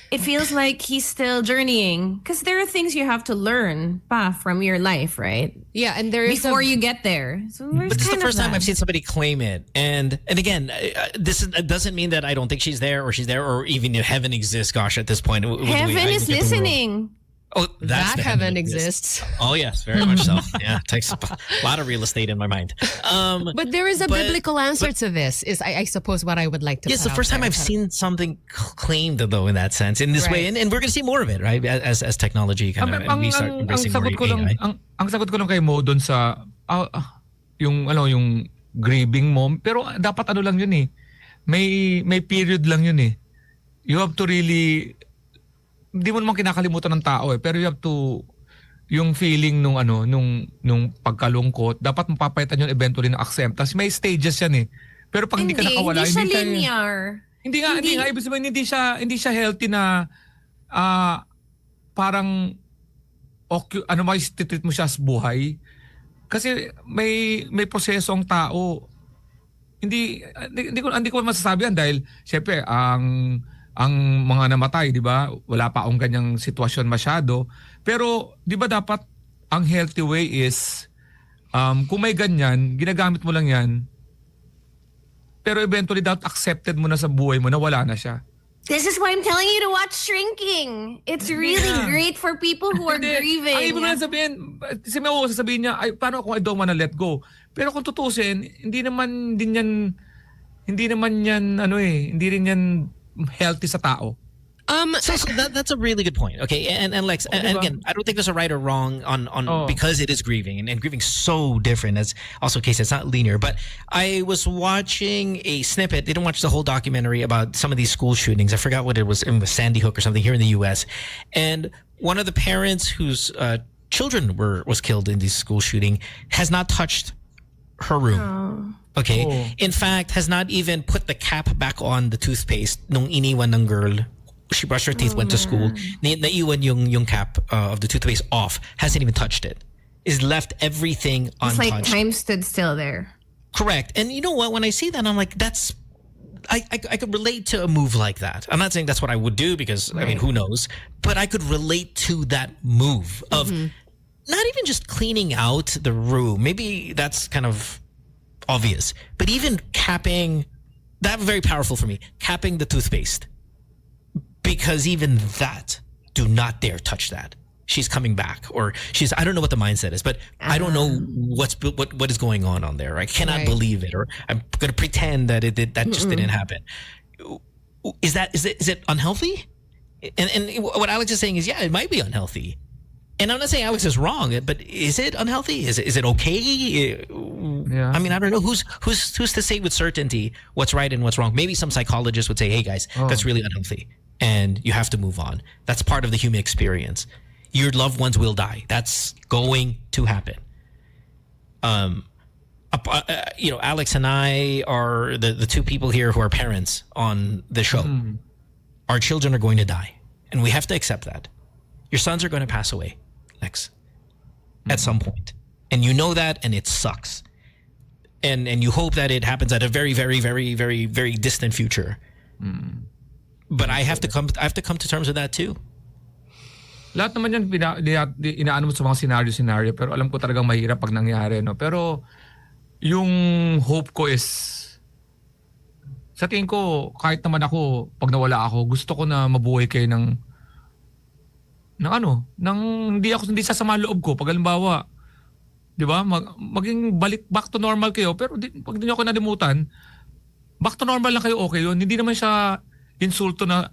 It feels like he's still journeying, because there are things you have to learn from your life, right? Yeah, and there is before you get there. So but this is the first time I've seen somebody claim it, and again, this doesn't mean that I don't think she's there, or even if heaven exists. Gosh, at this point, heaven is listening. Oh, that's that heaven exists. Oh yes, very much so. Yeah, it takes a lot of real estate in my mind. But there is a biblical answer to this. Is I suppose what I would like to. Yes, the first time I've seen something claimed though in that sense, in this way, and we're going to see more of it, right? As technology kind of and we start embracing more AI. Ang sagot ko lang kay Mo doon sa yung grieving mo, pero dapat lang yun eh. May period lang yun eh. You have to really, hindi mo naman kinakalimutan ng tao eh, pero you have to, yung feeling nung pagkalungkot, dapat mapapalitan yun eventually ng acceptance. May stages yan eh. Pero pag hindi ka nakawala, hindi siya linear. Hindi nga, ibig sabihin, hindi siya healthy na parang treat mo siya as buhay. Kasi may proseso ang tao. Hindi ko masasabi yan dahil syempre ang mga namatay, di ba? Wala pa akong ganyang sitwasyon masyado. Pero di ba dapat ang healthy way is kung may ganyan, ginagamit mo lang yan. Pero eventually dapat accepted mo na sa buhay mo na wala na siya. This is why I'm telling you to watch Shrinking. It's really great for people who are grieving. Ang ibig na sabihin, sasabihin niya, ay, paano kung I don't wanna let go? Pero kung tutusin, hindi rin yan healthy sa tao. So that's a really good point. Okay, and Lex, and again, I don't think there's a right or wrong on because it is grieving and grieving so different. As also case, it's not linear. But I was watching a snippet. Didn't watch the whole documentary about some of these school shootings. I forgot what it was. It was Sandy Hook or something here in the U.S. And one of the parents whose children was killed in this school shooting has not touched her room. Okay, in fact, has not even put the cap back on the toothpaste nung iniwan ng girl. She brushed her teeth, went to school. Naiwan yung cap of the toothpaste off. Hasn't even touched it. Is left everything untouched. It's like time stood still there. Correct. And you know what? When I see that, I'm like, I could relate to a move like that. I'm not saying that's what I would do because, I mean, who knows? But I could relate to that move of not even just cleaning out the room. Maybe that's kind of obvious. But even capping, that was very powerful for me. Capping the toothpaste. Because even that, do not dare touch that. She's coming back, or I don't know what the mindset is, but I don't know what is going on there. I cannot believe it, or I'm going to pretend that that just didn't happen. Is it unhealthy? And what Alex is saying is, yeah, it might be unhealthy. And I'm not saying Alex is wrong, but is it unhealthy? Is it okay? Yeah. I mean, I don't know who's to say with certainty what's right and what's wrong. Maybe some psychologist would say, hey guys, that's really unhealthy. And you have to move on. That's part of the human experience. Your loved ones will die. That's going to happen. Alex and I are the two people here who are parents on the show. Our children are going to die. And we have to accept that. Your sons are going to pass away, Lex, at some point. And you know that, and it sucks. And you hope that it happens at a very, very, very, very, very distant future. But I have to come to terms with that too. Lahat naman yan inaano mo sa mga scenario, pero alam ko talagang mahirap pag nangyari, no. Pero yung hope ko is, sa tingin ko, kahit naman ako pag nawala ako, gusto ko na mabuhay kayo ng hindi sasama loob ko. Pag halimbawa, 'di ba? Maging back to normal kayo, pero pag di niyo ako nalimutan, back to normal lang kayo, okay yun. Hindi naman siya insulto na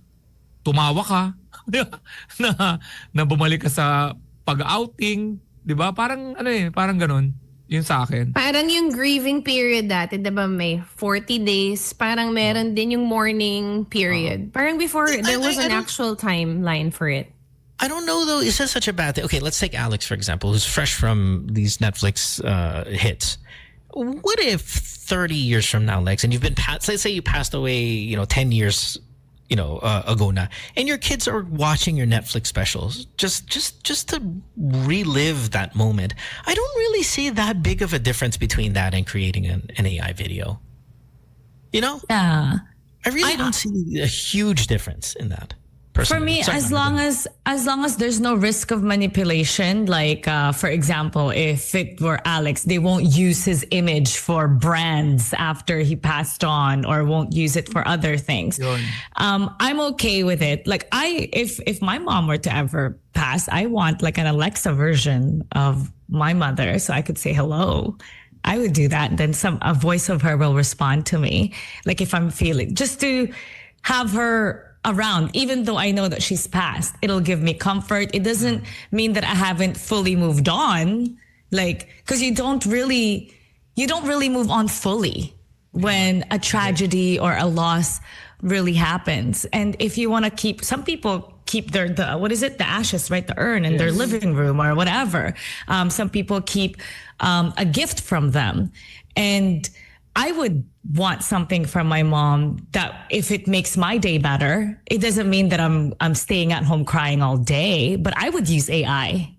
tumawa ka, na bumalik ka sa pag-outing, 'di ba? Parang parang ganoon. Yun sa akin. Parang yung grieving period dati, 'di ba, may 40 days, parang meron din yung mourning period. Parang before there was an actual timeline for it. I don't know though. Is that such a bad thing? Okay, let's take Alex for example, who's fresh from these Netflix hits. What if 30 years from now, Lex, and you've been let's say you passed away, 10 years, ago na, and your kids are watching your Netflix specials just to relive that moment. I don't really see that big of a difference between that and creating an AI video. Yeah. I really don't see a huge difference in that. Personally. For me, as long as there's no risk of manipulation, like for example, if it were Alex, they won't use his image for brands after he passed on, or won't use it for other things. I'm okay with it. Like if my mom were to ever pass, I want like an Alexa version of my mother, so I could say hello. I would do that, and then a voice of her will respond to me, like if I'm feeling, just to have her around, even though I know that she's passed. It'll give me comfort. It doesn't mean that I haven't fully moved on, like, because you don't really move on fully when a tragedy or a loss really happens. And if you want to keep, some people keep the ashes, right, the urn in their living room or whatever. Some people keep a gift from them, and I would want something from my mom that if it makes my day better, it doesn't mean that I'm staying at home crying all day, but I would use AI.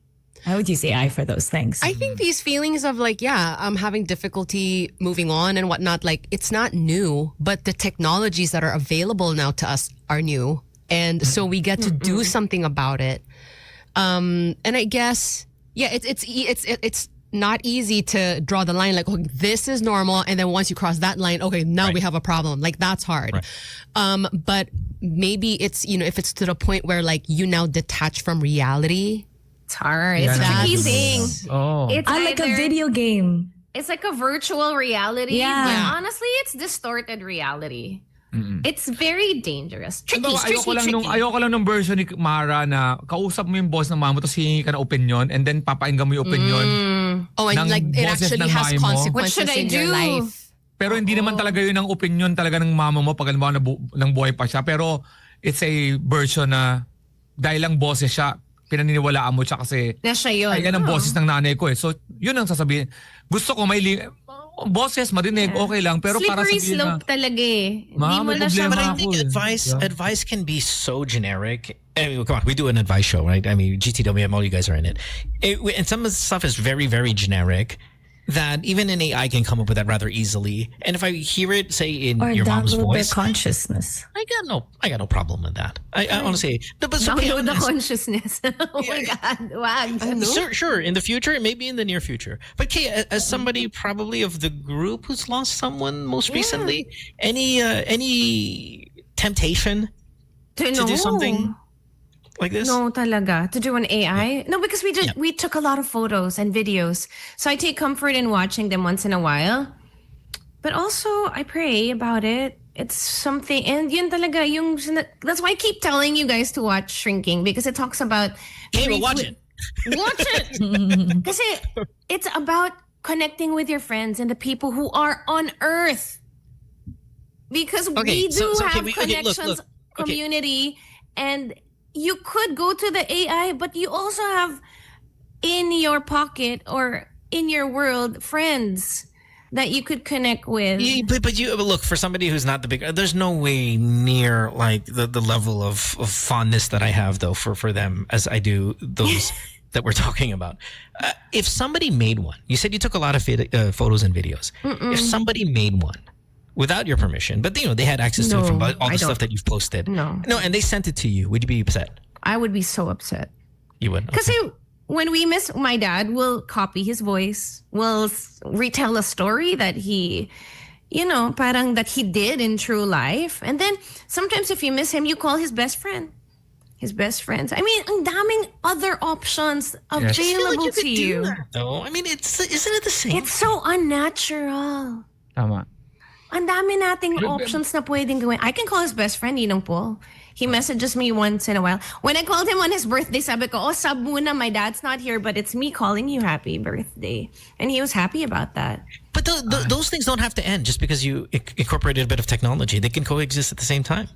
I would use AI for those things. I think these feelings of like, I'm having difficulty moving on and whatnot, like it's not new, but the technologies that are available now to us are new. And so we get to do something about it. And I guess, it's not easy to draw the line like, okay, this is normal, and then once you cross that line, okay, now we have a problem. Like that's hard. But maybe it's, if it's to the point where like you now detach from reality, it's hard. It's a tricky thing. It's like a video game. It's like a virtual reality. Yeah. But honestly, it's distorted reality. It's very dangerous. Tricky, Ayoko lang nung version ni Mara na kausap mo yung boss ng mama tapos hihingi ka ng opinion and then papainggan mo yung opinion. Oh, and ng like it boses actually ng has mami mo. consequences What should I in your do? life. Pero hindi naman talaga yun ang opinion talaga ng mama mo pag halimbawa ng buhay pa siya. Pero it's a version na dahil lang boses siya, pinaniniwalaan mo siya kasi Na siya yun. ay yan ang boses ng nanay ko eh. So yun ang sasabihin. Gusto ko may boses, marinig, okay lang. Pero para Slippery sabihin slope talaga eh. Hindi Ma, mo may na siya But I problema think ako eh. advice can be so generic. I mean, come on, we do an advice show, right? I mean, GTWM, all you guys are in it. And some of the stuff is very, very generic that even an AI can come up with that rather easily. And if I hear it, say, in Or your mom's download voice, their consciousness. I got no problem with that. I honestly, no, but so be download the honest. consciousness. Oh my God. Wag. Sure. In the future, maybe in the near future. But Kay, as somebody probably of the group who's lost someone most recently, any temptation to do something like this? No, talaga. To do an AI? No, because we took a lot of photos and videos. So I take comfort in watching them once in a while. But also, I pray about it. It's something, and yun talaga, that's why I keep telling you guys to watch Shrinking, because it talks about... Hey, well, watch it. Watch it! Kasi it's about connecting with your friends and the people who are on Earth. Because we do have connections, community, and you could go to the AI, but you also have in your pocket or in your world friends that you could connect with. Yeah, but you look, for somebody who's not the big, there's no way near like the level of fondness that I have though for them as I do those that we're talking about. If somebody made one, you said you took a lot of photos and videos. If somebody made one without your permission, but they had access to it from all the stuff that you've posted. No, and they sent it to you. Would you be upset? I would be so upset. You would? Because when we miss, my dad will copy his voice, will retell a story that he, parang that he did in true life. And then sometimes if you miss him, you call his best friend. His best friends. I mean, ang daming other options available to you. No, I mean, isn't it the same? It's so unnatural. Tama. Ang dami nating options na pwedeng gawin. I can call his best friend, Ninong Paul. He messages me once in a while. When I called him on his birthday, sabi ko, sab muna, my dad's not here, but it's me calling you happy birthday. And he was happy about that. But those things don't have to end just because you incorporated a bit of technology. They can coexist at the same time.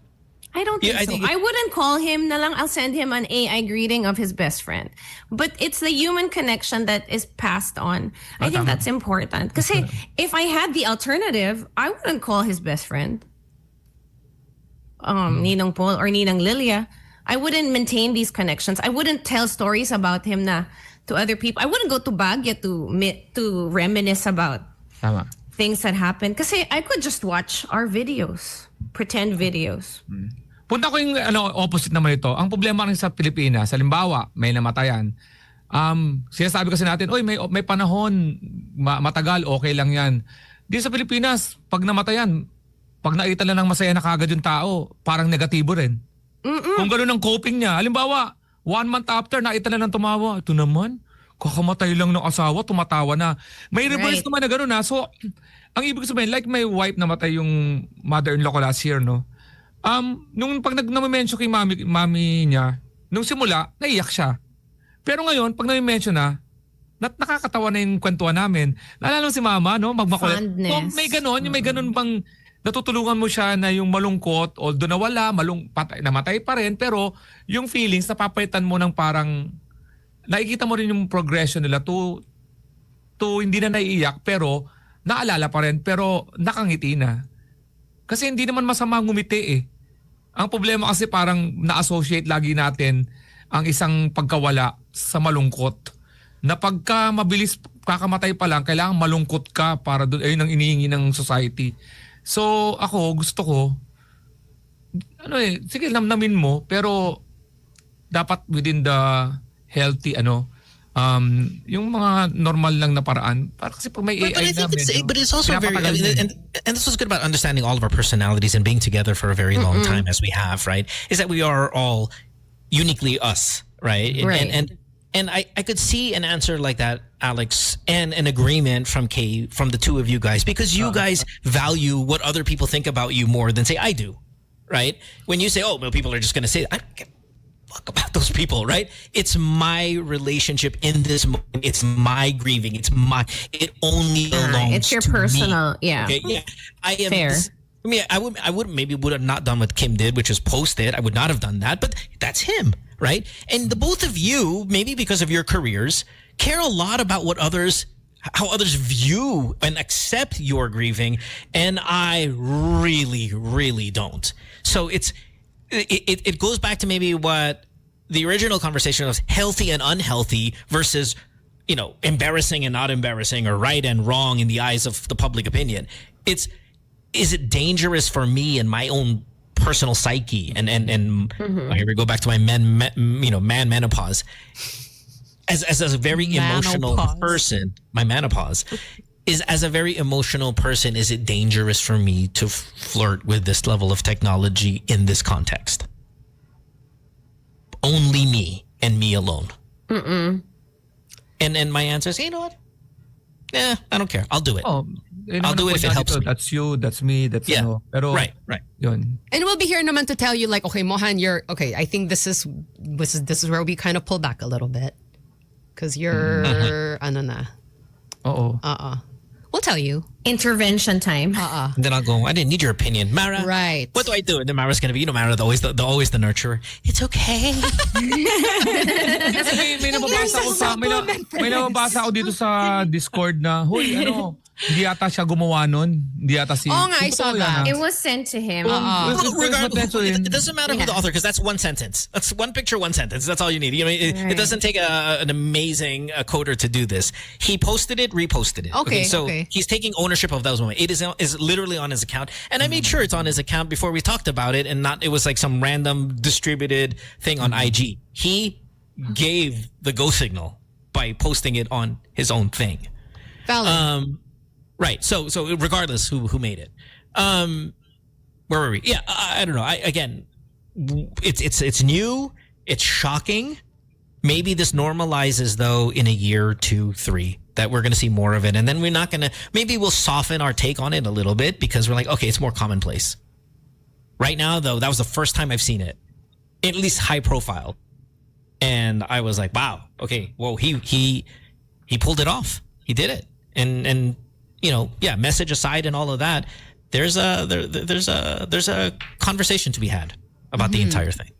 I don't think so. I wouldn't call him na lang. I'll send him an AI greeting of his best friend. But it's the human connection that is passed on. I think that's important. Because if I had the alternative, I wouldn't call his best friend. Ninong Paul or Ninang Lilia. I wouldn't maintain these connections. I wouldn't tell stories about him to other people. I wouldn't go to Baguio to reminisce about things that happened. Kasi I could just watch our videos. Pretend videos. Punta ko yung opposite naman ito. Ang problema rin sa Pilipinas, halimbawa, may namatayan. Sinasabi kasi natin, may panahon, matagal, okay lang yan. Di sa Pilipinas, pag namatayan, pag nakita lang ng masaya na kagad yung tao, parang negatibo rin. Kung gano'n ang coping niya, halimbawa, 1 month after, nakita lang ng tumawa. Ito naman, kakamatay lang ng asawa, tumatawa na. May reverse naman na gano'n na. So, ang ibig sabihin, like my wife namatay yung mother-in-law ko last year, no? Nung pag nag-mention kay mami niya, nung simula, naiyak siya. Pero ngayon, pag na-mention na, nakakatawa na yung kwentuhan namin. Naalala mo si mama, no? Magmakulit. So, may ganon bang natutulungan mo siya na yung malungkot, although nawala, namatay pa rin, pero yung feelings, napapalitan mo ng parang, nakikita mo rin yung progression nila to hindi na naiiyak, pero naalala pa rin, pero nakangiti na. Kasi hindi naman masama ngumiti eh. Ang problema kasi parang na-associate lagi natin ang isang pagkawala sa malungkot. Na pagka mabilis kakamatay pa lang, kailangan malungkot ka para doon, ayun ang inihingi ng society. So ako, gusto ko, sige, namnamin mo, pero dapat within the healthy, yung mga normal lang na paraan. Para kasi pag may AI na medyo, but it's also very, and this was good about understanding all of our personalities and being together for a very long time as we have, right? Is that we are all uniquely us, right? Right. And And I could see an answer like that, Alex, and an agreement from Kay, from the two of you guys, because you guys value what other people think about you more than, say, I do, right? When you say, oh, well, people are just going to say, I don't give a fuck about those people, right? It's my relationship in this moment. It's my grieving. It only belongs It's your to personal, me. yeah. Okay? Yeah. I am. Fair. I mean, I would have not done what Kim did, which is post it. I would not have done that, but that's him, right? And the both of you, maybe because of your careers, care a lot about how others view and accept your grieving, and I really, really don't. So it goes back to maybe what the original conversation was: healthy and unhealthy versus, embarrassing and not embarrassing, or right and wrong in the eyes of the public opinion. Is it dangerous for me and my own personal psyche and here we go back to my man menopause as a very emotional person, my menopause is as a very emotional person, is it dangerous for me to flirt with this level of technology in this context? Only me and me alone. And my answer is, you know what? Yeah, I don't care. I'll do it. I'll do it if it helps me. That's you, that's me, that's Pero, right. Yun. And we'll be here naman to tell you, like, okay, Mohan, I think this is where we kind of pull back a little bit. Because you're, ano na. We'll tell you. Intervention time. And then I'll go, I didn't need your opinion. Mara, right. What do I do? And then Mara's going to be, Mara, always the nurturer. It's okay. Kasi may nababasa ako dito sa Discord na, huy, hindi yata siya gumawa nun. Hindi yata si... Oh, nga, I saw that. It was sent to him. Regardless, it doesn't matter who the author, because that's one sentence. That's one picture, one sentence. That's all you need. It doesn't take an amazing coder to do this. He posted it, reposted it. Okay, so he's taking ownership of those moments. It is literally on his account. And I made sure it's on his account before we talked about it, and it was like some random distributed thing on IG. He gave the go signal by posting it on his own thing. Valid. Right. So regardless who made it, where were we? Yeah, I don't know. Again, it's new. It's shocking. Maybe this normalizes though in a year, 2, 3, that we're going to see more of it, and then we're not going to. Maybe we'll soften our take on it a little bit because we're like, okay, it's more commonplace. Right now, though, that was the first time I've seen it, at least high profile, and I was like, wow, okay, whoa, he pulled it off. He did it, and. Message aside and all of that, there's a conversation to be had about the entire thing,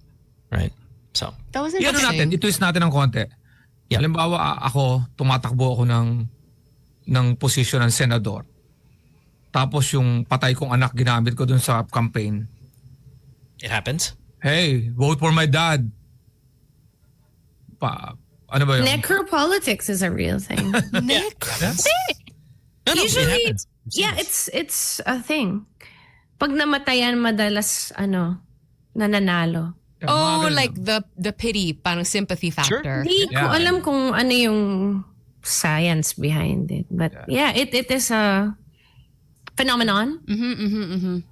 right? So that was interesting. I-twist natin ng konti. Yeah. Halimbawa, ako, tumatakbo ako ng posisyon ng senador. Tapos yung patay kong anak ginamit ko dun sa campaign. It happens. Hey, vote for my dad. Ano ba yun? Necropolitics is a real thing. No, usually, it's a thing. Pag namatayan, madalas, nananalo. Like the pity, parang sympathy factor. Hindi ko alam kung ano yung science behind it. But it is a phenomenon.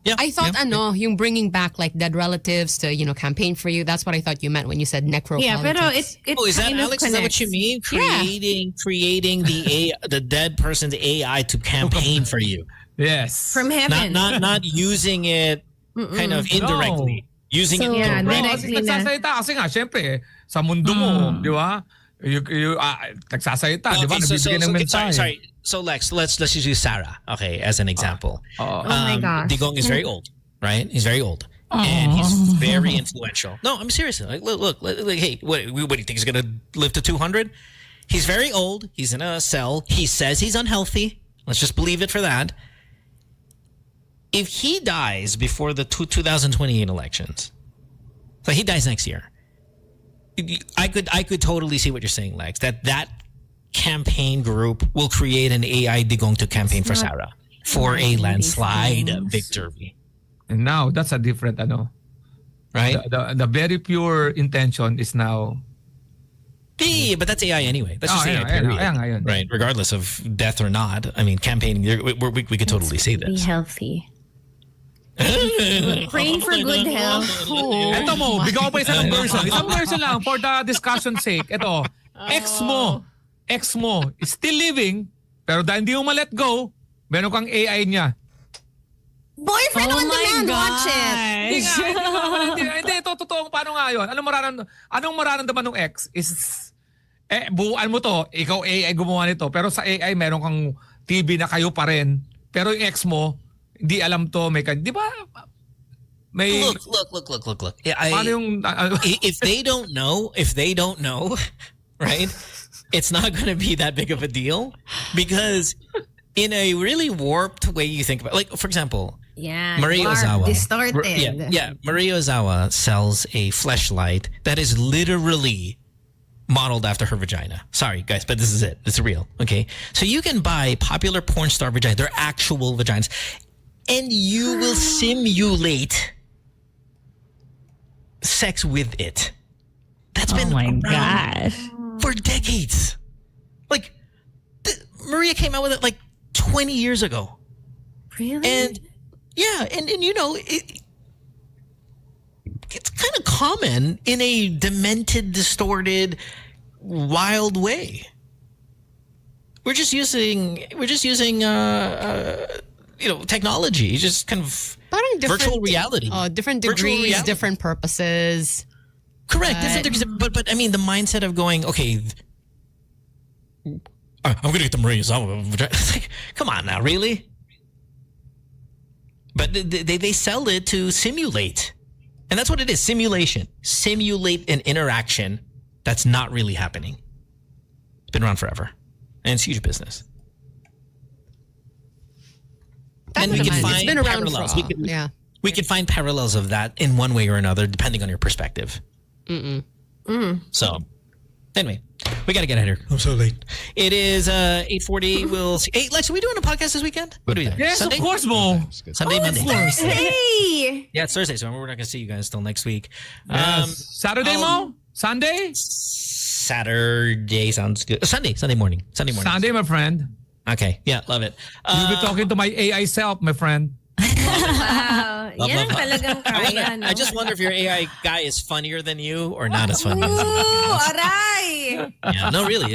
Yeah, I thought yung bringing back like dead relatives to campaign for you. That's what I thought you meant when you said necropolitics. Yeah, pero it is that, Alex? Is that what you mean? Creating the dead person's AI to campaign for you. Yes. From heaven. Not using it kind of indirectly. No. Using it directly. Kasi nagsasalita. Kasi nga, syempre, sa mundo mo, di ba? Nagsasalita, di ba? Nabibigyan ng mensahe. Sorry. So Lex, let's just use Sarah, okay, as an example. Oh my gosh. Digong is very old, right? He's very old. And he's very influential. No, I'm serious. Like, look, hey, what do you think he's going to live to 200? He's very old. He's in a cell. He says he's unhealthy. Let's just believe it for that. If he dies before the 2028 elections, so he dies next year, I could totally see what you're saying, Lex, that campaign group will create an AI Digong to campaign for Sarah for a landslide victory. And now, that's a different, right? The very pure intention is now... Yeah, but that's AI anyway. That's just AI, period. Right, regardless of death or not. I mean, campaigning, we could totally see this. Be healthy. Praying for good health. Ito mo, bigyan ko pa isang version. Isang version lang for the discussion's sake. Ito, Ex mo, is still living, pero dahil hindi mo ma-let go, meron kang AI niya. Boyfriend on demand, watch it. Hindi, ito totoo. Paano nga yun? Anong mararamdaman ng ex is, buuan mo to, ikaw AI gumawa nito, pero sa AI meron kang TV na kayo pa rin, pero yung ex mo, hindi alam to, di ba? May, Look. paano yung, If they don't know, right? It's not going to be that big of a deal because in a really warped way you think about, like, for example, Yeah. Maria Ozawa. Distorted. Maria Ozawa sells a fleshlight that is literally modeled after her vagina. Sorry, guys, but this is it. It's real, okay? So you can buy popular porn star vaginas, they're actual vaginas, and you will simulate sex with it. That's been around for decades. Like, Maria came out with it like 20 years ago. Really? And yeah, and you know, it's kind of common in a demented, distorted, wild way. We're just using technology, just kind of virtual reality. Different degrees, different purposes. Correct, different degrees. But I mean, the mindset of going, okay, I'm going to get the Maria Ozawa. It's like, come on now, really? But they sell it to simulate. And that's what it is, simulation. Simulate an interaction that's not really happening. It's been around forever. And it's huge business. And we can find parallels. We can find parallels of that in one way or another, depending on your perspective. So, anyway, we got to get out of here. I'm so late. It is 8:40. We'll see. Hey, Lex, are we doing a podcast this weekend? What are we doing? Yes, Sunday? of course, Mo. Sunday, Monday. Hey! Yeah, it's Thursday, so we're not going to see you guys till next week. Saturday, Mo? Sunday? Saturday sounds good. Sunday morning. Sunday, my friend. Okay, yeah, love it. You'll be talking to my AI self, my friend. Wow. Yan talagang kaya, no? I just wonder if your AI guy is funnier than you or not as funny. Ooh, aray! Yeah, no, really.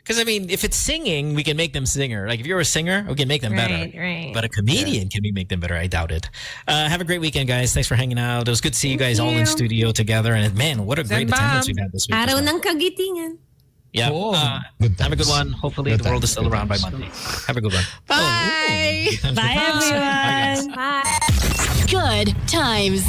Because, I mean, if it's singing, we can make them singer. Like, if you're a singer, we can make them better. Right. But a comedian, can we make them better? I doubt it. Have a great weekend, guys. Thanks for hanging out. It was good to see you guys all in studio together. And, man, what a great attendance we've had this week. Araw ng kagitingan. Yeah. Have a good one. Hopefully the world is still around by Monday. Have a good one. Bye. Bye, everyone. Bye. Good times.